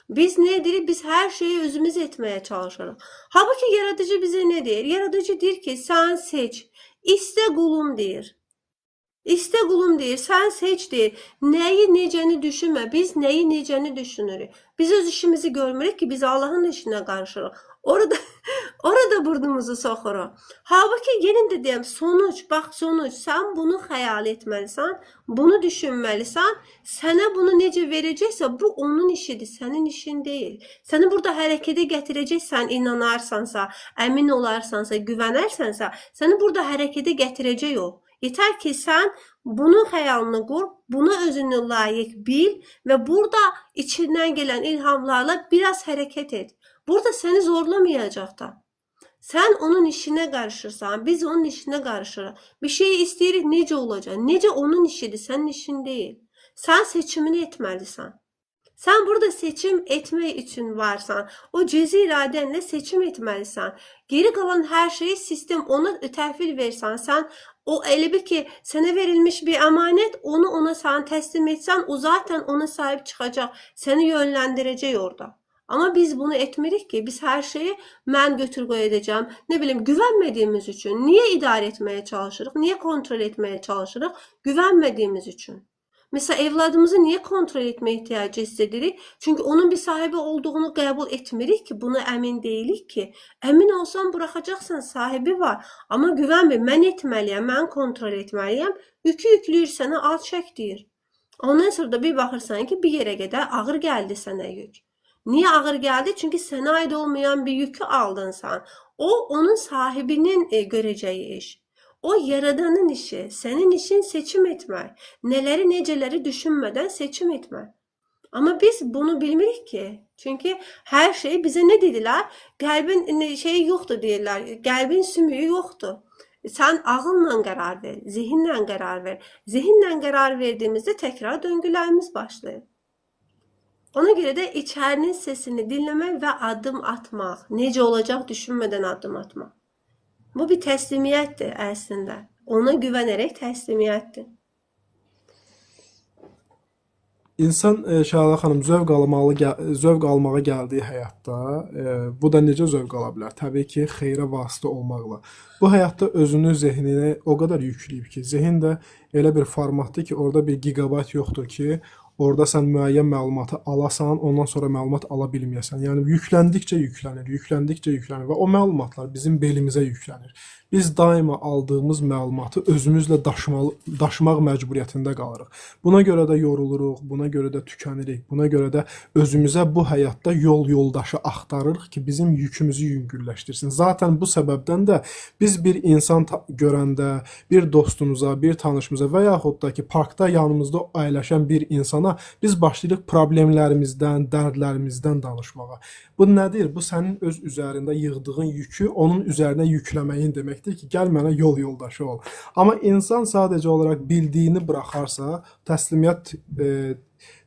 [SPEAKER 1] Biz ne edirik? Biz her şeyi özümüz etmeye çalışırıq. Halbuki yaratıcı bize ne deyir? Yaratıcı deyir ki sen seç. İste qulum deyir. İste qulum deyir, sən seç deyir. Nəyi necəni düşünmə, biz nəyi necəni düşünürük. Biz öz işimizi görmürük ki, biz Allahın işinə qarışırıq. Orada burnumuzu soxuruq. Halbuki gelin de deyəm, sonuç, bax sonuç, sən bunu xəyal etməlisən, bunu düşünməlisən, sənə bunu necə verəcəksə, bu onun işidir, sənin işin deyil. Səni burada hərəkətə gətirəcəksən, inanarsansa, əmin olarsansa, güvənərsənsə, səni burada hərəkətə gətirəcək o. Yeter ki sen bunun xəyalını qur, buna özünü layık bil və burada içindən gələn ilhamlarla biraz hərəkət et. Burada səni zorlamayacaq da. Sən onun işinə qarışırsan, biz onun işinə qarışırıq. Bir şey istəyirik, necə olacaq? Necə onun işidir, sənin işin deyil. Sən seçimini etməlisən. Sən burada seçim etmək üçün varsan. O cüzi iradənlə seçim etməlisən. Geri qalan hər şeyi sistem ona təhvil versən. Sən o elə bil ki sənə verilmiş bir əmanət, onu ona sən təslim etsən, o zaten ona sahib çıxacaq. Səni yönləndirəcək orada. Ama biz bunu etmirik ki, biz her şeyi mən götür qoy edəcəm. Ne bileyim, güvenmediğimiz için. Niye idare etmeye çalışırıq? Niye kontrol etmeye çalışırıq? Güvenmediğimiz için. Mesela evladımızı niye kontrol etmeye ihtiyacı hissedirik? Çünkü onun bir sahibi olduğunu qəbul etmirik ki, buna əmin deyilik ki. Əmin olsan buraxacaqsan, sahibi var. Ama güvenmir, mən etməliyəm, mən kontrol etməliyəm. Yükü yüklüyür sənə, al çək deyir. Ondan sonra da bir baxırsan ki, bir yerə qədər ağır gəldi sənə yük. Niye ağır geldi? Çünkü sana ait olmayan bir yükü aldın sen. O onun sahibinin göreceği iş. O yaradanın işi. Senin işin seçim etmek. Neleri neceleri düşünmeden seçim etmek. Ama biz bunu bilmirik ki. Çünkü her şey bize ne dediler? Qəlbin şeyi yoktu diyorlar. Qəlbin sümüğü yoktu. Sen ağılla karar ver. Zihinle karar ver. Zihinle karar verdiğimizde tekrar döngülerimiz başlıyor. Ona göre de içerinin sesini dinlemek ve adım atmak. Nece olacak düşünmeden adım atmak. Bu bir təslimiyyətdir əslində. Ona güvənərək təslimiyyətdir.
[SPEAKER 2] İnsan Şəhla xanım zövq almağa gəldiyi həyatda bu da necə zövq ala bilər? Təbii ki, xeyrə vasitə olmaqla. Bu həyatda özünün zehninə o qədər yükləyib ki, zehin də elə bir formatdır ki, orada bir gigabayt yoxdur ki, orada sən müəyyən məlumatı alasan, ondan sonra məlumat ala bilməyəsən. Yəni yükləndikcə yüklənir və o məlumatlar bizim belimizə yüklənir. Biz daima aldığımız məlumatı özümüzlə daşımaq məcburiyyətində qalırıq. Buna görə də yoruluruq, buna görə də tükənirik, buna görə də özümüzə bu həyatda yol yoldaşı axtarırıq ki, bizim yükümüzü yüngülləşdirsin. Zaten bu səbəbdən də biz bir insan görəndə, bir dostumuza, bir tanışımıza və yaxud da ki, parkda yanımızda əyləşən bir insana biz başlayırıq problemlərimizdən, dərdlərimizdən danışmağa. Bu nədir? Bu sənin öz üzərində yığdığın yükü onun üzərinə yükləməyin deməkdir ki, gəl mənə yol yoldaşı ol. Amma insan sadəcə olaraq bildiyini buraxarsa, təslimiyyət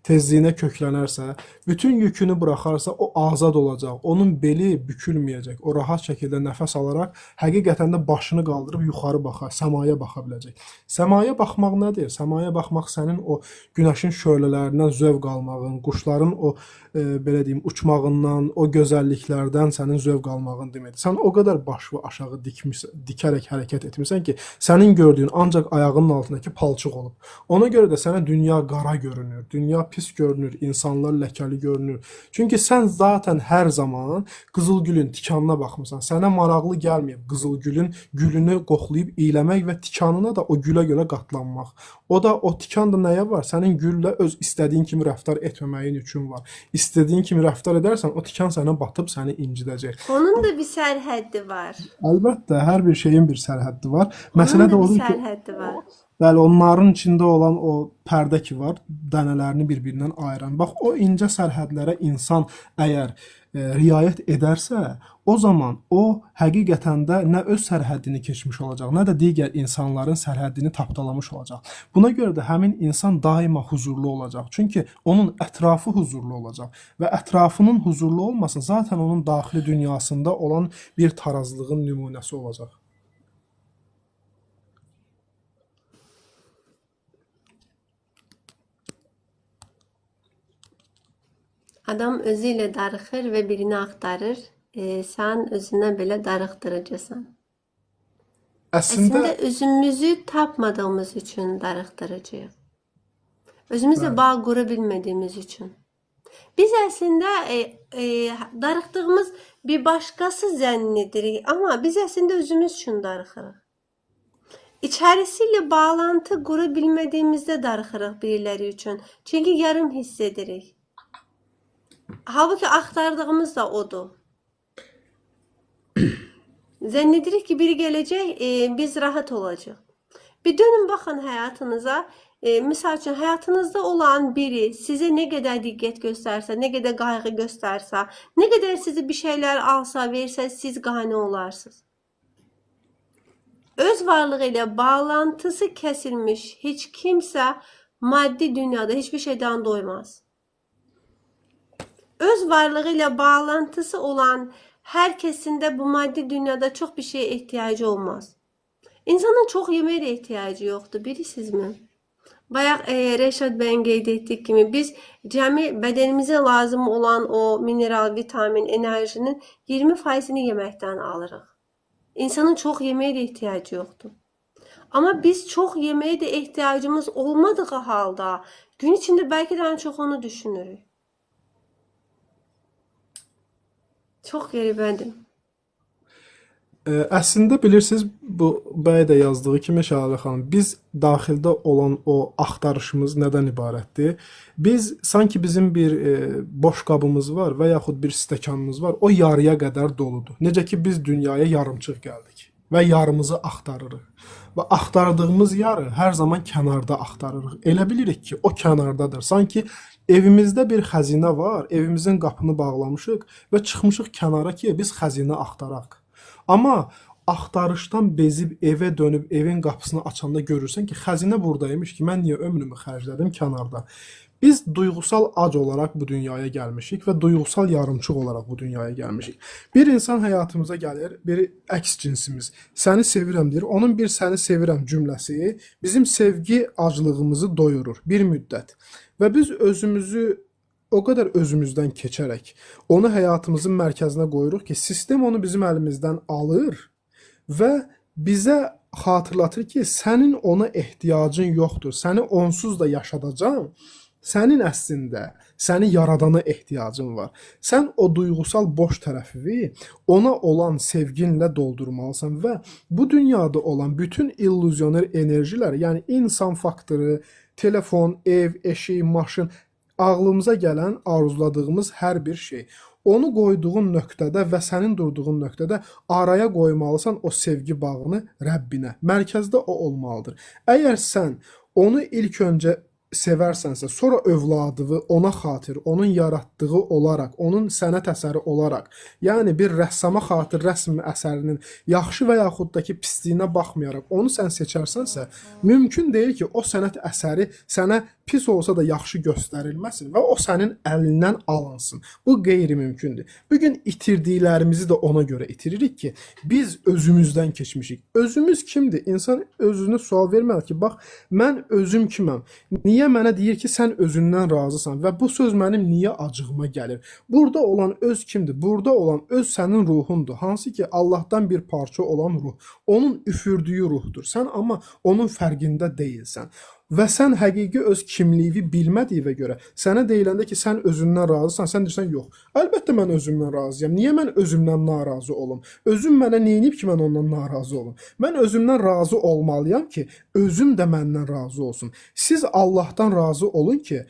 [SPEAKER 2] tezliyinə köklənərsə, bütün yükünü buraxarsa o azad olacaq. Onun beli bükülməyəcək. O rahat şəkildə nəfəs alaraq həqiqətən də başını qaldırıb yuxarı baxar, səmaya baxa biləcək. Səmaya baxmaq nədir? Səmaya baxmaq sənin o günəşin şölələrindən zövq almağın, quşların o belə deyim uçmağından, o gözəlliklərdən sənin zövq almağın deməkdir. Sən o qədər başı aşağı dikərək hərəkət etmirsən ki, sənin gördüyün ancaq ayağının altındakı palçıq olub. Ona görə də sənə dünya qara görünür, dünya pis görünür, insanlar ləkəli görünür. Çünki sən zaten hər zaman qızılgülün tikanına baxmısan. Sənə maraqlı gəlməyib qızılgülün gülünü qoxlayıb iyləmək və tikanına da o gülə görə qatlanmaq. O da o tikan da nəyə var? Sənin güllə öz istədiyin kimi rəftar etməməyin üçün var. İstədiyin kimi rəftar edərsən, o tikan sənə batıb səni incidəcək.
[SPEAKER 1] Onun da bir sərhəddi var.
[SPEAKER 2] Əlbəttə, hər bir şeyin bir sərhəddi var. Məsələ də odur ki,
[SPEAKER 1] sərhəddi var.
[SPEAKER 2] Bəli, onların içində olan o pərdə ki var, dənələrini bir-birindən ayıran. Bax, o incə sərhədlərə insan əgər riayət edərsə, o zaman o həqiqətən də nə öz sərhəddini keçmiş olacaq, nə də digər insanların sərhəddini tapdalamış olacaq. Buna görə də həmin insan daima huzurlu olacaq. Çünki onun ətrafı huzurlu olacaq və ətrafının huzurlu olması zaten onun daxili dünyasında olan bir tarazlığın nümunəsi olacaq.
[SPEAKER 1] Adam özü ilə darıxır və birini axtarır. Sən özünə belə darıxdırıcısan. Əslində özümüzü tapmadığımız üçün darıxdırıcıyıq. Özümüzlə bağ qura bilmədiyimiz üçün. Biz əslində darıxdığımız bir başqası zənnidirik, amma biz əslində özümüz üçün darıxırıq. İçərisiyle bağlantı qura bilmədiyimizdə darıxırıq biriləri üçün. Çünki yarım hiss edirik. Halbuki axtardığımız da odur. Zənn edirik ki, biri gələcək, biz rahat olacaq. Bir dönün baxın həyatınıza. Misal üçün, həyatınızda olan biri sizə nə qədər diqqət göstərsə, nə qədər qayğı göstərsə, nə qədər sizi bir şeylər alsa, versə, siz qane olarsınız. Öz varlığı ilə bağlantısı kəsilmiş heç kimsə maddi dünyada heç bir şeydən doymaz. Öz varlığı ilə bağlantısı olan hər kəsində bu maddi dünyada çox bir şeye ihtiyacı olmaz. İnsanın çox yeməyə də ihtiyacı yoxdur, bilirsizmi? Bayaq Rəşad bəyin qeyd etdik kimi biz cəmi bədənimizə lazım olan o mineral, vitamin, enerjinin 20%'ni yeməkdən alırıq. İnsanın çox yeməyə də ihtiyacı yoxdur. Amma biz çox yeməyə də ihtiyacımız olmadığı halda gün içində bəlkə də ən çox onu düşünürük. Çox qəribədir.
[SPEAKER 2] Əslində bilirsiniz, bu bəy də yazdığı kimi Şəhla xanım, biz daxildə olan o axtarışımız nədən ibarətdir? Biz sanki bizim bir boş qabımız var və yaxud bir stəkanımız var, o yarıya qədər doludur. Necə ki biz dünyaya yarımçıq gəldik və yarımızı axtarırıq. Və axtardığımız yarı hər zaman kənarda axtarırıq. Elə bilirik ki, o kənardadır. Sanki evimizdə bir xəzinə var, evimizin qapını bağlamışıq və çıxmışıq kənara ki, biz xəzinə axtaraq. Amma axtarışdan bezib evə dönüb evin qapısını açanda görürsən ki, xəzinə buradaymış ki, mən niyə ömrümü xərclədim kənarda. Biz duygusal ac olarak bu dünyaya gəlmişik və duygusal yarımçıq olarak bu dünyaya gəlmişik. Bir insan həyatımıza gəlir, bir əks cinsimiz səni sevirəm deyir. Onun bir səni sevirəm cümləsi bizim sevgi aclığımızı doyurur bir müddət. Və biz özümüzü o qədər özümüzdən keçərək onu həyatımızın mərkəzinə qoyuruq ki, sistem onu bizim əlimizdən alır və bizə xatırlatır ki, sənin ona ehtiyacın yoxdur. Səni onsuz da yaşadacağam. Sənin əslində səni yaradana ehtiyacın var. Sən o duygusal boş tərəfi ona olan sevginlə doldurmalısan və bu dünyada olan bütün illüzyoner enerjilər, yəni insan faktoru, telefon, ev, eşik, maşın, ağlımıza gələn, arzuladığımız hər bir şey. Onu qoyduğun nöqtədə və sənin durduğun nöqtədə araya qoymalısan o sevgi bağını Rəbbinə. Mərkəzdə o olmalıdır. Əgər sən onu ilk öncə sevərsənsə, sonra övladını ona xatir, onun yaratdığı olaraq, onun sənət əsəri olaraq, yəni bir rəssama xatir rəsm əsərinin yaxşı və yaxud da ki pisliyinə baxmayaraq onu sən seçərsənsə, mümkün deyil ki, o sənət əsəri sənə pis olsa da yaxşı göstərilməsin və o sənin əlindən alınsın. Bu qeyri-mümkündür. Bugün itirdiklərimizi də ona görə itiririk ki, biz özümüzdən keçmişik. Özümüz kimdir? İnsan özünə sual verməli ki, bax, mən özüm kiməm? Niyə mənə deyir ki, sən özündən razısan və bu söz mənim niyə acığıma gəlir? Burada olan öz kimdir? Burada olan öz sənin ruhundur. Hansı ki, Allahdan bir parça olan ruh. Onun üfürdüyü ruhdur. Sən amma onun fərqində deyilsən. Və sən həqiqi öz kimliyini bilmədiyinə görə sənə deyiləndə ki, sən özündən razısan, sən deyirsən, yox. Əlbəttə mən özümdən razıyam. Niyə mən özümdən narazı olum? Özüm mənə neyinib ki, mən ondan narazı olum? Mən özümdən razı olmalıyam ki, özüm də məndən razı olsun. Siz Allahdan razı olun ki,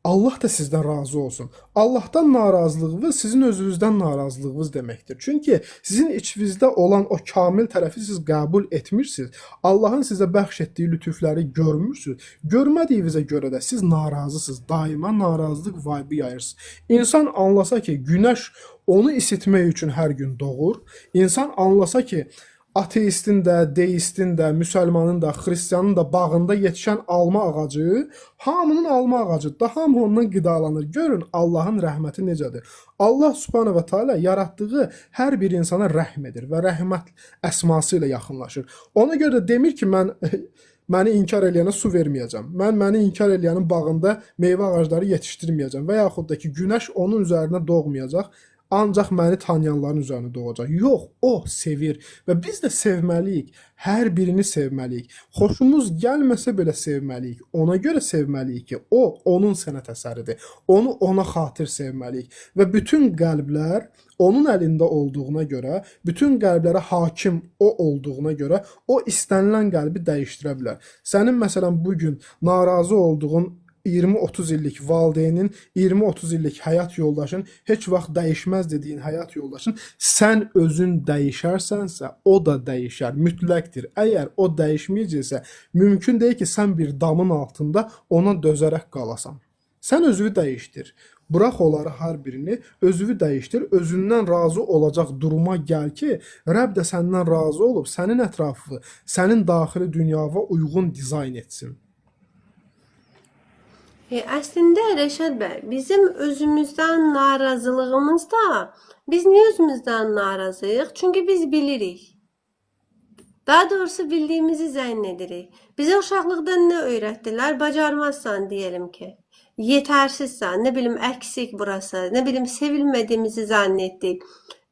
[SPEAKER 2] Allah da sizdən razı olsun. Allahdan narazılığınız sizin özünüzdən narazılığınız deməkdir. Çünki sizin içinizdə olan o kamil tərəfi siz qəbul etmirsiniz. Allahın sizə bəxş etdiyi lütufları görmürsünüz. Görmədiyinizə görə də siz narazısınız. Daima narazılıq vibe yayırsınız. İnsan anlasa ki, günəş onu isitmək üçün hər gün doğur. İnsan anlasa ki, ateistin də, deistin də, müsəlmanın da, xristiyanın da bağında yetişən alma ağacı hamının alma ağacıdır. Da hamı ondan qidalanır. Görün Allahın rəhməti necədir. Allah subhanahu və teala yaratdığı hər bir insana rəhm edir və rəhmət əsması ilə yaxınlaşır. Ona görə də demir ki, mən məni inkar eləyənə su verməyəcəm. Mən məni inkar eləyənin bağında meyvə ağacları yetişdirməyəcəm və yaxud da ki, günəş onun üzərinə doğmayacaq. Ancaq məni tanıyanların üzərinə doğacaq. Yox, o sevir və biz də sevməliyik. Hər birini sevməliyik. Xoşumuz gəlməsə belə sevməliyik. Ona görə sevməliyik ki, o, onun sənət əsəridir. Onu ona xatir sevməliyik. Və bütün qəlblər onun əlində olduğuna görə, bütün qəlblərə hakim o olduğuna görə, o istənilən qəlbi dəyişdirə bilər. Sənin məsələn bugün narazı olduğun 20-30 illik valideynin, 20-30 illik həyat yoldaşın, heç vaxt dəyişməz dediyin həyat yoldaşın, sən özün dəyişərsənsə, o da dəyişər, mütləqdir. Əgər o dəyişməyəcəksə, mümkün deyil ki, sən bir damın altında ona dözərək qalasan. Sən özünü dəyişdir. Bırax onları hər birini, özünü dəyişdir, özündən razı olacaq duruma gəl ki, Rəbb də səndən razı olub, sənin ətrafı, sənin daxili dünyaya uyğun dizayn etsin.
[SPEAKER 1] Əslində Rəşad bəy, bizim özümüzdən narazılığımız da, biz niyə özümüzdən narazıyıq? Çünki biz bilirik. Daha doğrusu bildiyimizi zənn edirik. Bizə uşaqlıqdan nə öyrətdilər? Bacarmazsan diyelim ki. Yetərsizsən, nə bilim əksik burası, nə bilim sevilmədiyimizi zənn etdik.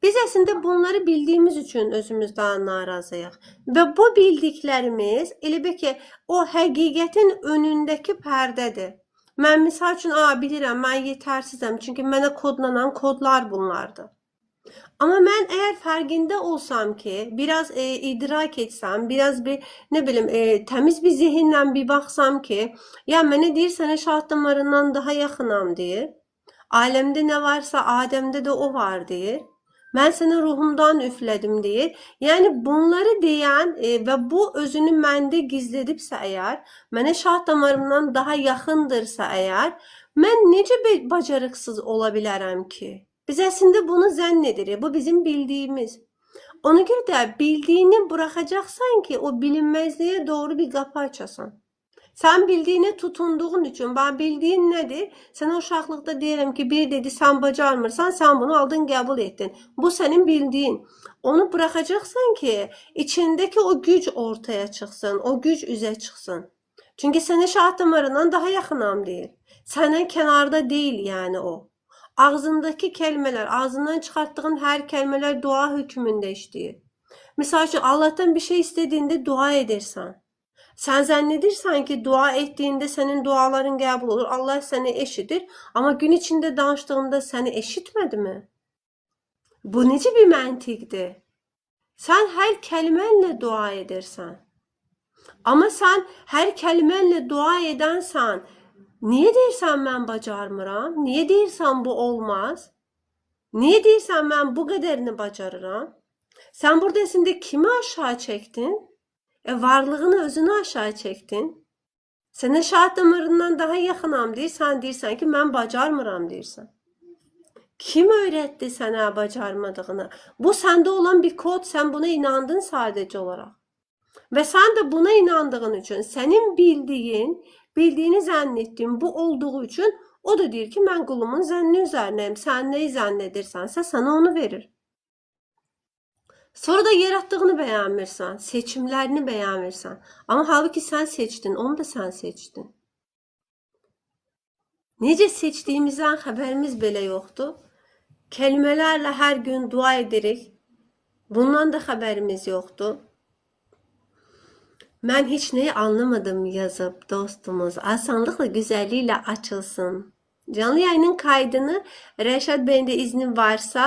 [SPEAKER 1] Biz əslində bunları bildiyimiz üçün özümüzdən narazıyıq. Və bu bildiklərimiz elə bil ki, o həqiqətin önündəki pərdədir. Mən misal üçün, bilirəm, mən yetərsizəm, çünki mənə kodlanan kodlar bunlardır. Amma mən əgər fərqində olsam ki, biraz idrak etsəm, biraz bir, nə bilim, təmiz bir zihinlə bir baxsam ki, ya mənə deyir, sənə şahat damarından daha yaxınam deyir. Aləmdə nə varsa, Adəmdə də o var deyir. Mən səni ruhumdan üflədim deyir. Yəni bunları deyən və bu özünü məndə gizlədibsə əgər, mənə şahat damarımdan daha yaxındırsa əgər, mən necə bacarıqsız ola bilərəm ki? Biz əslində bunu zənn edirik. Bu bizim bildiyimiz. Ona görə də bildiyini buraxacaqsan ki, o bilinməzliyə doğru bir qapı açasan. Sən bildiyinə tutunduğun üçün, bax bildiyin nədir? Sənə uşaqlıqda deyirəm ki, bir dedi sən bacarmırsan, sən bunu aldın, qəbul etdin. Bu sənin bildiyin. Onu buraxacaqsan ki, içindəki o güc ortaya çıxsın, o güc üzə çıxsın. Çünki sənə şah damarından daha yaxınam deyir. Səndən kənarda deyil yəni o. Ağzındakı kəlmələr, ağzından çıxartdığın hər kəlmələr dua hökmündə işləyir. Misal üçün, Allahdan bir şey istədiyində dua edirsən. Sən zənn edirsən ki, dua etdiyində sənin duaların qəbul olur, Allah səni eşidir, amma gün içində danışdığında səni eşitmədimi? Bu necə bir məntiqdir? Sən hər kəlmənlə dua edirsən. Amma sən hər kəlmənlə dua edənsən, niyə deyirsən mən bacarmıram? Niyə deyirsən bu olmaz? Niyə deyirsən mən bu qədərini bacarıram? Sən burada əslində kimi aşağı çəkdin? Varlığını özünü aşağı çəkdin. Sənə şah damarından daha yaxınam deyir, sən deyirsən ki, mən bacarmıram deyirsən. Kim öyrətdi sənə bacarmadığını? Bu səndə olan bir kod, sən buna inandın sadəcə olaraq. Və sən də buna inandığın üçün, sənin bildiyini zənn etdiyin bu olduğu üçün, o da deyir ki, mən qulumun zənni üzərinəyim. Sən nəyi zənn edirsənsə, sənə onu verir. Sonra da yaratdığını bəyənmirsən, seçimlərini bəyənmirsən. Amma halbuki sən seçdin, onu da sən seçdin. Necə seçdiyimizdən xəbərimiz belə yoxdur. Kəlmələrlə hər gün dua edirik. Bundan da xəbərimiz yoxdur. Mən heç nəyi anlamadım yazıb dostumuz. Asanlıqla, güzəlliklə açılsın. Canlı yayının kaydını Rəşad bəyin də izni varsa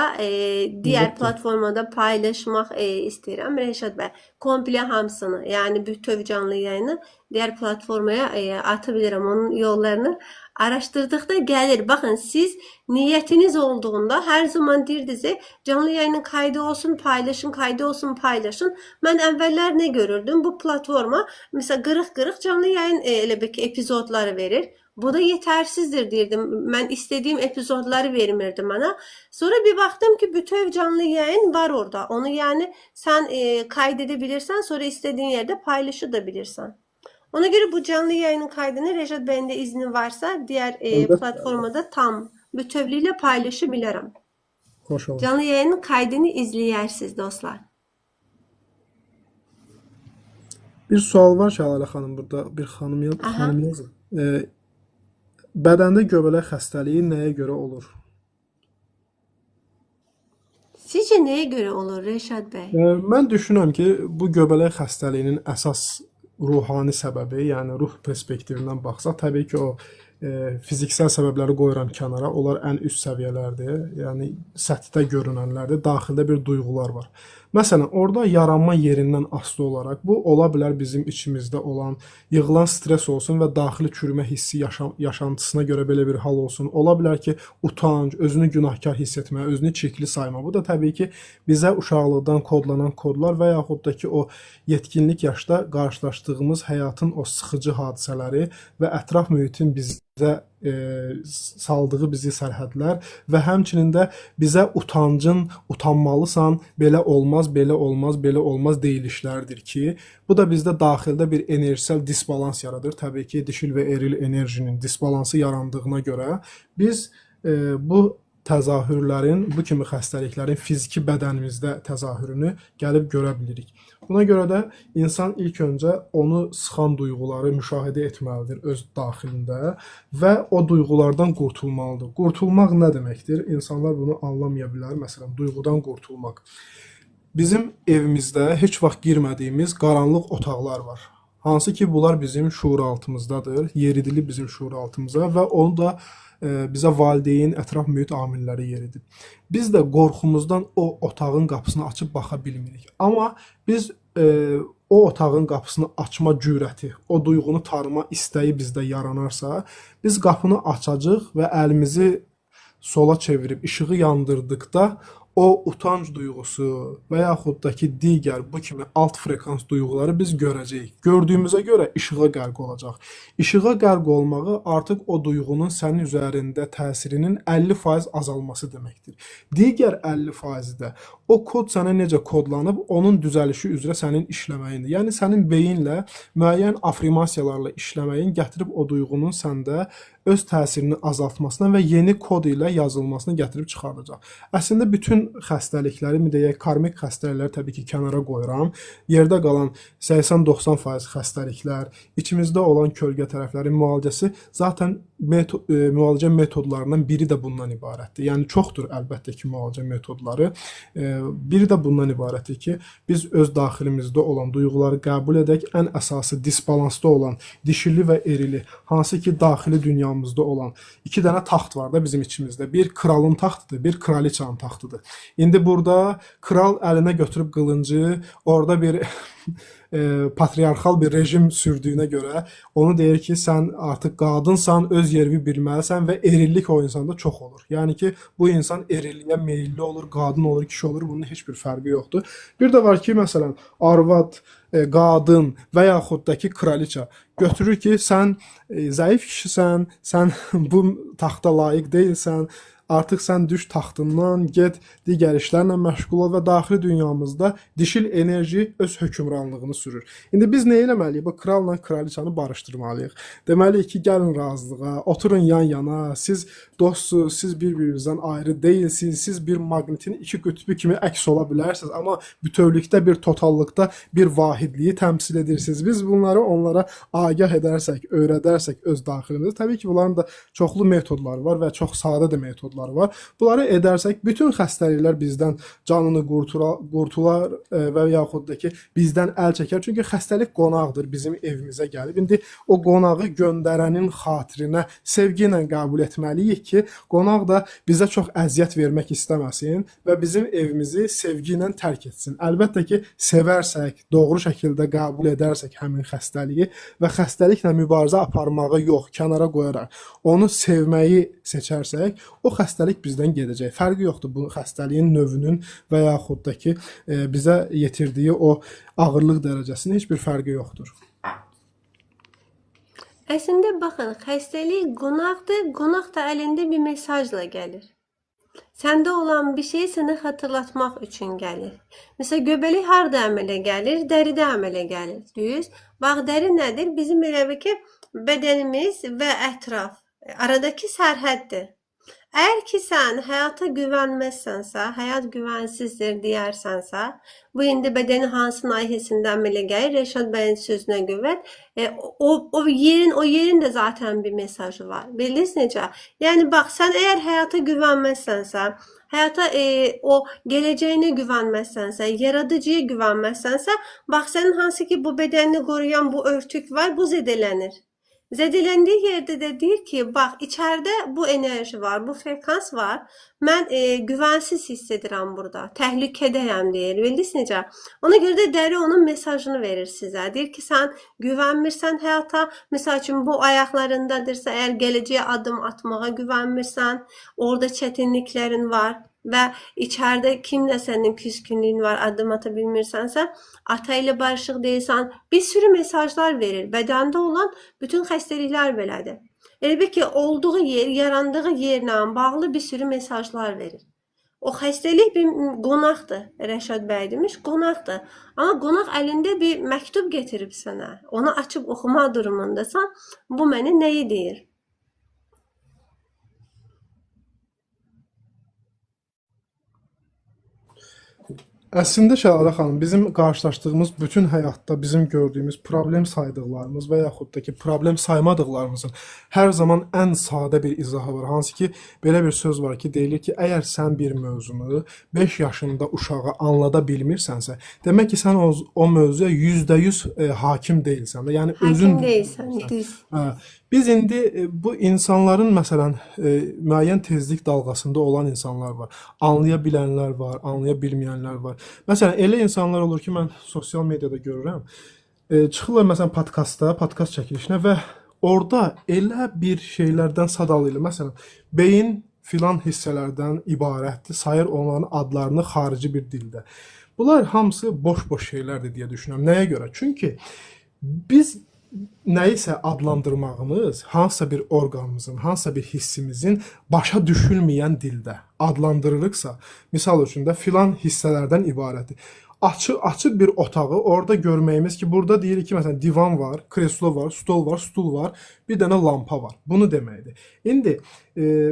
[SPEAKER 1] diğer platformada paylaşmaq istəyirəm. Rəşad bəy, komple hamısını, yəni bütöv canlı yayını diğer platformaya atabilirim. Onun yollarını araştırdıqda gəlir. Baxın, siz niyyətiniz olduğunda hər zaman deyirdiniz, canlı yayının kaydı olsun, paylaşın, kaydı olsun, paylaşın. Mən əvvəllər nə görürdüm? Bu platforma mesela qırıq-qırıq canlı yayın elə bir ki, epizodları verir. Bu da yetersizdir deyirdim. Mən istədiyim epizodları vermirdi mənə. Sonra bir baxdım ki, bütöv canlı yayın var orada. Onu yəni sən kaydedebilirsən, sonra istədiyin yerde paylaşabilirsən. Ona göre bu canlı yayının kaydını Rəşad bəyin də izni varsa diğer platformada tam bütövlüğüyle paylaşabilirim.
[SPEAKER 2] Xoş olun.
[SPEAKER 1] Canlı yayının kaydını izləyərsiniz dostlar.
[SPEAKER 2] Bir sual var ki, Alalə xanım, burada bir xanım yazır. Bədəndə göbələk xəstəliyi nəyə görə olur?
[SPEAKER 1] Sizce nəyə görə olur Rəşad bəy?
[SPEAKER 2] Mən düşünürəm ki, bu göbələk xəstəliyinin əsas ruhani səbəbi, yəni ruh perspektivindən baxsaq, təbii ki, o fiziksel səbəbləri qoyuram kənara, onlar ən üst səviyyələrdir, yəni səthdə görünənlərdir, daxildə bir duyğular var. Məsələn, orada yaranma yerindən asılı olaraq bu ola bilər bizim içimizdə olan yığılan stres olsun və daxili çürümə hissi yaşantısına görə belə bir hal olsun. Ola bilər ki, utanc, özünü günahkar hiss etmə, özünü çirkli sayma. Bu da təbii ki, bizə uşaqlıqdan kodlanan kodlar və yaxud da ki, o yetkinlik yaşda qarşılaşdığımız həyatın o sıxıcı hadisələri və ətraf mühitin bizə saldığı bizi sərhədlər və həmçinin də bizə utancın, utanmalısan, belə olmaz, belə olmaz, belə olmaz deyilişlərdir ki, bu da bizdə daxildə bir enerjisel disbalans yaradır. Təbii ki, dişil və eril enerjinin disbalansı yarandığına görə biz bu təzahürlərin, bu kimi xəstəliklərin fiziki bədənimizdə təzahürünü gəlib görə bilirik. Buna görə də insan ilk öncə onu sıxan duyğuları müşahidə etməlidir öz daxilində və o duyğulardan qurtulmalıdır. Qurtulmaq nə deməkdir? İnsanlar bunu anlamaya bilər. Məsələn, duyğudan qurtulmaq. Bizim evimizdə heç vaxt girmədiyimiz qaranlıq otaqlar var. Hansı ki, bunlar bizim şuuraltımızdadır, yeridilib bizim şuuraltımıza və onu da bizə valideyn, ətraf mühit amilləri yeridib. Biz də qorxumuzdan o otağın qapısını açıb baxa bilmirik. Amma biz o otağın qapısını açma cürəti, o duyğunu tanıma istəyi bizdə yaranarsa, biz qapını açacağıq və əlimizi sola çevirib işığı yandırdıqda o utanc duyğusu və yaxud da ki, digər bu kimi alt frekans duyğuları biz görəcəyik. Gördüyümüzə görə işığa qərq olacaq. İşığa qərq olmağı artıq o duyğunun sənin üzərində təsirinin 50% azalması deməkdir. Digər 50% də o kod sənə necə kodlanıb, onun düzəlişi üzrə sənin işləməyindir. Yəni sənin beyinlə müəyyən afirmasiyalarla işləməyin gətirib o duyğunun səndə öz təsirini azaltmasına və yeni kod ilə yazılmasına gətirib çıxardacaq. Əslində bütün xəstəlikləri, deyək, karmik xəstəlikləri təbii ki, kənara qoyuram. Yerdə qalan 80-90% xəstəliklər, içimizdə olan kölgə tərəflərin müalicəsi zaten müalicə metodlarından biri də bundan ibarətdir. Yəni çoxdur əlbəttə ki, müalicə metodları. Biri də bundan ibarətdir ki, biz öz daxilimizdə olan duyğuları qəbul edək, ən əsası disbalansda olan dişili və erili, hansı ki, daxili dünyamızda olan iki dənə taxt var da bizim içimizdə. Bir kralın taxtıdır, bir kraliçanın taxtıdır. İndi burada kral əlinə götürüb qılıncı, orada bir patriarxal bir rejim sürdüyünə görə onu deyir ki, sən artıq qadınsan, öz yerini bilməlisən və erillik o insanda çox olur. Yəni ki, bu insan erilliyə meyilli olur, qadın olur, kişi olur, bunun heç bir fərqi yoxdur. Bir də var ki, məsələn, arvad, qadın və yaxud da ki, kraliça götürür ki, sən zəif kişisən, sən bu taxta layiq deyilsən, artıq sən düş taxtından, get digər işlərlə məşğul ol və daxili dünyamızda dişil enerji öz hökmranlığını sürür. İndi biz nə etməliyik? Bu kralla kraliçanı barışdırmalıyıq. Deməliyik ki, gəlin razılığa, oturun yan-yana, siz dostsuz, siz bir-birinizdən ayrı deyilsiniz, siz bir maqnitin iki qütbü kimi əks ola bilərsiniz, amma bütövlükdə bir totallıqda bir vahidliyi təmsil edirsiniz. Biz bunları onlara agah edərsək, öyrədərsək öz daxilimizdə, təbii ki, bunların da çoxlu metodları var və çox sadə də metodlar var. Bunları edərsək, bütün xəstəliklər bizdən canını qurtular və yaxud da ki, bizdən əl çəkər. Çünki xəstəlik qonaqdır, bizim evimizə gəlib. İndi o qonağı göndərənin xatirinə sevgi ilə qəbul etməliyik ki, qonaq da bizə çox əziyyət vermək istəməsin və bizim evimizi sevgi ilə tərk etsin. Əlbəttə ki, sevərsək, doğru şəkildə qəbul edərsək həmin xəstəliyi və xəstəliklə mübarizə aparmağı yox, kənara qoyaraq onu sevməyi seçərsək, o xəstəlik bizdən gedəcək. Fərqi yoxdur bu xəstəliyin növünün və yaxud da ki, bizə yetirdiyi o ağırlıq dərəcəsinin heç bir fərqi yoxdur.
[SPEAKER 1] Əslində baxın, xəstəlik qonaqdır, qonaq da əlində bir mesajla gəlir. Səndə olan bir şeyi sənə xatırlatmaq üçün gəlir. Məsələn, göbələk harda əmələ gəlir? Dəridə əmələ gəlir. Düz. Bax, dəri nədir? Bizim elə bir ki, bədənimiz və ətraf aradakı sərhəddir. Əgər ki, sən həyata güvənməzsənsə, həyat güvənsizdir deyərsənsə, bu indi bədəni hansı nahiyəsində əmələ gəlir, Rəşad bəyin sözünə görə, o yerin də zaten bir mesajı var. Bildiniz necə? Yəni, bax, sən əgər həyata güvənməzsənsə, həyata o gələcəyinə güvənməzsənsə, yaradıcıya güvənməzsənsə, bax, sənin hansı ki, bu bədənini qoruyan bu örtük var, bu zədələnir. Zədələndiyi yerdə də deyir ki, bax, içəridə bu enerji var, bu frekans var. Mən güvənsiz hiss edirəm burada. Təhlükədəyəm deyir. Bildiniz necə? Ona görə də dəri onun mesajını verir sizə. Deyir ki, sən güvənmirsən həyata. Məsəl üçün, bu ayaqlarındadırsa, əgər gələcəyə adım atmağa güvənmirsən, orada çətinliklərin var və içəridə kimlə sənin küskünlüyün var, adım ata bilmirsənsə, ata ilə barışıq deyilsən, bir sürü mesajlar verir. Bədəndə olan bütün xəstəliklər belədir. Elə bir ki, olduğu yer, yarandığı yerlə bağlı bir sürü mesajlar verir. O xəstəlik bir qonaqdır. Rəşad bəy demiş, qonaqdır. Amma qonaq əlində bir məktub getirib sənə. Onu açıb oxuma durumundasan, bu mənə nəyi deyir?
[SPEAKER 2] Əslində Şəlalə xanım, bizim qarşılaşdığımız bütün həyatda bizim gördüyümüz problem saydıqlarımız və yaxud da ki, problem saymadıqlarımızın hər zaman ən sadə bir izahı var. Hansı ki, belə bir söz var ki, deyilir ki, əgər sən bir mövzunu 5 yaşında uşağa anlada bilmirsənsə, demək ki, sən o mövzuya %100 hakim deyilsən. Yəni,
[SPEAKER 1] Hakim deyilsən, düz.
[SPEAKER 2] Biz indi bu insanların, məsələn, müəyyən tezlik dalğasında olan insanlar var. Anlaya bilənlər var, anlaya bilməyənlər var. Məsələn, elə insanlar olur ki, mən sosial mediada görürəm. Çıxırlar, məsələn, podkast çəkilişinə və orada elə bir şeylərdən sadalayırlar. Məsələn, beyin filan hissələrdən ibarətdir, sayır onların adlarını xarici bir dildə. Bunlar hamısı boş-boş şeylərdir deyə düşünürəm. Nəyə görə? Çünki biz nəyisə adlandırmağımız hansısa bir orqanımızın, hansısa bir hissimizin başa düşülməyən dildə adlandırılırsa, misal üçün də filan hissələrdən ibarətdir. Açıq bir otağı orada görməyimiz ki, burada deyirik ki, məsələn, divan var, kreslo var, stol var, stul var, bir dənə lampa var. Bunu deməkdir. İndi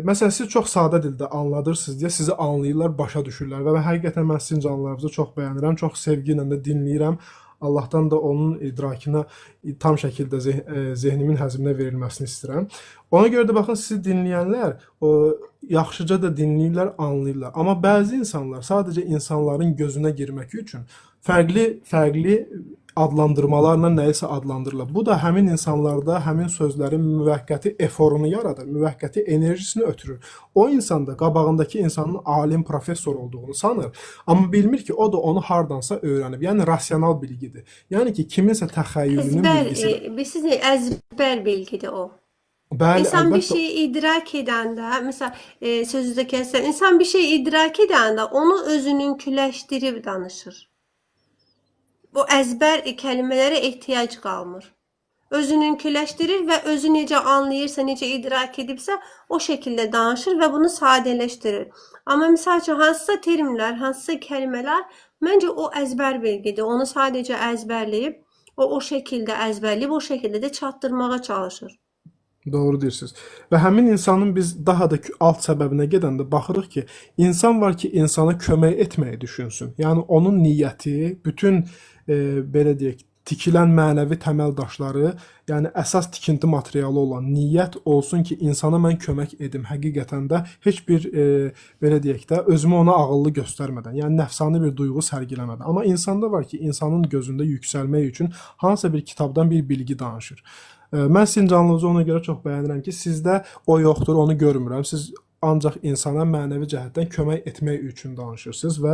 [SPEAKER 2] məsələn, siz çox sadə dildə anladırsınız deyə sizi anlayırlar, başa düşürlər və həqiqətən mən sizin canlılarınızı çox bəyənirəm, çox sevgi ilə də dinləyirəm. Allahdan da onun idrakına tam şəkildə zehnimin həzminə verilməsini istəyirəm. Ona görə də baxın, sizi dinləyənlər yaxşıca da dinləyirlər, anlayırlar. Amma bəzi insanlar sadəcə insanların gözünə girmək üçün fərqli adlandırmalarla nəyisə adlandırırlar. Bu da həmin insanlarda həmin sözlərin müvəqqəti eforunu yaradır, müvəqqəti enerjisini ötürür. O insan da qabağındakı insanın alim, professor olduğunu sanır, amma bilmir ki, o da onu hardansa öyrənib. Yəni rasional bilgidir. Yəni ki, kiminsə təxəyyülünün bilgisidir.
[SPEAKER 1] Bilirsiniz, əzbər bilgidir o.
[SPEAKER 2] Bəli,
[SPEAKER 1] İnsan bir
[SPEAKER 2] əlbəttə.
[SPEAKER 1] şeyi idrak edəndə, məsələn, sözünüzü kəssən, insan bir şeyi idrak edəndə onu özününküləşdirib danışır. O əzbər kəlmələrə ehtiyac qalmır. Özününküləşdirir və özü necə anlayırsa, necə idrak edibsə, o şəkildə danışır və bunu sadələşdirir. Amma misal üçün, hansısa termlər, hansısa kəlmələr, məncə o əzbər bilgidir. Onu sadəcə əzbərləyib, o şəkildə əzbərləyib, o şəkildə də çatdırmağa çalışır.
[SPEAKER 2] Doğru deyirsiniz. Və həmin insanın biz daha da alt səbəbinə gedəndə baxırıq ki, insan var ki, insana kömək etməyi düşünsün. Yəni onun niyyəti, bütün belə deyək, tikilən mənəvi təməl daşları, yəni əsas tikinti materialı olan niyyət olsun ki, insana mən kömək edim. Həqiqətən də heç bir belə deyək də özümü ona ağıllı göstərmədən, yəni nəfsani bir duyğu sərgiləmədən. Amma insanda var ki, insanın gözündə yüksəlmək üçün hansısa bir kitabdan bir bilgi danışır. Mən sizin canlınızı ona görə çox bəyənirəm ki, sizdə o yoxdur, onu görmürəm. Siz ancaq insana mənəvi cəhətdən kömək etmək üçün danışırsınız və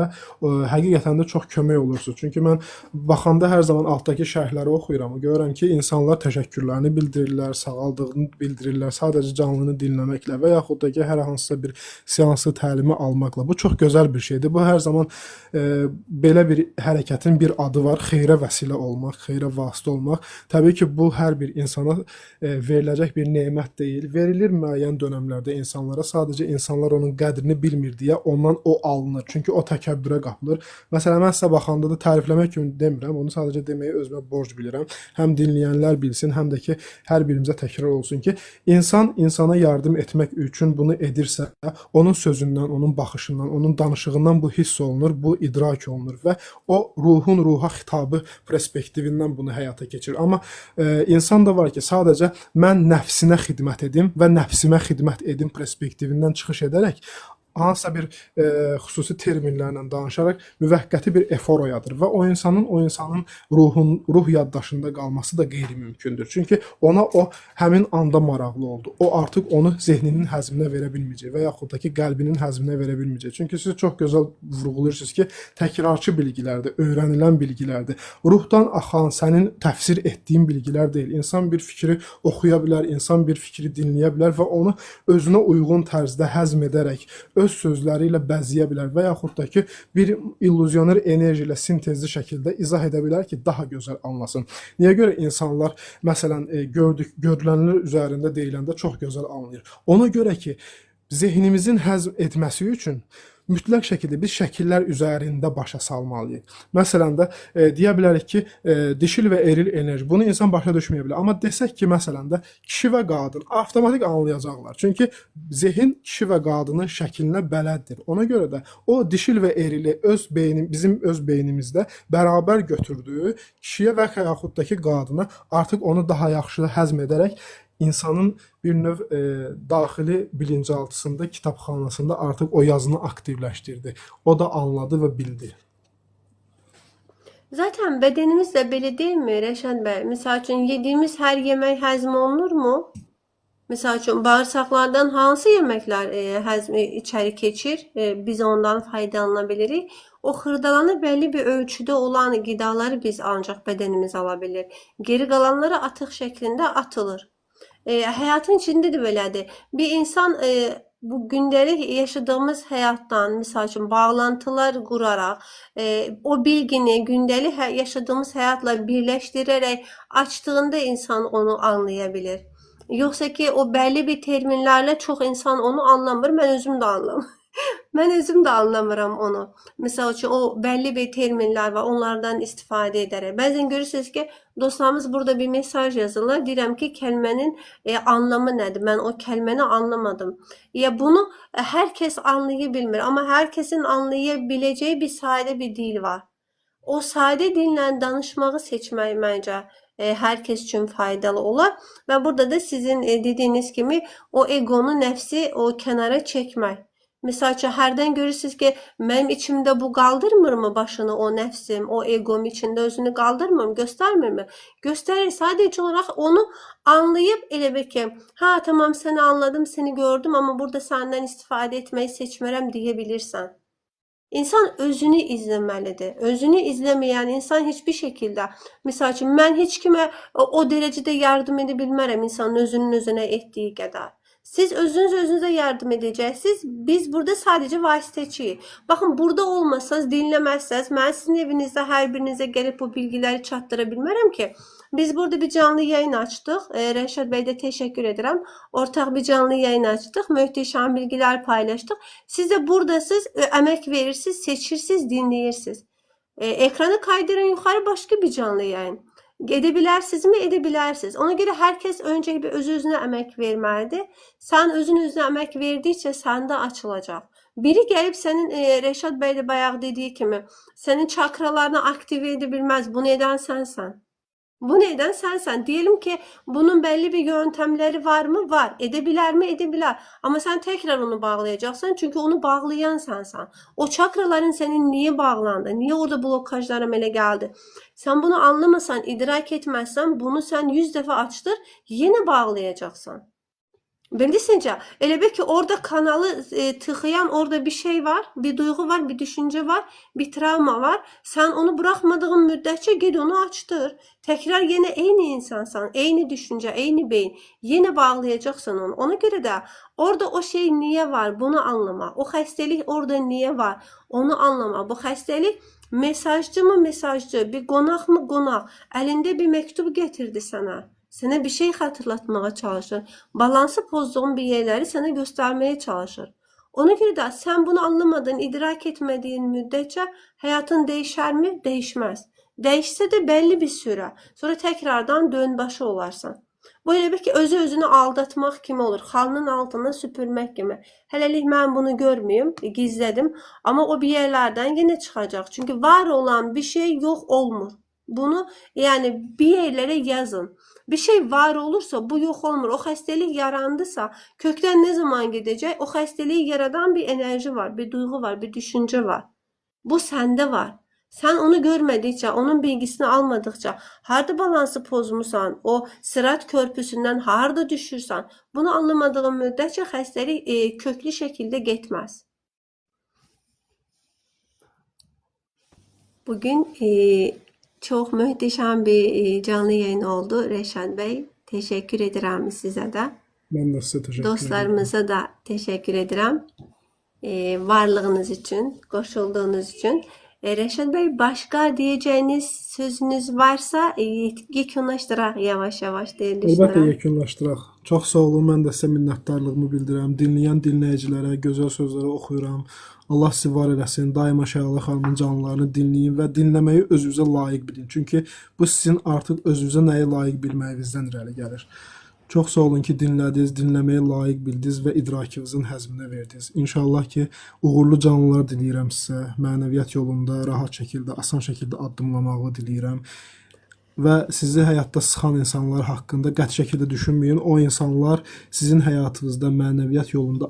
[SPEAKER 2] həqiqətən də çox kömək olursunuz. Çünki mən baxanda hər zaman altdakı şərhləri oxuyuram. Görürəm ki, insanlar təşəkkürlərini bildirirlər, sağaldığını bildirirlər, sadəcə canlını dinləməklə və yaxud da ki, hər hansısa bir seanslı təlimi almaqla. Bu çox gözəl bir şeydir. Bu hər zaman belə bir hərəkətin bir adı var. Xeyrə vəsilə olmaq, xeyrə vasitə olmaq. Təbii ki, bu hər bir insana veriləcək bir nemət deyil. Verilir müəyyən dönəmlərdə insanlara, sadəcə insanlar onun qədrini bilmir deyə ondan o alınır. Çünki o təkəbbürə qapılır. Məsələn, mən sizə baxanda da tərifləmək kimi demirəm. Onu sadəcə deməyi özümə borc bilirəm. Həm dinləyənlər bilsin, həm də ki, hər birimizə təkrar olsun ki, insan insana yardım etmək üçün bunu edirsə, onun sözündən, onun baxışından, onun danışığından bu hiss olunur, bu idrak olunur və o ruhun ruha xitabı perspektivindən bunu həyata keçirir. Amma insan da var ki, sadəcə mən nəfsinə xidmət edim və nəfsimə xidmət edim perspektivindən çıxış edərək hansısa bir xüsusi terminlərlə danışaraq müvəqqəti bir efor oyadır və o insanın ruh yaddaşında qalması da qeyri-mümkündür. Çünki ona o həmin anda maraqlı oldu. O artıq onu zehninin həzminə verə bilməyəcək və yaxud da ki, qəlbinin həzminə verə bilməyəcək. Çünki siz çox gözəl vurğulayırsınız ki, təkrarçı bilgilərdir, öyrənilən bilgilərdir. Ruhdan axan, sənin təfsir etdiyin bilgilər deyil. İnsan bir fikri oxuya bilər, insan bir fikri dinləyə bilər və onu özünə uyğun tərzdə həzm edərək öz sözləri ilə bəzəyə bilər və yaxud da ki, bir illüzioner enerji ilə sintezli şəkildə izah edə bilər ki, daha gözəl anlasın. Niyə görə insanlar, məsələn, görülənlər üzərində deyiləndə çox gözəl anlayır? Ona görə ki, zehnimizin həzm etməsi üçün mütləq şəkildə biz şəkillər üzərində başa salmalıyıq. Məsələn də deyə bilərik ki, dişil və eril enerji. Bunu insan başa düşməyə bilər. Amma desək ki, məsələn də kişi və qadın avtomatik anlayacaqlar. Çünki zehin kişi və qadının şəklinə bələddir. Ona görə də o dişil və erili bizim öz beynimizdə bərabər götürdüyü kişiyə və yaxud da ki, qadına artıq onu daha yaxşı həzm edərək insanın bir növ daxili bilinçaltısında, kitabxanasında artıq o yazını aktivləşdirdi. O da anladı və bildi.
[SPEAKER 1] Zaten bedenimiz də belə deyilmi Rəşad bəy? Misal üçün, yediyimiz hər yemək həzm olunurmu? Misal üçün, bağırsaqlardan hansı yeməklər içəri keçir? Biz ondan faydalana bilirik. O xırdalanı bəlli bir ölçüdə olan qidaları biz ancaq bədənimiz ala bilir. Geri qalanları atıq şəklində atılır. Həyatın içində də belədir. Bir insan bu gündəlik yaşadığımız həyatdan, misal üçün bağlantılar quraraq, o bilgini gündəlik yaşadığımız həyatla birləşdirərək açdığında insan onu anlaya bilir. Yoxsa ki, o bəlli bir terminlərlə çox insan onu anlamır, mən özüm də anlamıram. Mən özüm də anlamıram onu. Məsəl üçün o bəlli bir terminlər var, onlardan istifadə edərək. Bəzən görürsünüz ki, dostlarımız burada bir mesaj yazırlar. Deyirəm ki, kəlmənin anlamı nədir? Mən o kəlməni anlamadım. Ya bunu hər kəs anlaya bilmir, amma hər kəsin anlaya biləcəyi bir sadə bir dil var. O sadə dillə danışmağı seçmək məncə hər kəs üçün faydalı olar və burada da sizin dediyiniz kimi o eqonu, nəfsi o kənara çəkmək. Misal üçün, hərdən görürsünüz ki, mənim içimdə bu qaldırmırmı başını o nəfsim, o eqom içində özünü qaldırmırmı, göstərmirmi? Göstərir, sadəcə olaraq onu anlayıb elə bir ki, hə, tamam səni anladım, səni gördüm, amma burada səndən istifadə etməyi seçmirəm deyə bilirsən. İnsan özünü izləməlidir. Özünü izləməyən insan heç bir şəkildə, misal üçün, mən heç kimə o dərəcədə yardım edə bilmərəm insanın özünün özünə etdiyi qədər. Siz özünüz özünüzə yardım edəcəksiniz. Biz burada sadəcə vasitəçiyik. Baxın, burada olmasanız, dinləməzsəz, mən sizin evinizdə hər birinizə gəlib bu bilgiləri çatdıra bilmərəm ki. Biz burada bir canlı yayın açdıq. Rəşad bəy də təşəkkür edirəm. Ortaq bir canlı yayın açdıq. Möhtəşəm bilgilər paylaşdıq. Siz də buradasınız, əmək verirsiniz, seçirsiniz, dinləyirsiniz. Ekranı kaydırın yuxarı başqa bir canlı yayın. Edebilirsinizmi? Edebilirsiniz. Ona görə hər kəs öncə bir öz-özünə əmək verməlidir. Sən özün özünə əmək verdikcə səndə açılacaq. Biri gəlib sənin, Rəşad bəy də bayaq dediyi kimi, sənin çakralarını aktive edə bilməz. Bunu edən sənsən. Bunu edən sənsən. Diyelim ki, bunun bəlli bir yöntəmləri varmı? Var. Edə bilərmi? Edə bilər. Amma sən təkrar onu bağlayacaqsan, çünki onu bağlayan sənsən. O çakraların sənin niyə bağlandı? Niyə orada blokajlar əmələ gəldi? Sən bunu anlamasan, idrak etməzsən, bunu sən 100 dəfə açdır, yenə bağlayacaqsan. Bildinizcə, elə bil ki, orada kanalı tıxayan orada bir şey var, bir duyğu var, bir düşüncə var, bir travma var. Sən onu buraxmadığın müddətcə ged onu açdır. Təkrar yenə eyni insansan, eyni düşüncə, eyni beyin. Yenə bağlayacaqsan onu. Ona görə də orada o şey niyə var, bunu anlama. O xəstəlik orada niyə var, onu anlama. Bu xəstəlik mesajcı mı mesajcı, bir qonaq mı qonaq, əlində bir məktub gətirdi sənə. Sənə bir şey xatırlatmağa çalışır. Balansı pozduğun bir yerləri sənə göstərməyə çalışır. Ona görə də sən bunu anlamadın, idrak etmədiyin müddətcə həyatın dəyişərmi? Dəyişməz. Dəyişsə də bəlli bir sürə. Sonra təkrardan dönbaşı olarsan. Bu elə bir ki, özü-özünü aldatmaq kimi olur. Xalının altına süpürmək kimi. Hələlik mən bunu görməyim, gizlədim. Amma o bir yerlərdən yenə çıxacaq. Çünki var olan bir şey yox olmur. Bunu yəni bir yerlərə yazın. Bir şey var olursa bu yox olmur. O xəstəlik yarandısa kökdən nə zaman gedəcək? O xəstəliyi yaradan bir enerji var, bir duyğu var, bir düşüncə var. Bu səndə var. Sən onu görmədikcə, onun bilgisini almadıqca, harda balansı pozmusan, o sırat körpüsündən harda düşürsən, bunu anlamadığın müddətcə xəstəlik köklü şəkildə getməz. Bugün çox möhtəşəm bir canlı yayın oldu Rəşad bəy. Təşəkkür edirəm sizə də.
[SPEAKER 2] Mən də sizə təşəkkür edirəm.
[SPEAKER 1] Dostlarımıza da təşəkkür edirəm. Varlığınız üçün, qoşulduğunuz üçün. Rəşad bəy, başqa deyəcəyiniz sözünüz varsa yekunlaşdıraq yavaş-yavaş deyə düşünürəm.
[SPEAKER 2] Əlbəttə yekunlaşdıraq. Çox sağ olun, mən də sizə minnətdarlığımı bildirirəm. Dinləyən dinləyicilərə gözəl sözləri oxuyuram. Allah sizi var eləsin. Daima Şəlalə xanımın canlılarını dinləyin və dinləməyi özünüzə layiq bilin. Çünki bu sizin artıq özünüzə nəyi layiq bilməyinizdən irəli gəlir. Çox sağ olun ki, dinlədiniz, dinləməyə layiq bildiniz və idrakınızın həzminə verdiniz. İnşallah ki, uğurlu canlılar diləyirəm sizə. Mənəviyyat yolunda rahat şəkildə, asan şəkildə addımlamağı diləyirəm. Və sizi həyatda sıxan insanlar haqqında qəti şəkildə düşünməyin. O insanlar sizin həyatınızda mənəviyyat yolunda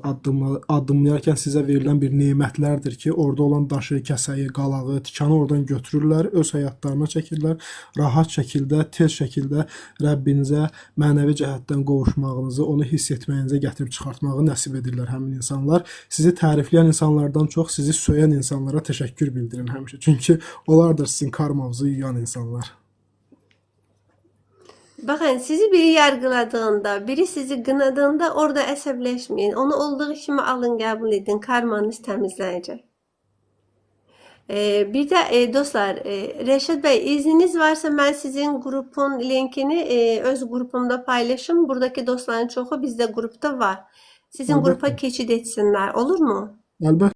[SPEAKER 2] addımlayarkən sizə verilən bir nemətlərdir ki, orada olan daşı, kəsəyi, qalağı, tikanı oradan götürürlər, öz həyatlarına çəkirlər. Rahat şəkildə, tez şəkildə Rəbbinizə mənəvi cəhətdən qovuşmağınızı, onu hiss etməyinizə gətirib çıxartmağı nəsib edirlər həmin insanlar. Sizi tərifləyən insanlardan çox sizi söyən insanlara təşəkkür bildirin həmişə. Çünki onlardır sizin karmanızı yuyan insanlar.
[SPEAKER 1] Bakın sizi biri yargıladığında, biri sizi qınadığında orada əsəbləşməyin. Onu olduğu kimi alın, qəbul edin. Karmanız təmizlənəcək. Bir də dostlar, Rəşad bəy, izniniz varsa mən sizin qrupun linkini öz qrupumda paylaşım. Buradakı dostların çoxu bizdə qrupda var. Sizin
[SPEAKER 2] Əlbəttə.
[SPEAKER 1] qrupa keçid etsinlər, olurmu?
[SPEAKER 2] Əlbəttə.